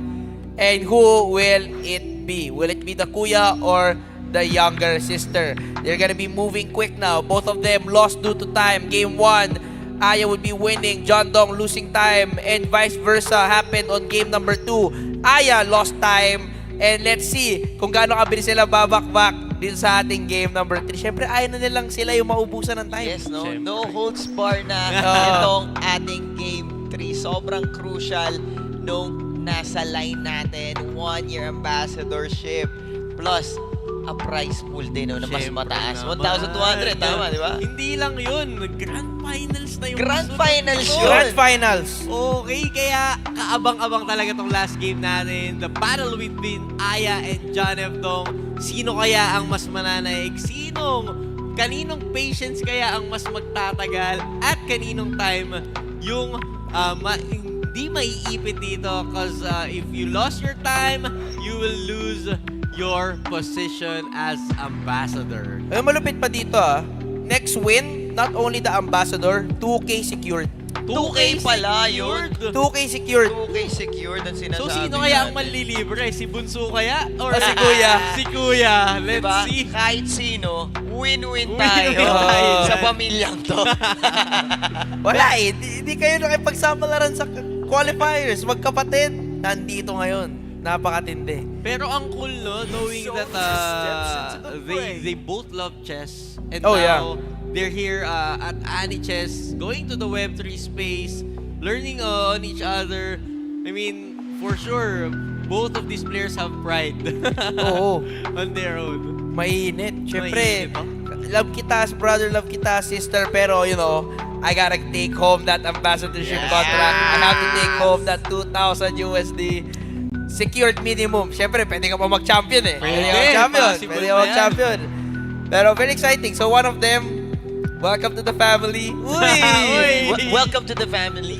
And who will it be? Will it be the kuya or the younger sister? They're gonna be moving quick now. Both of them lost due to time. Game 1, Aya would be winning, John Dong losing time, and vice versa happened on game number 2. Aya lost time. And let's see kung gaano kabilis sila babakbak din sa ating game number 3. Siyempre, ayaw na nilang sila yung maubusan ng time. Yes, no? Siyempre. No holds bar na itong ating Game 3. Sobrang crucial nung nasa line natin. 1-year ambassadorship plus a prize pool din no, na mas Siyempre mataas. naman. 1,200, tama, di ba? Hindi lang yun. Grand finals na yung Grand susunod finals nito. yun. Grand Finals. Okay, kaya kaabang-abang talaga tong last game natin. The battle between Aya and John F. Dong. Sino kaya ang mas mananaig? Kaninong patience kaya ang mas magtatagal? At kaninong time yung hindi maiipit dito? Because if you lost your time, you will lose your position as ambassador. Ay, malupit pa dito Next win, not only the ambassador, 2K secured. 2K pala yun. 2K secured. 2K secured ang sinasabi So, sino kaya ang natin. manlilibre? Si Bunso kaya? Or Si Kuya. Si Kuya. Let's Diba? see. Kahit sino, win-win Win-win tayo tayo. sa pamilyang to. Wala Di kayo nakipagsama-laran sa qualifiers. Magkapatid. Nandito ngayon. Napakatindi. Pero ang cool, no? Knowing that they both love chess. And Oh, now, they're here at Aniches, going to the Web3 space, learning on each other. I mean, for sure, both of these players have pride Oo. on their own. Mainit. Siyempre, Mainit, oh. love kita, brother, love kita, sister, pero I gotta take home that ambassadorship contract. I have to take home that 2,000 USD secured minimum. Siyempre, pwede ka pa mag-champion eh. Pwede, ka mag-champion. possible Pwede na ka yan. mag-champion. Pero very exciting. So one of them, welcome to the family. Uy! Welcome to the family.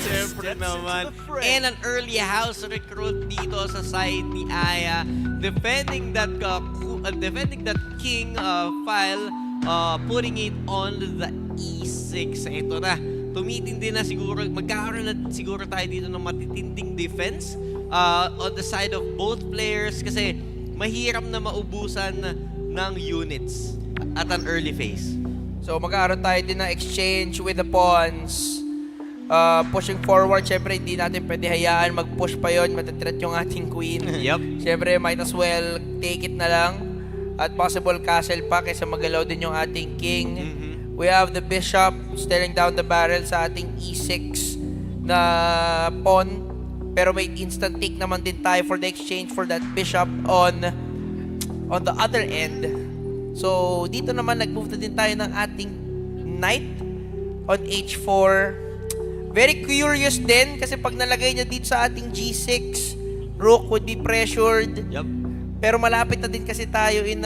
Siyempre naman. And an early house recruit dito sa side ni Aya. Defending that king file, putting it on the E6. Ito na. Tumitindi na siguro. Magkakaroon na siguro tayo dito ng matitinding defense on the side of both players kasi mahirap na maubusan ng units at an early phase. So magkakaroon tayo din ng exchange with the pawns. Pushing forward, syempre hindi natin pwede hayaan mag-push pa yon, matatret yung ating queen. Yep. Syempre might as well take it na lang at possible castle pa kaysa magalaw din yung ating king. We have the bishop staring down the barrel sa ating E6 na pawn, pero may instant take naman din tayo for the exchange for that bishop on the other end. So dito naman nag-move na din tayo ng ating knight on H4. Very curious din kasi pag nalagay niya dito sa ating G6, rook would be pressured. Yep. Pero malapit na din kasi tayo in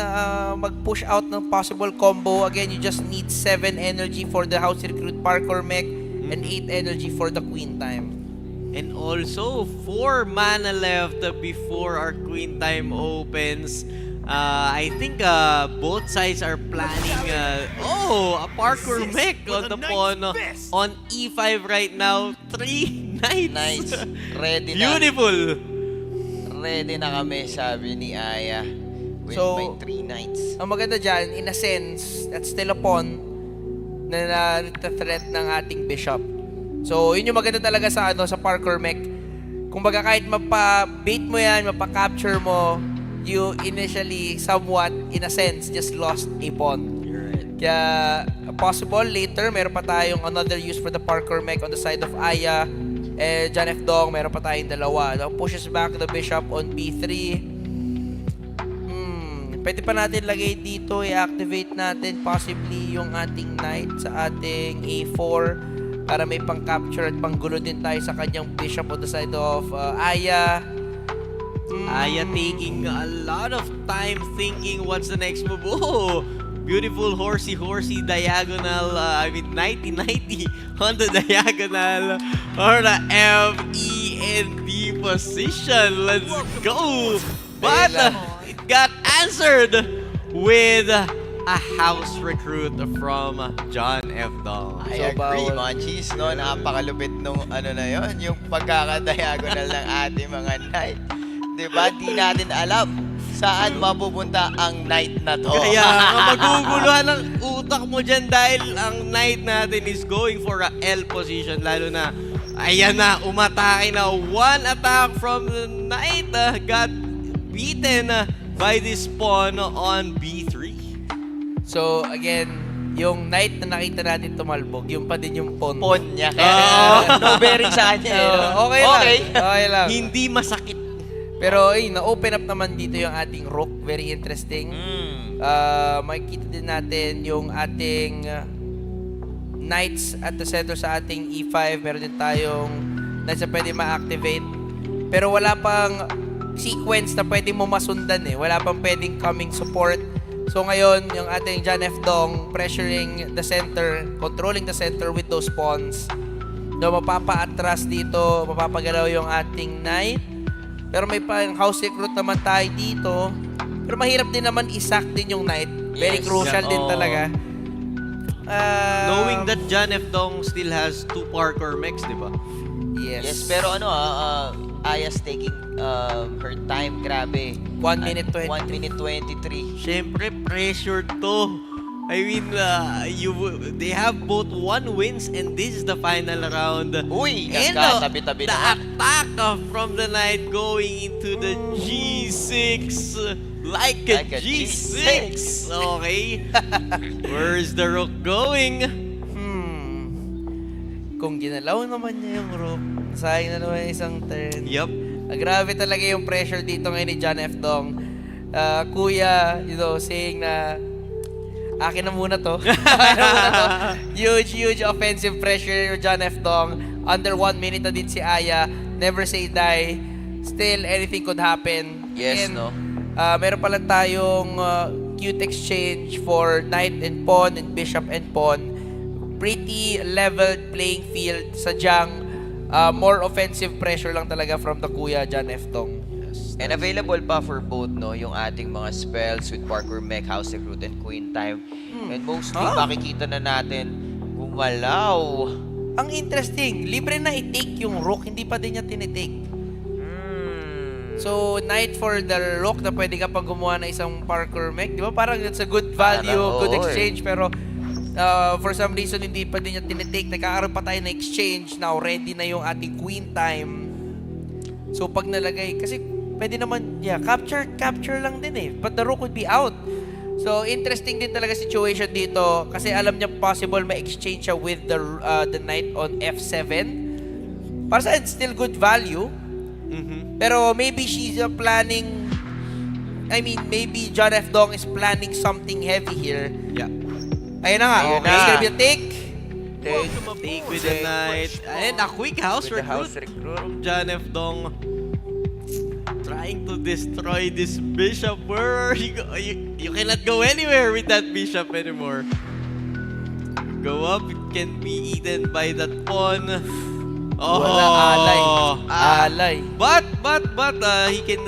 mag-push out ng possible combo. Again, you just need 7 energy for the house recruit parkour mech and 8 energy for the queen time. And also, 4 mana left before our queen time opens. I think both sides are planning a parkour mech on the pawn on E5 right now. 3 knights. Nice. Ready na. Beautiful. Ready na kami, sabi ni Aya. With So, my 3 knights. Ang maganda dyan, in a sense, that's still a pawn na threat ng ating bishop. So, yun yung maganda talaga sa sa parkour mech. Kumbaga kahit mapa-bait mo yan, mapa-capture mo, you initially somewhat, in a sense, just lost a pawn. Kaya, possible later, meron pa tayong another use for the parkour mech on the side of Aya. John F. Dong, meron pa tayong dalawa. Now, pushes back the bishop on B3. Pwede pa natin lagay dito, i-activate natin possibly yung ating knight sa ating A4 para may pang-capture at panggulo din tayo sa kanyang bishop on the side of Aya. Aya taking a lot of time thinking what's the next move. Oh, beautiful horsey diagonal. Knighty on the diagonal or the F, E, and D position. Let's go. But it got answered with a house recruit from John F. Dong. I agree, Monchis, no? Napakalupit nung na yon, yung pagkakadiagonal ng ating mga knight. Diba? Di natin alam saan mapupunta ang knight na to. Kaya maguguluhan ng utak mo dyan dahil ang knight natin is going for a L position. Lalo na, ayan na, umatake na. One attack from the knight got beaten by this pawn on B3. So, again, yung knight na nakita natin tumalbog, yung pa din yung pawn. Pawn niya. Kaya no bearing sa kanya. Okay lang. Okay lang. Hindi masakit. Pero na-open up naman dito yung ating rook. Very interesting. Makikita din natin yung ating knights at the center sa ating E5. Meron din tayong knights na pwede ma-activate. Pero wala pang sequence na pwede mo masundan eh. Wala pang pwedeng coming support. So ngayon, yung ating John F. Dong pressuring the center, controlling the center with those pawns. So mapapa-atras dito, mapapagalaw yung ating knight. Pero may pang house recruit naman tayo dito. Pero mahirap din naman isack din yung knight. Very crucial din talaga. Knowing that John F. Dong still has 2 parkour mechs, di ba? Yes. Pero Aya's taking her time, grabe. 1 minute 20. 1 minute 23. Siyempre, pressured to. I mean, they have both 1 wins and this is the final round. Uy, And tabi-tabi the na. attack from the knight going into the G6 like a G6. Okay. Where's the rook going? Kung ginalaw naman niya yung rook, sayang na naman yung isang turn. Yup. Grabe talaga yung pressure dito ngayon ni John F. Dong. Kuya, saying na akin na muna to. Akin na muna to. Huge offensive pressure John F. Dong. Under 1 minute na din si Aya. Never say die. Still, anything could happen. Yes, And, no? meron pa lang tayong cute exchange for knight and pawn and bishop and pawn. Pretty leveled playing field. Sadyang more offensive pressure lang talaga from the Kuya John F. Dong. And available pa for both, no? Yung ating mga spells with Parkour Mech, House Recruit, and Queen Time. And mostly, makikita na natin gumalaw. Ang interesting, libre na i-take yung rook, hindi pa din niya tinitake. So, knight for the rook na pwede ka pang gumawa na isang Parkour Mech. Di ba? Parang it's a good value, Parang, good oo, exchange. Pero for some reason, hindi pa din niya tinitake. Nagkakaroon pa tayo na exchange. Now, ready na yung ating Queen Time. So, pag nalagay, kasi pwede naman, capture lang din eh. But the rook would be out. So, interesting din talaga situation dito. Kasi alam niya possible ma-exchange siya with the knight on F7. Para sa akin, still good value. Pero maybe she's planning, maybe John F. Dong is planning something heavy here. Yeah. Ayun na nga. Ayun Okay. na. It's gonna be a take. Take with the knight. And a quick house With the recruit House Recruit. from John F. Dong. Trying to destroy this bishop. Where are you, you cannot go anywhere with that bishop anymore. Go up, it can be eaten by that pawn. Oh, Wala alay. But he can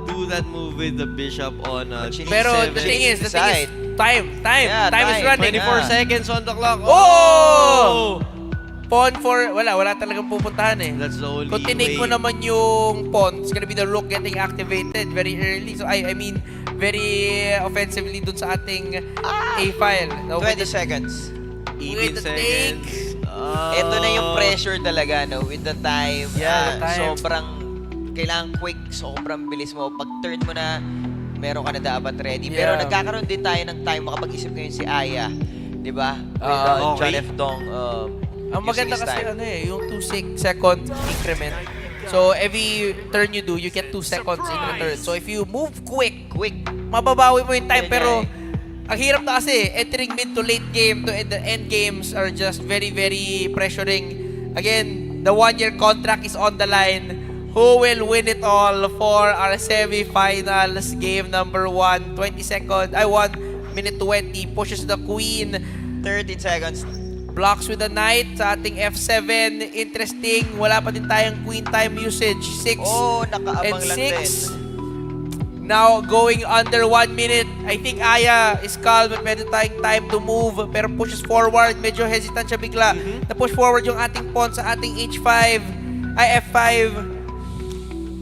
do that move with the bishop on She Pero needs the to thing is decide. time Yeah, is time. running. 24 Yeah. seconds on the clock. Oh! Pawn for, wala talagang pupuntahan eh. That's the only Kung tinake mo way. naman yung pawn, it's gonna be the rook getting activated very early. So, I mean, very offensively dun sa ating A file. Now, 20 seconds. 18 with the seconds. Ito na yung pressure talaga, no? With the time. Yeah, the time. Sobrang, kailangan quick, sobrang bilis mo. Pag turn mo na, meron ka na dapat ready. Pero Yeah. nagkakaroon din tayo ng time. Makapag-isip ngayon si Aya. Di ba? With okay. John F. Dong Ang maganda using his kasi time. yung 2-second increment. So, every turn you do, you get 2 seconds in return. So, if you move quick, Quick. mababawi mo yung time. Yun Pero, nga ang hirap na kasi, entering mid to late game to the end games are just very, very pressuring. Again, the 1-year contract is on the line. Who will win it all for our semi-finals game number 1? 20 seconds, 1 minute 20, pushes the queen. 30 seconds. Blocks with the knight sa ating F7. Interesting. Wala pa din tayong queen time usage. 6 Oh, and nakaabang lang 6. din. Now, going under 1 minute. I think Aya is calm. Meron tayong time to move. Pero pushes forward. Medyo hesitant siya bigla. Na-push forward yung ating pawn sa ating H5. F5.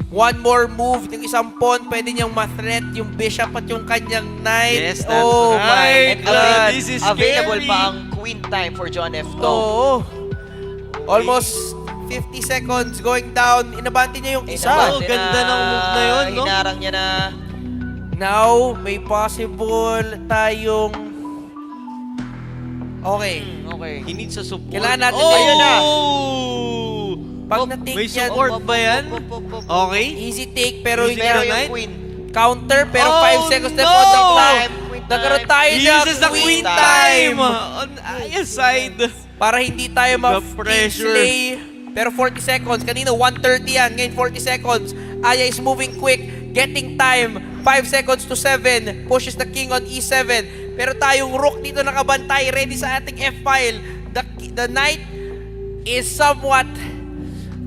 One more move. Yung isang pawn, pwede niyang ma-threat yung bishop at yung kanyang knight. Yes, that's oh right. my And God. This is available scary. pa ang queen time for John F. Dong. Oo. Almost 50 seconds going down. Inabante niya yung isa. Oh, ganda ng move na yun, no? Hinarang niya na. Now, may possible tayong... Okay. Okay. He needs a support. Kailangan natin oh! ayun na. Pag na-take May yan, support ba yan? Okay. easy take pero Easy hindi Pero na yung knight? queen. counter pero Oh, 5 seconds left no! on the clock. Queen Nagkaroon time. tayo He ng uses the queen time on Aya's side. para hindi tayo The pressure. ma-slay. Pero 40 seconds. Kanina 130 yan. Ngayon 40 seconds. Aya is moving quick. Getting time. 5 seconds to 7. Pushes the king on E7. Pero tayong rook dito nakabantay. Ready sa ating F-file. The knight is somewhat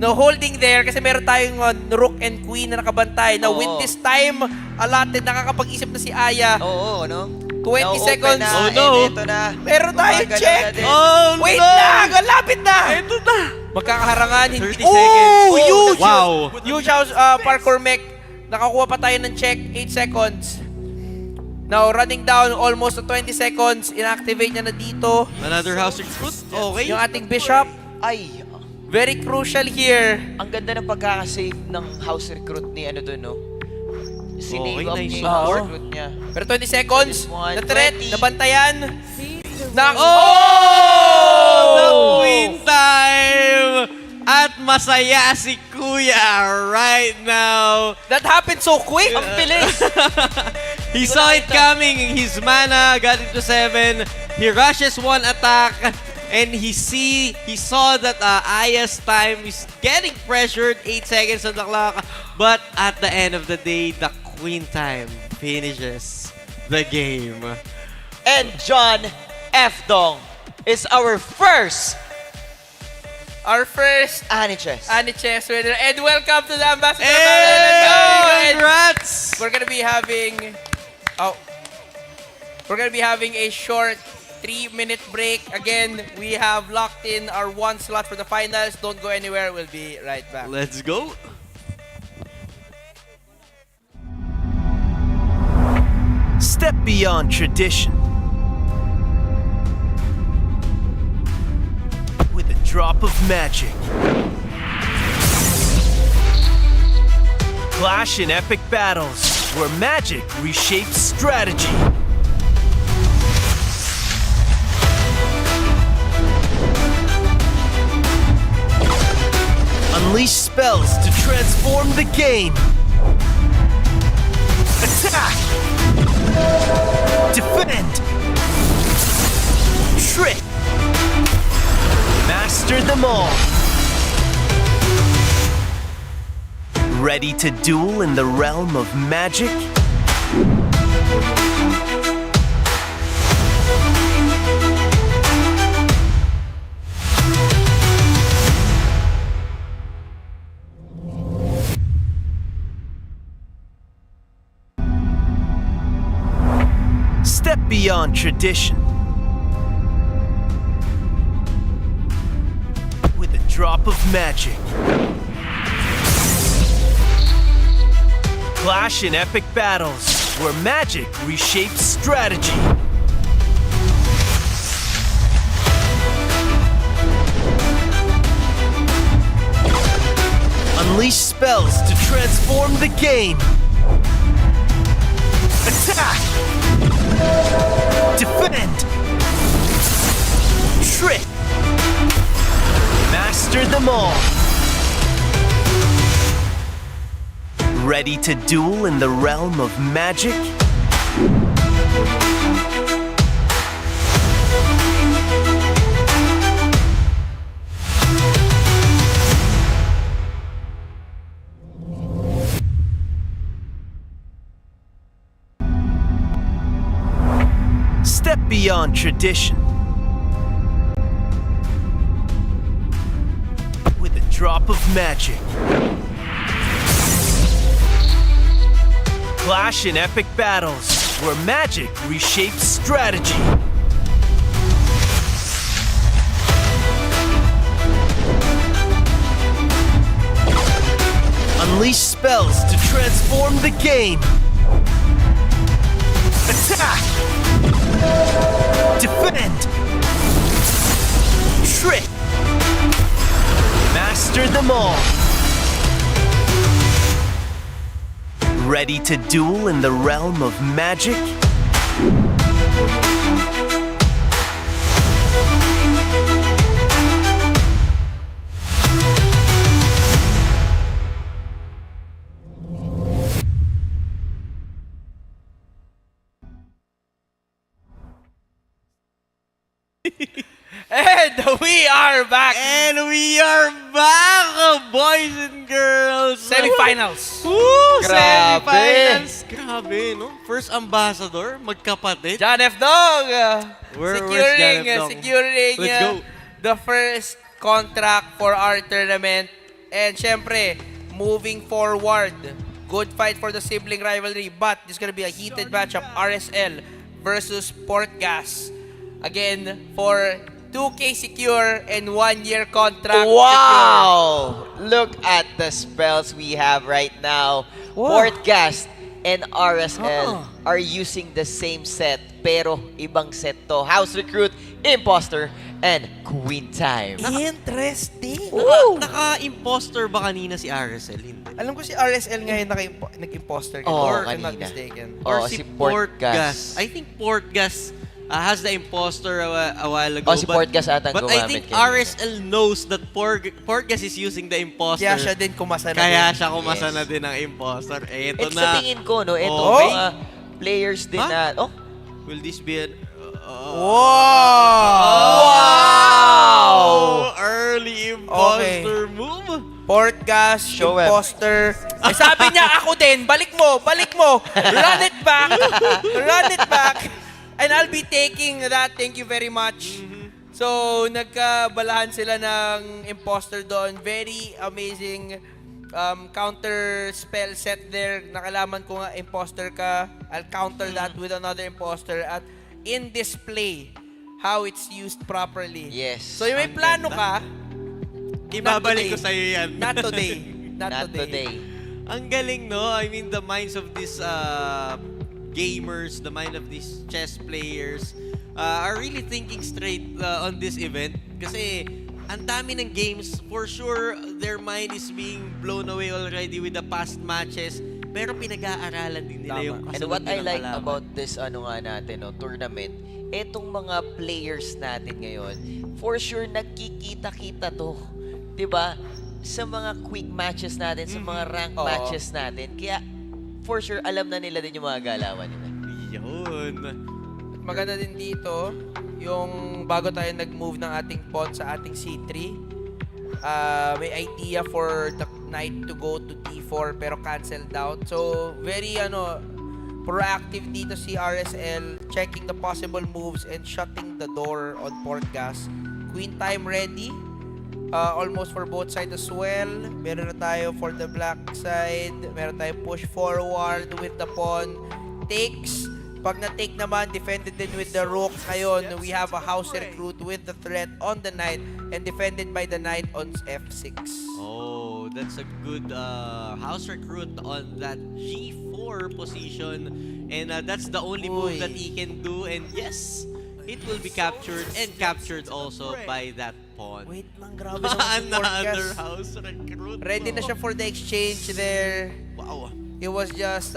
holding there kasi meron tayong rook and queen na nakabantay. Now, with Oo. this time allotted, nakakapag-isip na si Aya. Oo, no? 20 Na-open seconds. Na, Oh, no. And ito na. Meron tayo Gumagalaw check. na din. Oh, Wait no! lang! Lapit na! Ito na! Magkakaharangan. 30 Oh, seconds. huge! Wow. Huge house parkour mech. Nakakuha pa tayo ng check. 8 seconds. Now, running down almost to 20 seconds. Inactivate niya na dito. Another house recruit. Okay. Yung ating bishop. Ay, Very crucial here. ang ganda ng pagkakasave ng house recruit ni ano doon, no? Sinave Okay, up nice niya yung support. house recruit niya. Pero 20 seconds. This one, Na threat. 20. Nabantayan. Na Oh! The queen time! masaya si Kuya right now. That happened so quick. Ang bilis! He saw it coming. His mana got into 7. He rushes one attack. And he saw that Aya's time is getting pressured. 8 seconds on the clock. But at the end of the day, the Queen time finishes the game. And John F. Dong is our first Aniches. Aniches winner. And welcome to the Ambassador Hey, Battle. congrats! We're gonna be having a short 3-minute break. Again, we have locked in our 1 slot for the finals. Don't go anywhere. We'll be right back. Let's go. Step beyond tradition. With a drop of magic. Clash in epic battles where magic reshapes strategy. Unleash spells to transform the game. Attack! Defend! Trick! Master them all. Ready to duel in the realm of magic? Step beyond tradition. With a drop of magic. Clash in epic battles where magic reshapes strategy. Unleash spells to transform the game. Attack! Defend! Trick! Master them all. Ready to duel in the realm of magic? Step beyond tradition. With a drop of magic. Clash in epic battles where magic reshapes strategy. Unleash spells to transform the game. Attack! Defend! Trick! Master them all. Ready to duel in the realm of magic? And we are back. And we are back, boys and girls. Semifinals. Woo! Grabe. Semifinals. Grabe, no? First ambassador, magkapatid. John F. Dong Where's John F. Dong? securing Let's go. the first contract for our tournament. And syempre, moving forward, good fight for the sibling rivalry, but this is gonna be a heated matchup. RSL versus Portgas. Again, for 2K secure and 1-year contract Wow! Look at the spells we have right now. Portcast and RSL are using the same set, pero ibang set to. House Recruit, Imposter, and Queen Time. Interesting. Naka-imposter ba kanina si RSL? Hindi. Alam ko si RSL ngayon nag-imposter. Oo, or I'm not kanina. mistaken. Or Oo, si si Portgas. Portgas. I think Portgas has the imposter a while ago. Oh, si Portgas ata but I think gumamit kanina. RSL knows that Portgas is using the imposter. Kaya siya din kumasa na Kaya din. siya kumasa Yes. na din ng imposter. Eto It's na. sa tingin ko, no? Ito, Okay. mga players din Huh? na... Oh, Will this be an... Wow! Early imposter move. Portgas, Show him. imposter. Eh, sabi niya, ako din, balik mo. Run it back. Run it back. And I'll be taking that. Thank you very much. So, nagkabalahan sila ng imposter doon. Very amazing counter spell set there. Nakalaman ko nga imposter ka. I'll counter that with another imposter. At in display, how it's used properly. yes. So, yung may plano ka, Ibabalik ko today. sa'yo yan. not today. Not today. Ang galing, no? I mean, the minds of these gamers, the mind of these chess players are really thinking straight on this event. Kasi ang dami ng games, for sure, their mind is being blown away already with the past matches. Pero pinag-aaralan din nila Tama. yung And kasunod what I nilang like kalaban. about this tournament, etong mga players natin ngayon, for sure nagkikita-kita to. 'Di ba? Sa mga quick matches natin, sa mga rank Oo. matches natin. Kaya for sure alam na nila din yung mga galawan nila. Yun. Maganda din dito, yung bago tayo nag-move ng ating pawn sa ating C3, may idea for the knight to go to D4 pero canceled out. So, very proactive dito si RSL, checking the possible moves and shutting the door on Portgas. Queen time ready. Almost for both sides as well. Meron na tayo for the black side. Meron tayo push forward with the pawn. Takes. Pag na-take naman, defended din with the rook. Ngayon, we have a house recruit with the threat on the knight and defended by the knight on F6. Oh, that's a good house recruit on that G4 position. And that's the only move Uy. that he can do. And yes, it will be captured and captured also by that pawn. Wait lang, grabe naman si Another Portgas. house recruit. Ready na siya for the exchange there. Wow. He was just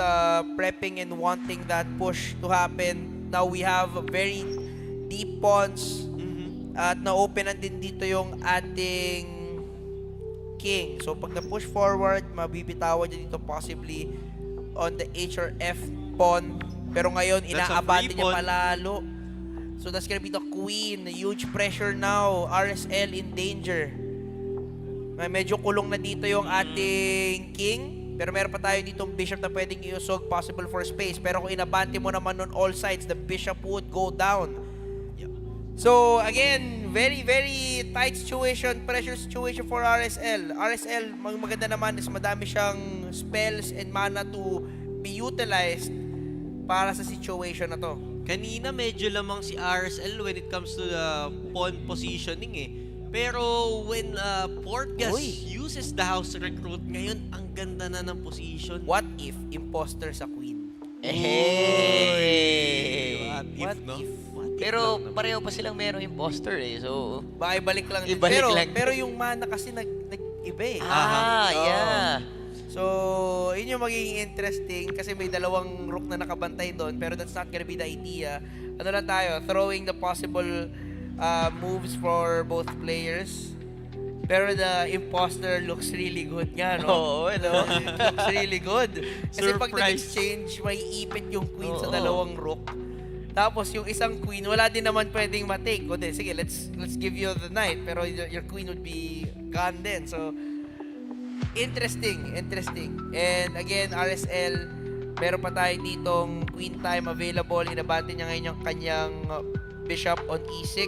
prepping and wanting that push to happen. Now we have very deep pawns. At na-openan din dito yung ating king. So pag na-push forward, mabibitawan niya dito possibly on the H or F pawn. Pero ngayon, That's a inaabante free niya pawn. palalo. So that's gonna be the queen. Huge pressure now. RSL in danger. Medyo kulong na dito yung ating king. Pero meron pa tayo ditong bishop na pwedeng iusog, possible for space. Pero kung inabante mo naman on all sides, the bishop would go down. So again, very very tight situation, pressure situation for RSL. RSL, maganda naman is madami siyang spells and mana to be utilized para sa situation na to. Kanina medyo lamang si RSL when it comes to the pawn positioning eh. Pero when Portgas uses the house recruit, ngayon ang ganda na ng position. What if imposter sa queen? Hey! What if, What no? if? What if Pero lang naman? pareho pa silang merong imposter eh. So, Baka ibalik lang din. Ibalik pero, lang. pero yung mana kasi nag-iba eh. yeah. So, yun yung magiging interesting kasi may dalawang rook na nakabantay doon pero that's not gonna be the idea. Ano lang tayo, throwing the possible moves for both players. Pero the imposter looks really good nga, no? Oo, ano? Looks really good. Kasi pag Surprise. nag-exchange, may ipit yung queen sa Oo. dalawang rook. Tapos yung isang queen, wala din naman pwedeng matake. Kundi, sige, let's give you the knight. Pero your queen would be gone din. So, interesting. And again, RSL, meron pa tayo ditong queen time available. Inabante niya ngayon yung kanyang bishop on E6.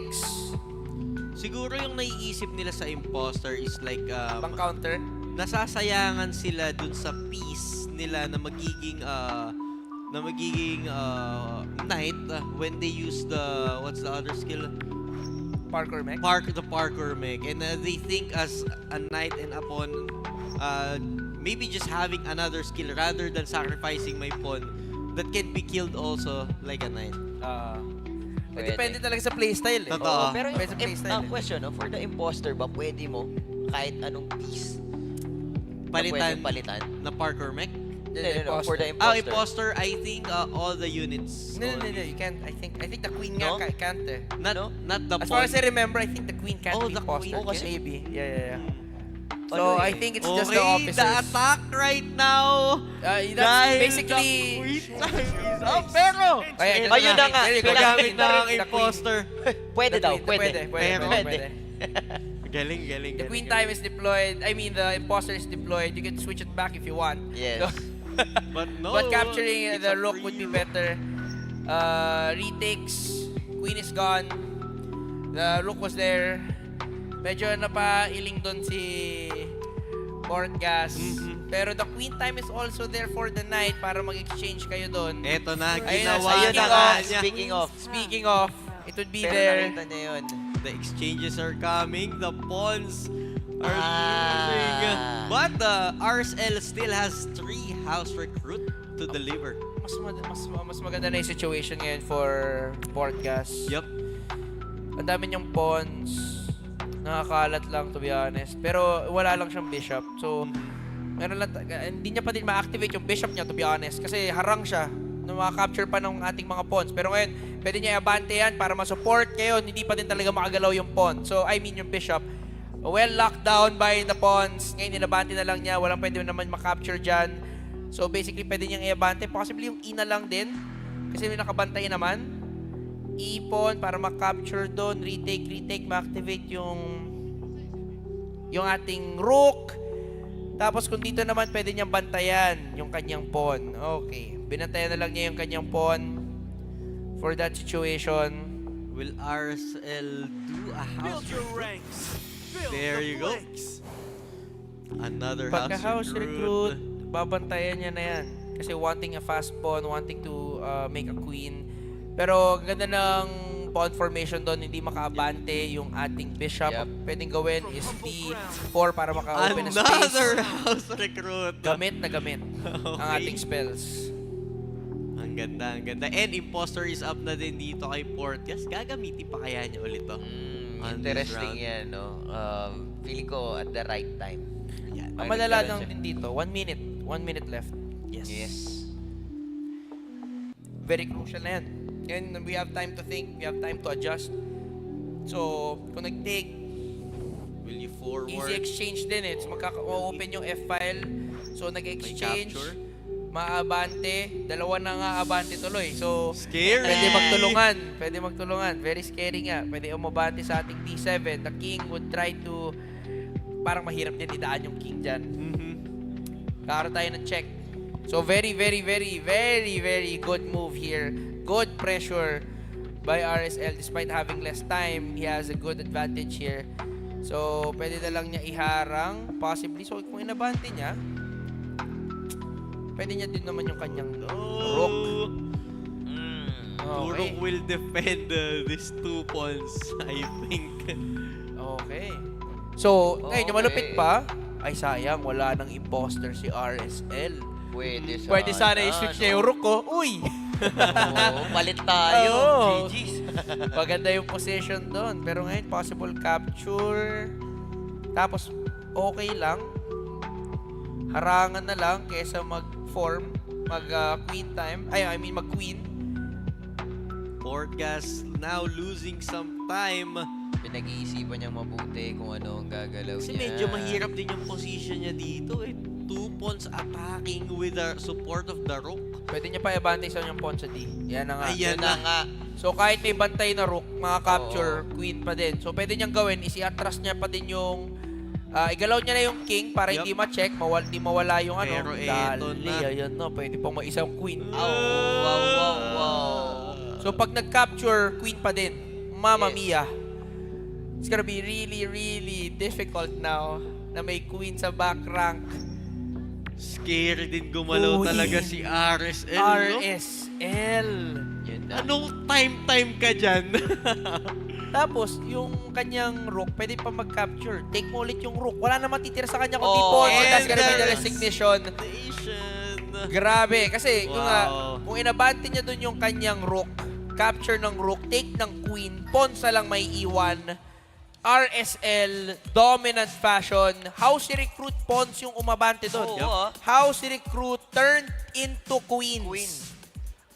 Siguro yung naiisip nila sa imposter is like Pang counter. nasasayangan sila dun sa piece nila na magiging knight when they use the what's the other skill? Parkour mech. The parkour mech, and they think as a knight and a pawn, maybe just having another skill rather than sacrificing my pawn that can be killed also like a knight. Pwede. Depende talaga sa playstyle eh. Totoo. Oo, pero Depende sa playstyle eh. question, no, for the imposter ba, pwede mo kahit anong piece na Palitan pwedeng palitan? na parkour mech. No, for the Oh, imposter. imposter, I think all the units. No, you can't. I think the queen nga No? can't eh. Not the As far as I pawn. remember, I think the queen can't Oh, be the imposter. queen can. Maybe. Yeah. Ano So I eh? think it's just the Okay, officers. the attack right now. That's Dahil basically. the queen time is up. Pero, Ayun na nga. There you go. nagamit The ng queen. imposter. Pwede daw, Pwede. Pwede. Galing. The queen time is deployed. I mean, the imposter is deployed. You can switch it back if you want. Yes. But no. But capturing it's the a rook free would be rook. better. Retakes. Queen is gone. The rook was there. Medyo napailing doon si Portgas. Pero the queen time is also there for the knight para mag-exchange kayo doon. Eto na, Ayun na, ginawa Ayun na na nga nga, niya. Speaking of, it would be Pero there. nakita niya yun. The exchanges are coming. The pawns are Ah. moving. But RSL still has 3 house recruit to deliver. Mas maganda na yung situation ngayon for Portgas. Yup. Ang dami niyang pawns. Nakakalat lang, to be honest. Pero wala lang siyang bishop. So, meron lang, hindi niya pa din ma-activate yung bishop niya, to be honest. Kasi harang siya na makaka-capture pa ng ating mga pawns. Pero ngayon, pwede niya i-abante yan para ma-support kayo. Hindi pa din talaga makagalaw yung pawn. So, I mean yung bishop. Well locked down by the pawns. Ngayon, inabante na lang niya. Walang pwede naman ma-capture dyan. So, basically, pwede niyang i-abante. Possibly yung ina lang din. Kasi may nakabantay naman. Ipon para ma-capture doon. Retake, ma-activate yung ating rook. Tapos kung dito naman, pwede niyang bantayan yung kanyang pawn. Okay. Binantayan na lang niya yung kanyang pawn for that situation. Will RSL do a house recruit? There you go. Another Pagka house house recruit. recruit, babantayan niya na yan. Kasi wanting a fast pawn, wanting to make a queen. Pero ganda ng pawn formation doon, hindi makaabante yung ating bishop. Yep. Pwedeng gawin is D4 para maka-open a space. Another house recruit. Gamit na gamit ang Okay. ating spells. Ang ganda. And imposter is up na din dito kay Portgas. Gagamitin pa kaya niya ulit to? On this Interesting round. yan, no? Feeling ko at the right time. Yan. Ang malala lang din dito, 1 minute. 1 minute left. Yes. Very crucial na yan. And we have time to think, we have time to adjust. So, kung nag-take, Will you forward? easy exchange din eh. So, open yung F-file. So, nag-exchange. capture. Maabante. Dalawa na nga abante tuloy. So, Scary! Pwede magtulungan. Very scary nga. Pwede umabante sa ating D7. The king would try to... Parang mahirap din idaan yung king dyan. Karo tayo ng check. So, very good move here. Good pressure by RSL. Despite having less time, he has a good advantage here. So, pwede na lang niya iharang. Possibly. So, kung inabante niya, pwede niya din naman yung kanyang rook. Turok Okay. will defend these 2 pawns, I think. Okay. So, ngayon, yung Okay. malupit pa, ay sayang, wala nang imposter si RSL. Pwede sana i-switch niya yung rook ko. Uy! Oo, palit tayo. Oo. GG's. Maganda yung position doon. Pero ngayon, possible capture. Tapos, okay lang. Harangan na lang kesa mag-form, mag-queen time. Mag-queen. Portgas now losing some time. Pinag-iisipan niyang mabuti kung ano ang gagalaw Kasi niya. medyo mahirap din yung position niya dito eh. 2 pawns attacking with the support of the rook. Pwede niya pa i-bantay sa yung pawn sa D. Yan na nga. Ayan Yun na nga. So, kahit may bantay na rook, capture queen pa din. So, pwede niyang gawin is i-atras niya pa din yung... igalaw niya na yung king para Yup. hindi ma-check, hindi mawala yung ano. Pero eto Dali, na. ayan na. Pwede pang isang queen. Wow. So, pag nag-capture, queen pa din. Mamma Yes. mia. It's gonna be really difficult now na may queen sa back rank. Scary din gumalaw Uy. talaga si RSL, no? RSL. Yun na. Anong time ka dyan? Tapos, yung kanyang rook, pwede pa mag-capture. Take mo ulit yung rook. Wala na matitira sa kanya kundi Oh, pawn. So, that's and gonna be the there's- resignation. Nation. Grabe. Kasi, Wow. kung inabante niya dun yung kanyang rook, capture ng rook, take ng queen, pawn sa lang may iwan, RSL, dominant fashion. How si Recruit Pawns yung umabante doon. Oo, How si Recruit turned into queens. Queen.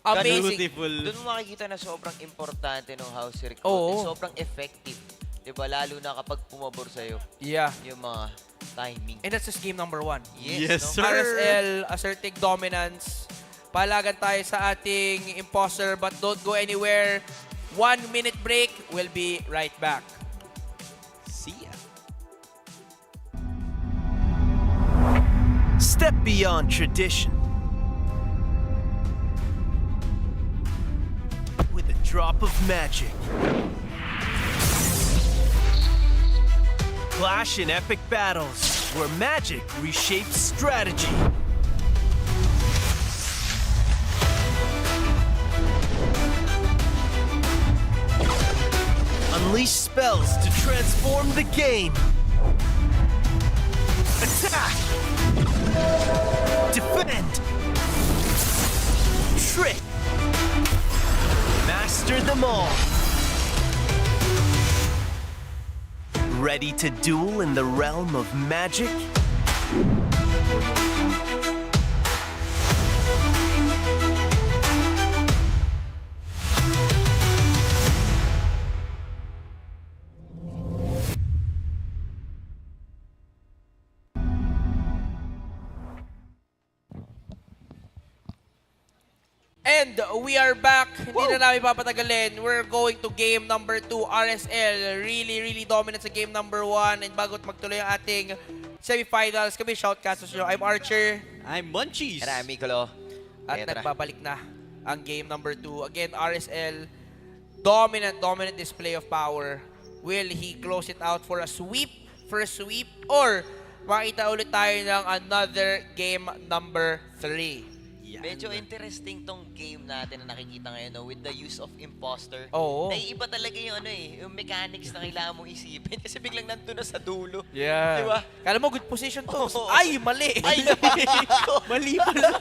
Amazing. Beautiful. Doon mo makikita na sobrang importante ng house recruit. Oo. Sobrang effective. Diba? Lalo na kapag pumabor sa'yo Yeah. yung mga timing. And that's just game number 1. Yes, no? sir. RSL, asserting dominance. Palagan tayo sa ating imposter, but don't go anywhere. 1 minute break. We'll be right back. See ya. Step beyond tradition with a drop of magic. Clash in epic battles where magic reshapes strategy. Unleash spells to transform the game. Attack! Defend! Trick! Master them all. Ready to duel in the realm of magic? And we are back. Hindi na namin papatagalin. We're going to game number 2, RSL. Really dominant sa game number 1. And bago magtuloy ang ating semifinals, kami shoutcasters nyo. I'm Archer. I'm Munchies. And I'm Mikolo. At Kaya tara. nagbabalik na ang game number 2. Again, RSL, dominant display of power. Will he close it out for a sweep? First sweep? Or makita ulit tayo ng another game number 3? Medyo interesting tong game natin na nakikita ngayon, no? With the use of imposter. Oo. Naiiba talaga yung yung mechanics na kailangan mong isipin kasi biglang nandun na sa dulo. Yeah. Di ba? Kala mo good position to. Oo. Ay, mali. Ay, nako. Mali pala.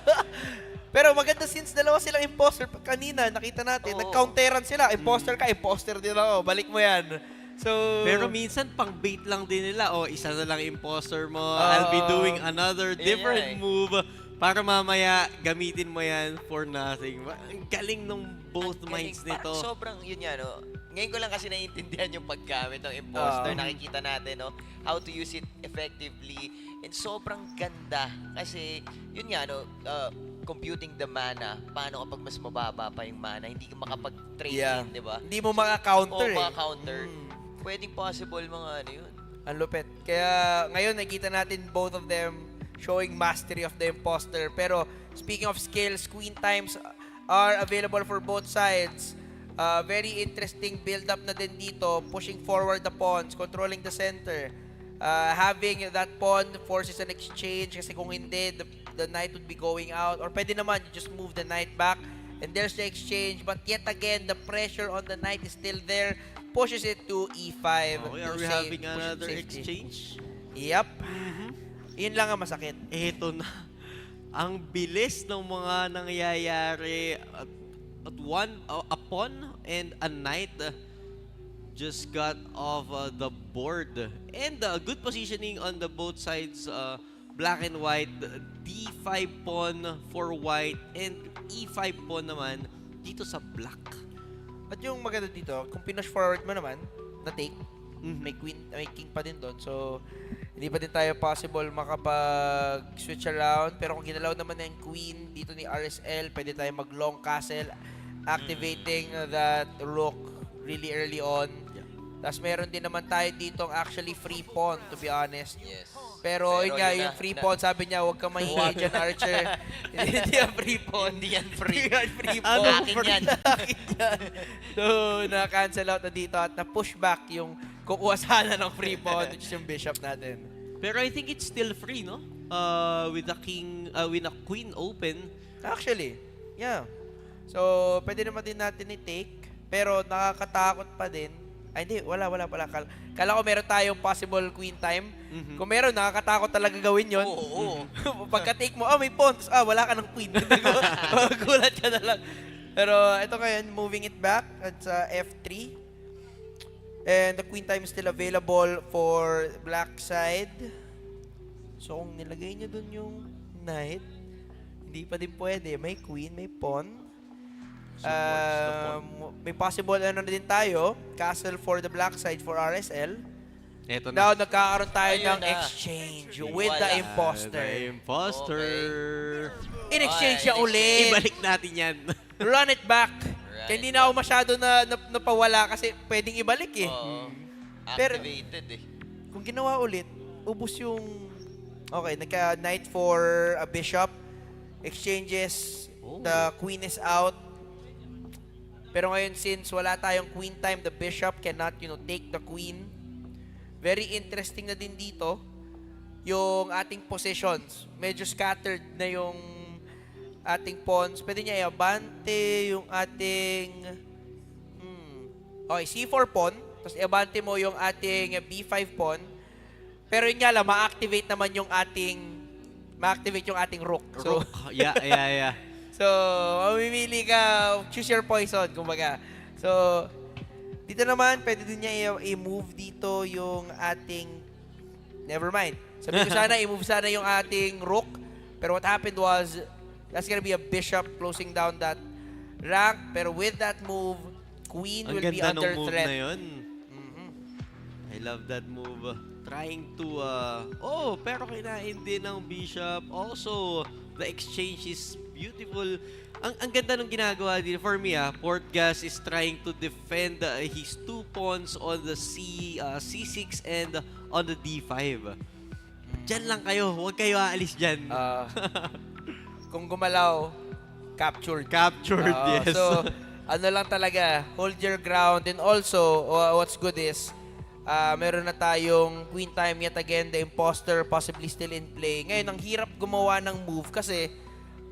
Pero maganda since dalawa silang imposter. Kanina, nakita natin, Oo. nag-counteran sila. Imposter ka, imposter din ako. Balik mo yan. So, Pero minsan pang bait lang din nila. O, isa na lang imposter mo. I'll be doing another different eh. move para mamaya gamitin mo yan for nothing. Ang galing nung both minds Galing. nito. Sobrang yun yan, no? Ngayon ko lang kasi naiintindihan yung paggamit ng imposter. Nakikita natin, no? How to use it effectively. And sobrang ganda. Kasi, yun nga, no? Computing the mana. Paano kapag mas mababa pa yung mana? Hindi ka makapag-trade yeah. in, di ba? Hindi mo maka-counter Oo, eh. maka-counter. Pwedeng possible mga ano yun. Ang lupit. Kaya ngayon nakita natin both of them showing mastery of the imposter. Pero speaking of skills, queen times are available for both sides. Very interesting build-up na din dito. Pushing forward the pawns, controlling the center. Having that pawn forces an exchange kasi kung hindi, the knight would be going out. Or pwede naman, you just move the knight back and there's the exchange. But yet again, the pressure on the knight is still there. Pushes it to E5. Okay, are to we save- having push it to another safety. exchange? Yep. Yun lang ang masakit. Eto na. Ang bilis ng mga nangyayari at one, a pawn and a knight just got off the board. And good positioning on the both sides, black and white. D5 pawn for white and E5 pawn naman dito sa black. At yung maganda dito, kung pinush forward mo naman, na-take, may queen, may king pa din doon. So, hindi pa din tayo possible makapag-switch around. Pero kung ginalaw naman na yung queen dito ni RSL, pwede tayo mag-long castle, activating that rook really early on. Tapos meron din naman tayo dito actually free pawn, to be honest. Yes. Pero yun nga, yun yung free pawn, sabi niya, huwag kang mahihiya dyan, Archer. Hindi yan free pawn. Hindi yan free. Hindi yan free pawn. Akin yan. Akin yan. So, na-cancel out na dito at na-push back yung kukuha sana ng free pawn, which is yung bishop natin. Pero I think it's still free, no? With the king, with a queen open. Actually, yeah. So, pwede naman din natin i-take. Pero nakakatakot pa din. Ay, hindi. Wala. Kala ko meron tayong possible queen time. Kung meron, nakakatakot talaga gawin yon. Oo. Pagka-take mo, may pawn. Tapos, wala ka ng queen. Gulat ka na lang. Pero ito ngayon, moving it back at sa F3. And the queen time is still available for black side. So kung nilagay niyo dun yung knight, hindi pa din pwede. May queen, may pawn. May possible ano na din tayo, castle for the black side for RSL. Eto Now, na. nagkakaroon tayo Ayun ng na. exchange with the Wala. imposter. The imposter. In exchange siya in ulit. Ibalik natin yan. Run it back. Run Kaya hindi it na ako masyado na napawala kasi pwedeng ibalik eh. Oo. Pero- Activated eh. Kung ginawa ulit, ubus yung... Okay, nagka-knight for a bishop. Exchanges. Oh. The queen is out. Pero ngayon, since wala tayong queen time, the bishop cannot, take the queen. Very interesting na din dito yung ating positions. Medyo scattered na yung ating pawns. Pwede niya i-abante yung ating... Okay, C4 pawn. Tapos i-abante mo yung ating B5 pawn. Pero yun nga lang, ma-activate naman yung ating rook. So, Rook. Yeah. so mamimili ka, choose your poison, kumbaga. So, dito naman, pwede din niya i-move dito yung ating... Never mind. Sabi ko sana, i-move sana yung ating rook. Pero what happened was, that's gonna be a bishop closing down that rank. Pero with that move, queen Ang will be ganda under ng move threat. na yun. I love that move. Trying to, pero kinain din ng bishop. Also, the exchange is beautiful. Ang ganda ng ginagawa din. For me, Portgas is trying to defend his 2 pawns on the C6 and on the D5. Diyan lang kayo. Huwag kayo aalis dyan. Kung gumalaw, captured. Captured, yes. So, ano lang talaga, hold your ground. And also, what's good is, meron na tayong queen time yet again, the imposter possibly still in play. Ngayon, ang hirap gumawa ng move kasi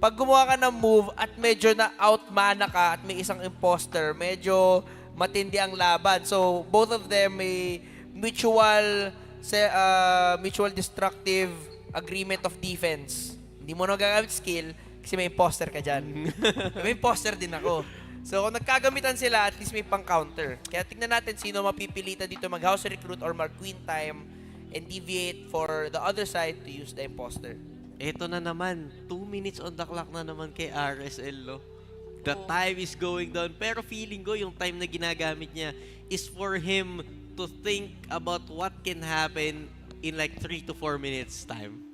pag gumawa ka ng move at medyo na outmana ka at may isang imposter, medyo matindi ang laban. So, both of them may mutual destructive agreement of defense. Hindi mo na gagamit skill kasi may imposter ka dyan. May imposter din ako. So, kung nagkagamitan sila, at least may pang-counter. Kaya tingnan natin sino mapipilitan dito mag-house recruit or mag-queen time and deviate for the other side to use the imposter. Ito na naman, 2 minutes on the clock na naman kay RSL, no? The time is going down. Pero feeling ko, yung time na ginagamit niya is for him to think about what can happen in like 3 to 4 minutes time.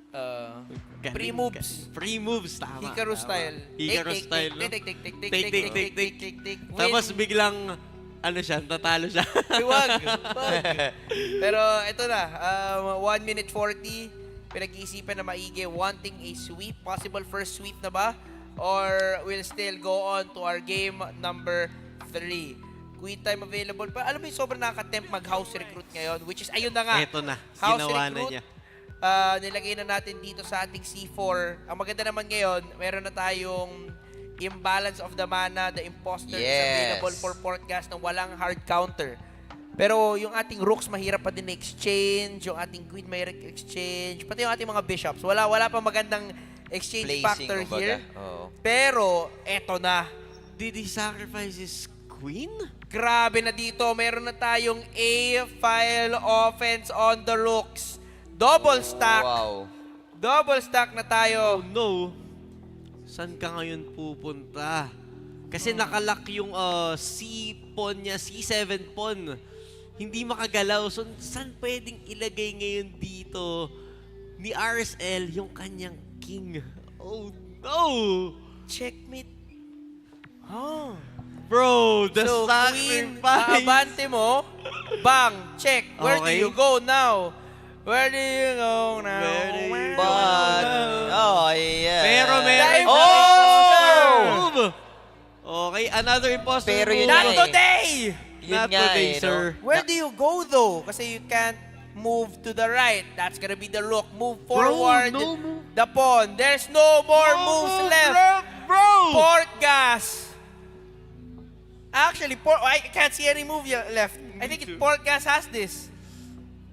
Pre-moves. Pre-moves, tama. Hikaru tama. style. Hikaru style, no? Take. Tapos biglang, tatalo siya. Wag. Pero ito na, 1 minute 40. Pinag-iisipan na maigi, wanting a sweep. Possible first sweep na ba? Or we'll still go on to our game number 3. Queen time available pa. Alam mo yung sobrang nakaka-tempt mag-house recruit ngayon, which is, ayun na nga. Ito na, House ginawa na recruit, niya. nilagay na natin dito sa ating C4. Ang maganda naman ngayon, meron na tayong imbalance of the mana. The imposter is available for Portgas na walang hard counter. Pero yung ating rooks, mahirap pa din na-exchange. Yung ating queen, mahirap exchange. Pati yung ating mga bishops. Wala pa magandang exchange factor here. Oh. Pero, eto na. Did he sacrifice his queen? Grabe na dito. Meron na tayong A-file offense on the rooks. Double stack. Wow. Double stack na tayo. Oh no. Saan ka ngayon pupunta? Kasi nakalock yung C-pawn niya, C7 pawn. Hindi makagalaw. So, saan pwedeng ilagay ngayon dito ni RSL yung kanyang king? Oh no! Checkmate. Oh. Bro, the So, queen, sacrifice! abante mo. Bang, check. Where do Okay. you go now? Where do you go now? Where do you go? But, oh yeah. Pero meron Dive na imposter! move! Okay, another imposter Pero move. yun Not nga eh. today! Yun Not nga today, eh, sir. no? Where do you go though? Kasi you can't move to the right. That's gonna be the look. Move forward. no move. The pawn. There's no more moves left. Bro! Port gas. Actually, I can't see any move left. I think Port gas has this.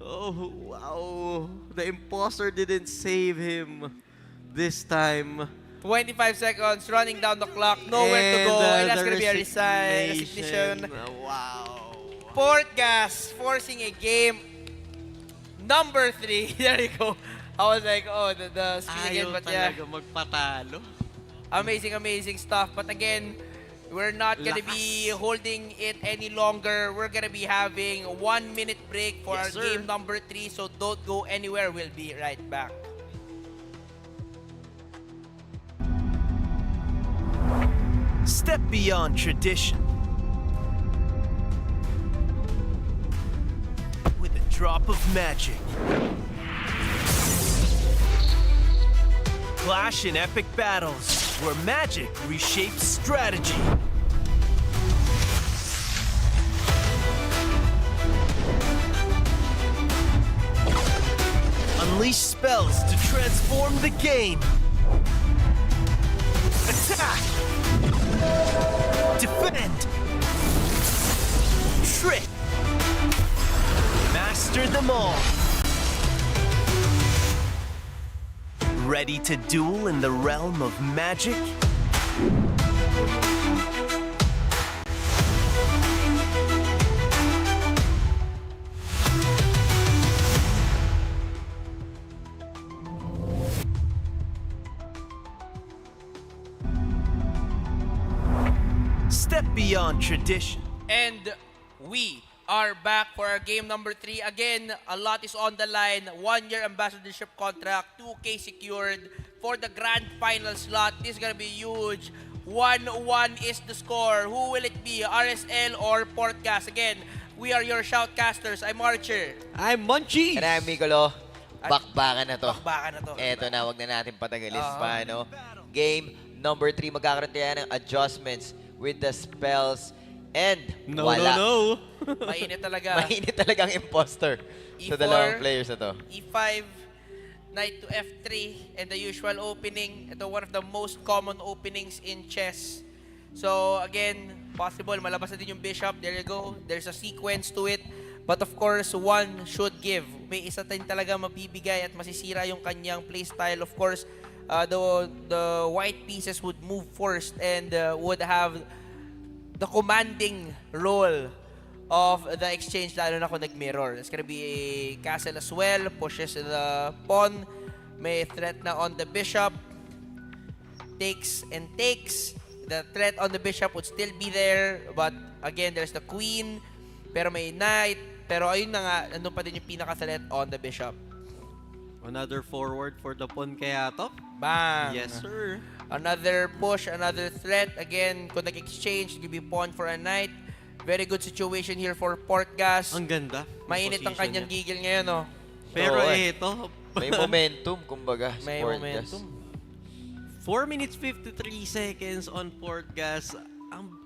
Oh, wow. The imposter didn't save him this time. 25 seconds, running down the clock, nowhere to go, and that's gonna be a resignation. Wow. Portgas forcing a game number 3. There you go. I was like, oh, the speed again. Ayaw But yeah, talaga magpatalo. amazing stuff. But again, we're not gonna be holding it any longer. We're gonna be having 1 minute break for Yes, our sir. game number 3. So don't go anywhere. We'll be right back. Step beyond tradition. With a drop of magic. Clash in epic battles where magic reshapes strategy. Unleash spells to transform the game. Attack! Defend! Trick! Master them all! Ready to duel in the realm of magic? Step beyond tradition. And we are back for our game number 3. Again, a lot is on the line. 1-year ambassadorship contract, 2K secured for the grand final slot. This is gonna be huge. 1-1 is the score. Who will it be? RSL or Portgas? Again, we are your shoutcasters. I'm Archer. I'm Munchies! And I'm Micolo. Bakbakan na to. Bakbakan na to. Eto na, wag na natin patagalin Oo. pa, no? Game number 3, magkakaroon tayo ng adjustments with the spells and No, wala. no. Mainit talaga. Mainit talagang imposter sa E4. dalawang players na to. E5, knight to F3, and the usual opening. Ito one of the most common openings in chess. So again, possible malabas na din yung bishop. There you go. There's a sequence to it. But of course, one should give. May isa din talaga mabibigay at masisira yung kanyang playstyle. Of course, the white pieces would move first and would have the commanding role of the exchange, lalo na kung nag-mirror. It's gonna be a castle as well. Pushes the pawn. May threat na on the bishop. Takes and takes. The threat on the bishop would still be there. But again, there's the queen. Pero may knight. Pero ayun na nga, nandun pa din yung pinaka-threat on the bishop. Another forward for the pawn kaya to? Bang! Yes, sir. Another push, another threat. Again, kung nag-exchange, give you pawn for a knight. Very good situation here for Portgas. Ang ganda. Mainit ang Position kanyang niya. gigil ngayon, oh. Pero Oo, ito, May momentum, kumbaga. sa May Portgas. momentum. 4 minutes 53 seconds on Portgas.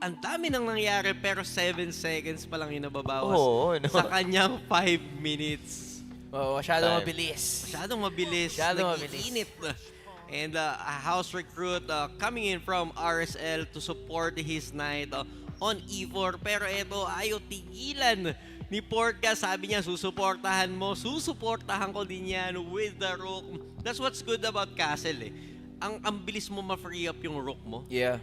Ang dami nang nangyari pero 7 seconds pa lang yung nababawas Oo, no? sa kanyang 5 minutes. Oh, masyado Time. mabilis. Masyadong mabilis. Masyadong mabilis. Nag-iinit. And a house recruit coming in from RSL to support his knight on E4. Pero ito, ayaw tigilan ni Portgas. Sabi niya, susuportahan mo. Susuportahan ko din yan with the rook. That's what's good about Castle eh. Ang bilis mo ma-free up yung rook mo. Yeah.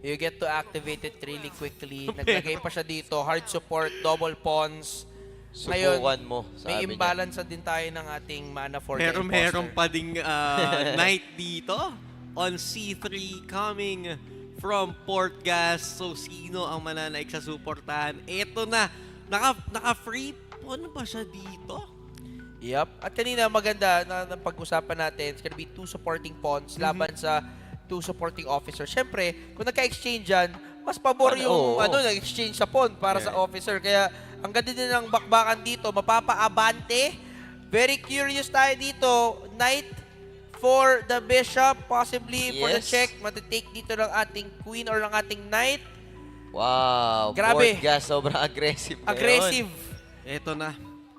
You get to activate it really quickly. Naglagay pa siya dito. Hard support, double pawns. Subukan mo, May sabi niya. imbalance din tayo ng ating mana for Pero the imposter. meron pa ding knight dito on C3 coming from Portgas. So, sino ang mananaig sa suportahan? Ito na. Naka-free pawn ba siya dito? Yep. At kanina maganda na pag-usapan natin, it's gonna be 2 supporting pawns laban sa 2 supporting officers. Siyempre, kung nagka-exchange yan, mas pabor yung nag-exchange sa pawn para sa officer. Kaya, ang ganda din ng bakbakan dito, mapapa-abante. Very curious tayo dito. Knight for the bishop, possibly for the Yes. check. Matitake dito ng ating queen or ng ating knight. Wow, Grabe. Portgas, sobrang aggressive ngayon. Aggressive. Ito na.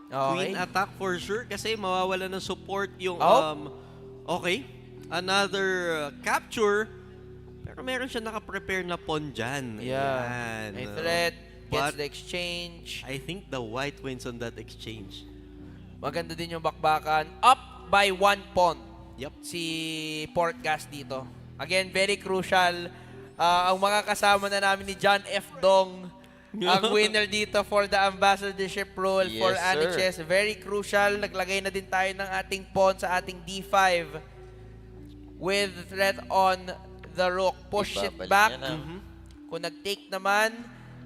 Okay. Queen attack for sure kasi mawawala ng support yung okay. Another capture. Pero meron siya naka-prepare na pawn dyan. Yeah. Ayan. A threat, gets But the exchange. I think the white wins on that exchange. Maganda din yung bakbakan. Up by 1 pawn. Yep. Si Portgas dito. Again, very crucial. Ang mga kasama na namin ni John F. Dong ang winner dito for the ambassadorship role for Yes, Aniches. Very crucial. Naglagay na din tayo ng ating pawn sa ating D5 with threat on the rook. Push it Ibabalik back. niya na. Kung nag-take naman,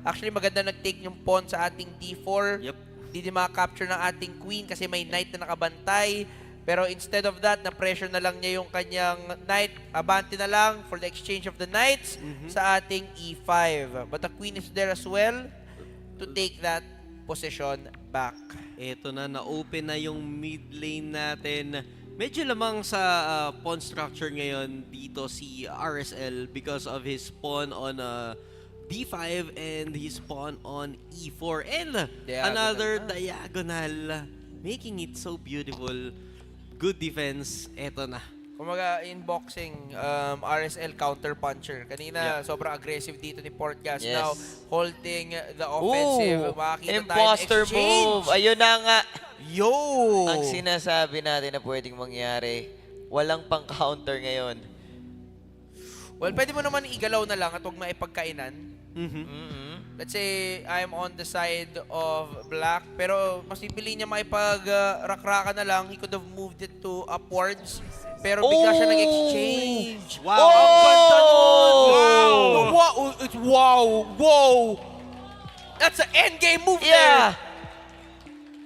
actually maganda nag-take yung pawn sa ating D4. Yep. Hindi din makaka-capture ng ating queen kasi may knight na nakabantay. Pero instead of that, na-pressure na lang niya yung kanyang knight. Abante na lang for the exchange of the knights sa ating E5. But the queen is there as well to take that position back. Ito na, na-open na yung mid lane natin. Medyo lamang sa pawn structure ngayon dito si RSL because of his pawn on D5 and his pawn on E4. And another diagonal, making it so beautiful. Good defense, eto na. Kumaga in boxing, RSL counter puncher. Kanina, sobrang aggressive dito ni Portgas. Yes. Now, holding the offensive. Ooh, Makakita tayo ng imposter exchange. move. Ayun na nga. Yo! Ang sinasabi natin na pwedeng mangyari, walang pang-counter ngayon. Well, pwede mo naman igalaw na lang at huwag maipagkainan. Let's say I'm on the side of black, pero mas pipili niya maipag-rakraka na lang. He could have moved it to upwards, pero bigla siya nag-exchange. Wow! Ang ganda nun! Wow! Wow! Wow! Wow! That's an endgame move Yeah! there!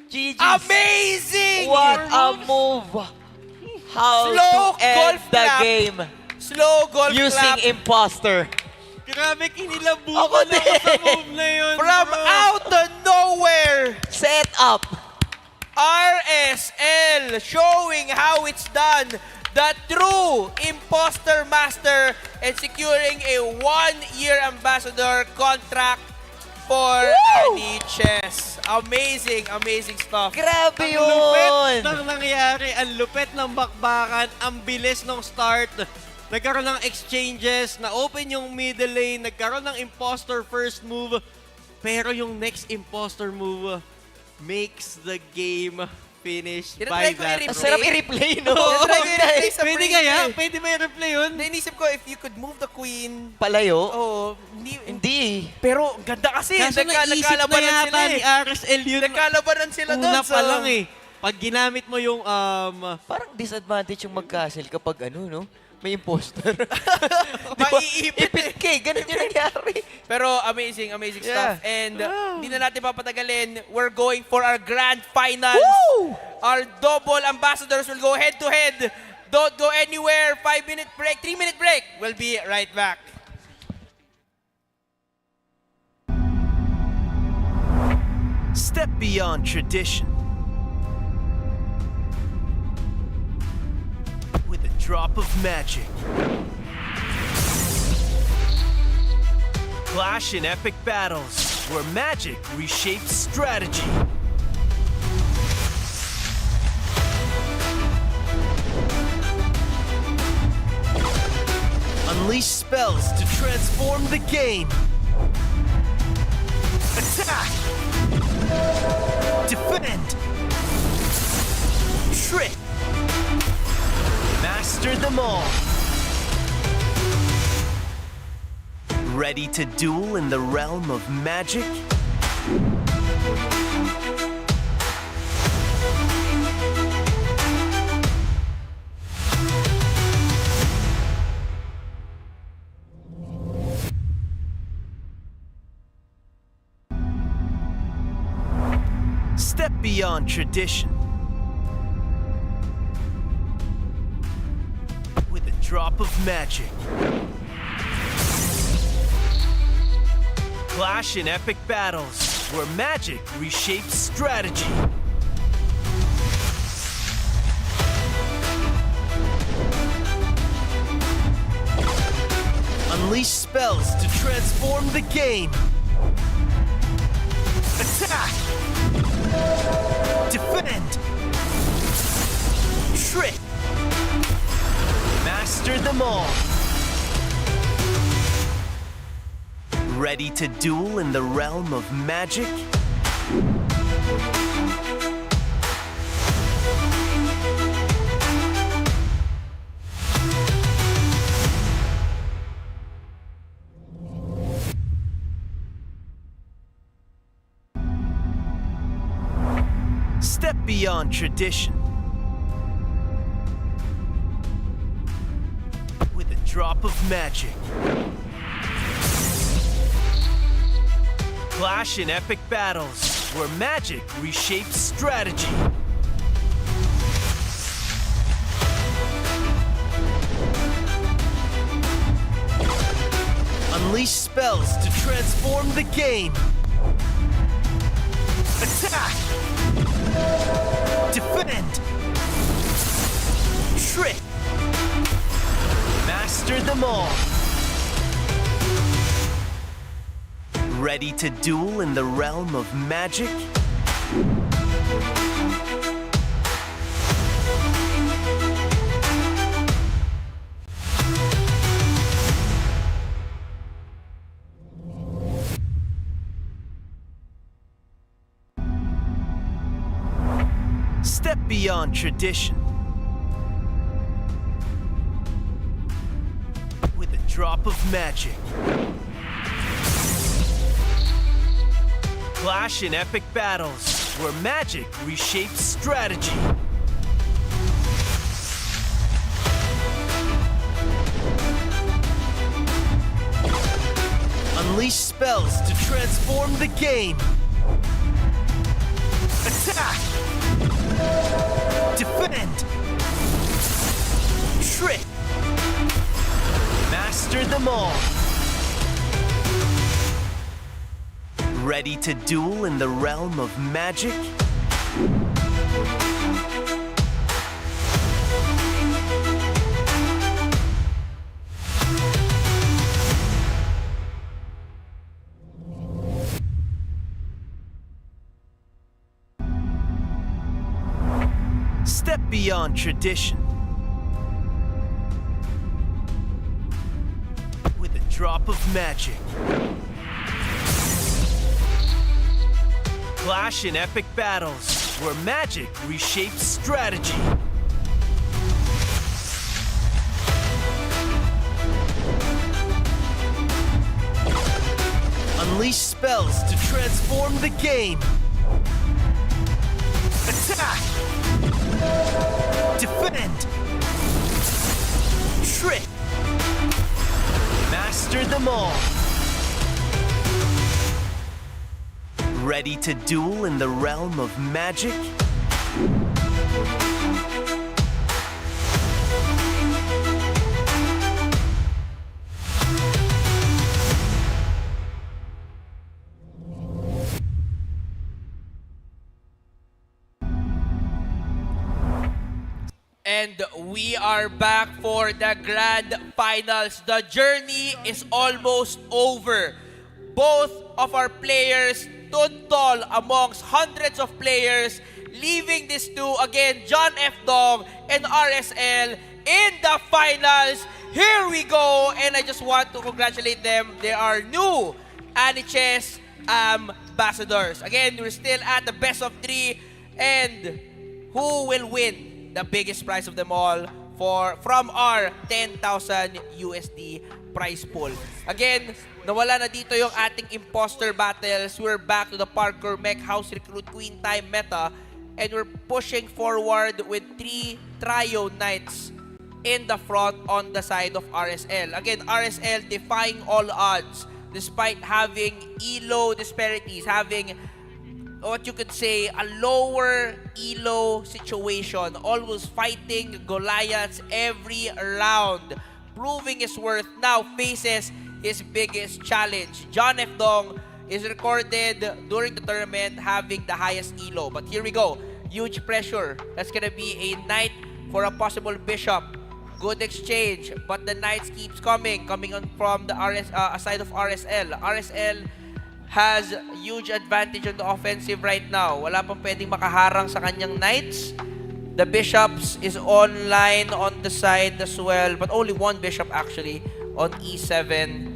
GG. Amazing! What a move! How Slow to end golf the clap. game Slow golf using clap imposter. Grabe, kinilabutan Ako ako din. sa move na yun, from bro. out of nowhere. Set up. RSL showing how it's done. The true imposter master and securing a 1-year ambassador contract for Aniches. Amazing, amazing stuff. Grabe Ang lupit yun. ng nangyari, ang lupit ng bakbakan, ang bilis ng start. Nagkaroon ng exchanges, na-open yung middle lane, nagkaroon ng imposter first move, pero yung next imposter move makes the game finish by Tinatry ko that i-replay. Ang route. sarap i-replay, no? Tinatry ko i-replay sa Pwede frame kaya? eh. Pwede ba i-replay yun? Naisip ko if you could move the queen. Palayo? Oh, hindi. Hindi. Pero ganda kasi. Kaso naisip na Nagkalabanan yata sila ni eh. RSL yun. Nagkalabanan sila doon. Una pa lang eh. Pag ginamit mo yung Parang disadvantage yung mag-castle kapag ano, no? May imposter. Maiipit eh. Ipit ka eh. Ganun yung nangyari. Pero amazing, amazing Yeah. stuff. And hindi na natin papatagalin. We're going for our grand finals. Woo! Our double ambassadors will go head to head. Don't go anywhere. 5-minute break, 3-minute break. We'll be right back. Step beyond tradition. With a drop of magic. Clash in epic battles where magic reshapes strategy. Unleash spells to transform the game. Attack! Defend! Trick! Master them all. Ready to duel in the realm of magic? Step beyond tradition. With a drop of magic. Clash in epic battles where magic reshapes strategy. Unleash spells to transform the game. Attack! Defend! Trick! Master them all. Ready to duel in the realm of magic? beyond tradition. With a drop of magic. Clash in epic battles where magic reshapes strategy. Unleash spells to transform the game. Attack! Defend! Trick! Master them all. Ready to duel in the realm of magic? Step beyond tradition. With a drop of magic. Clash in epic battles where magic reshapes strategy. Unleash spells to transform the game. Attack! Defend! Trick! Master them all. Ready to duel in the realm of magic? Step beyond tradition. With a drop of magic. Clash in epic battles where magic reshapes strategy. Unleash spells to transform the game. Attack! Defend! Trick! Master them all. Ready to duel in the realm of magic? And we are back for the grand finals. The journey is almost over. Both of our players stood tall amongst hundreds of players, leaving these two, again, John F. Dong and RSL, in the finals. Here we go, and I just want to congratulate them. They are new Aniches ambassadors. Again, we're still at the best of 3, and who will win the biggest prize of them all from our 10,000 USD prize pool? Again, nawala na dito yung ating imposter battles. We're back to the parkour mech house recruit queen time meta, and we're pushing forward with 3 trio knights in the front on the side of RSL. Again, RSL defying all odds despite having elo disparities, having what you could say a lower elo situation, always fighting Goliaths every round, proving his worth. Now faces his biggest challenge. John F. Dong is recorded during the tournament having the highest elo. But here we go. Huge pressure. That's gonna be a knight for a possible bishop. Good exchange, but the knights keeps coming on from the side of RSL. RSL has huge advantage on the offensive right now. Wala pang pwedeng makaharang sa kanyang knights. The bishops is online on the side as well, but only one bishop actually on E7.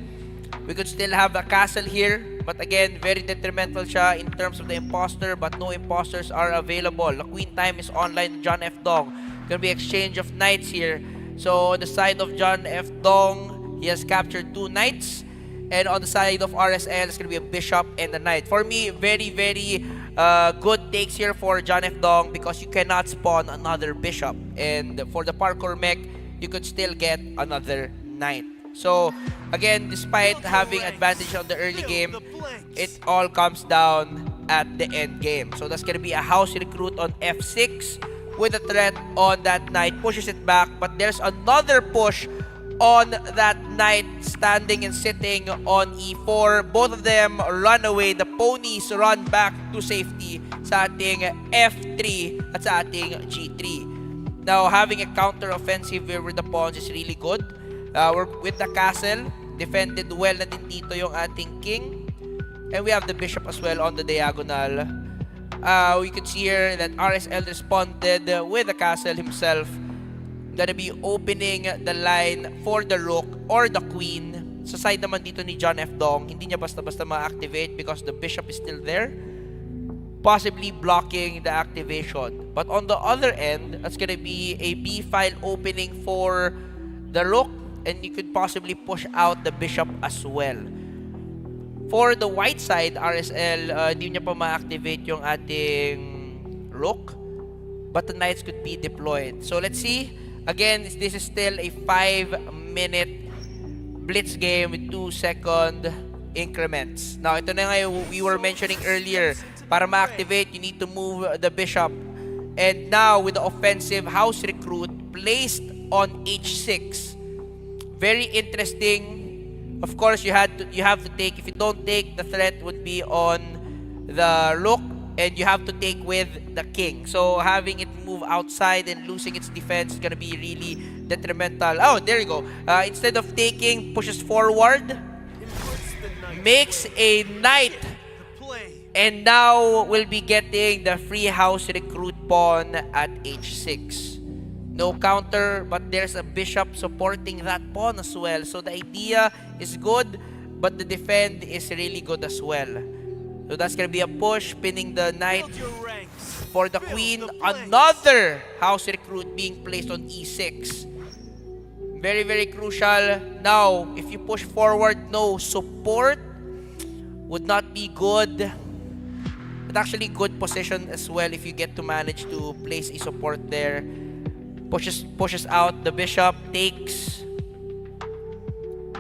We could still have a castle here, but again, very detrimental siya in terms of the imposter, but no imposters are available. The queen time is online, John F. Dong. Gonna be exchange of knights here. So on the side of John F. Dong, he has captured 2 knights. And on the side of RSL, it's gonna be a bishop and a knight. For me, very, very good takes here for John F. Dong because you cannot spawn another bishop. And for the parkour mech, you could still get another knight. So, again, despite having advantage on the early game, it all comes down at the end game. So, that's gonna be a house recruit on F6 with a threat on that knight. Pushes it back, but there's another push on that knight standing and sitting on E4. Both of them run away. The ponies run back to safety sa ating F3 at sa ating G3. Now, having a counter-offensive with the pawns is really good. We're with the castle. Defended well na din dito yung ating king. And we have the bishop as well on the diagonal. We could see here that RSL responded with the castle himself. Gonna be opening the line for the rook or the queen. Sa side naman dito ni John F. Dong, hindi niya basta-basta ma-activate because the bishop is still there, possibly blocking the activation. But on the other end, that's gonna be a B file opening for the rook, and you could possibly push out the bishop as well. For the white side, RSL, hindi niya pa ma-activate yung ating rook, but the knights could be deployed. So let's see. Again, this is still a 5-minute blitz game with 2-second increments. Now, ito na nga yung we were mentioning earlier. Para ma-activate, you need to move the bishop. And now, with the offensive house recruit placed on H6. Very interesting. Of course, you have to take. If you don't take, the threat would be on the rook, and you have to take with the king. So having it move outside and losing its defense is gonna be really detrimental. Oh, there you go. Instead of taking, pushes forward, makes a knight, and now we'll be getting the free house recruit pawn at H6. No counter, but there's a bishop supporting that pawn as well. So the idea is good, but the defend is really good as well. So that's gonna be a push, pinning the knight for the queen. Another house recruit being placed on E6. Very, very crucial. Now, if you push forward, no support would not be good. But actually good position as well if you get to manage to place a support there. Pushes out the bishop, takes.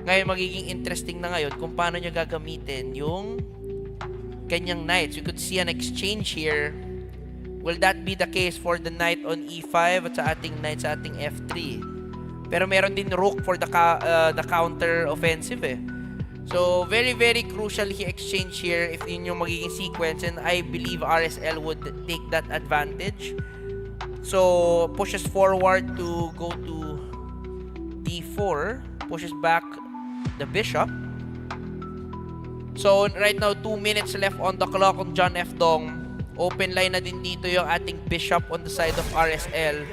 Ngayon, magiging interesting na ngayon kung paano niya gagamitin yung kanyang knights. You could see an exchange here. Will that be the case for the knight on E5 at sa ating knight sa ating F3? Pero meron din rook for the counter offensive eh. So, very, very crucial he exchange here if yun yung magiging sequence, and I believe RSL would take that advantage. So, pushes forward to go to D4. Pushes back the bishop. So, right now, 2 minutes left on the clock on John F. Dong. Open line na din dito yung ating bishop on the side of RSL.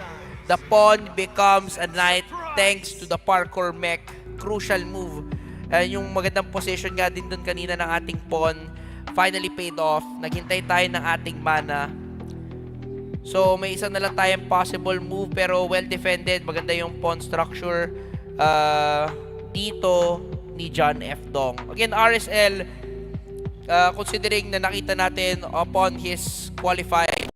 The pawn becomes a knight thanks to the parkour mech. Crucial move. Yung magandang position nga din dun kanina ng ating pawn finally paid off. Naghintay tayo ng ating mana. So, may isa na lang tayong possible move pero well defended. Maganda yung pawn structure dito ni John F. Dong. Again, RSL, considering na nakita natin upon his qualifying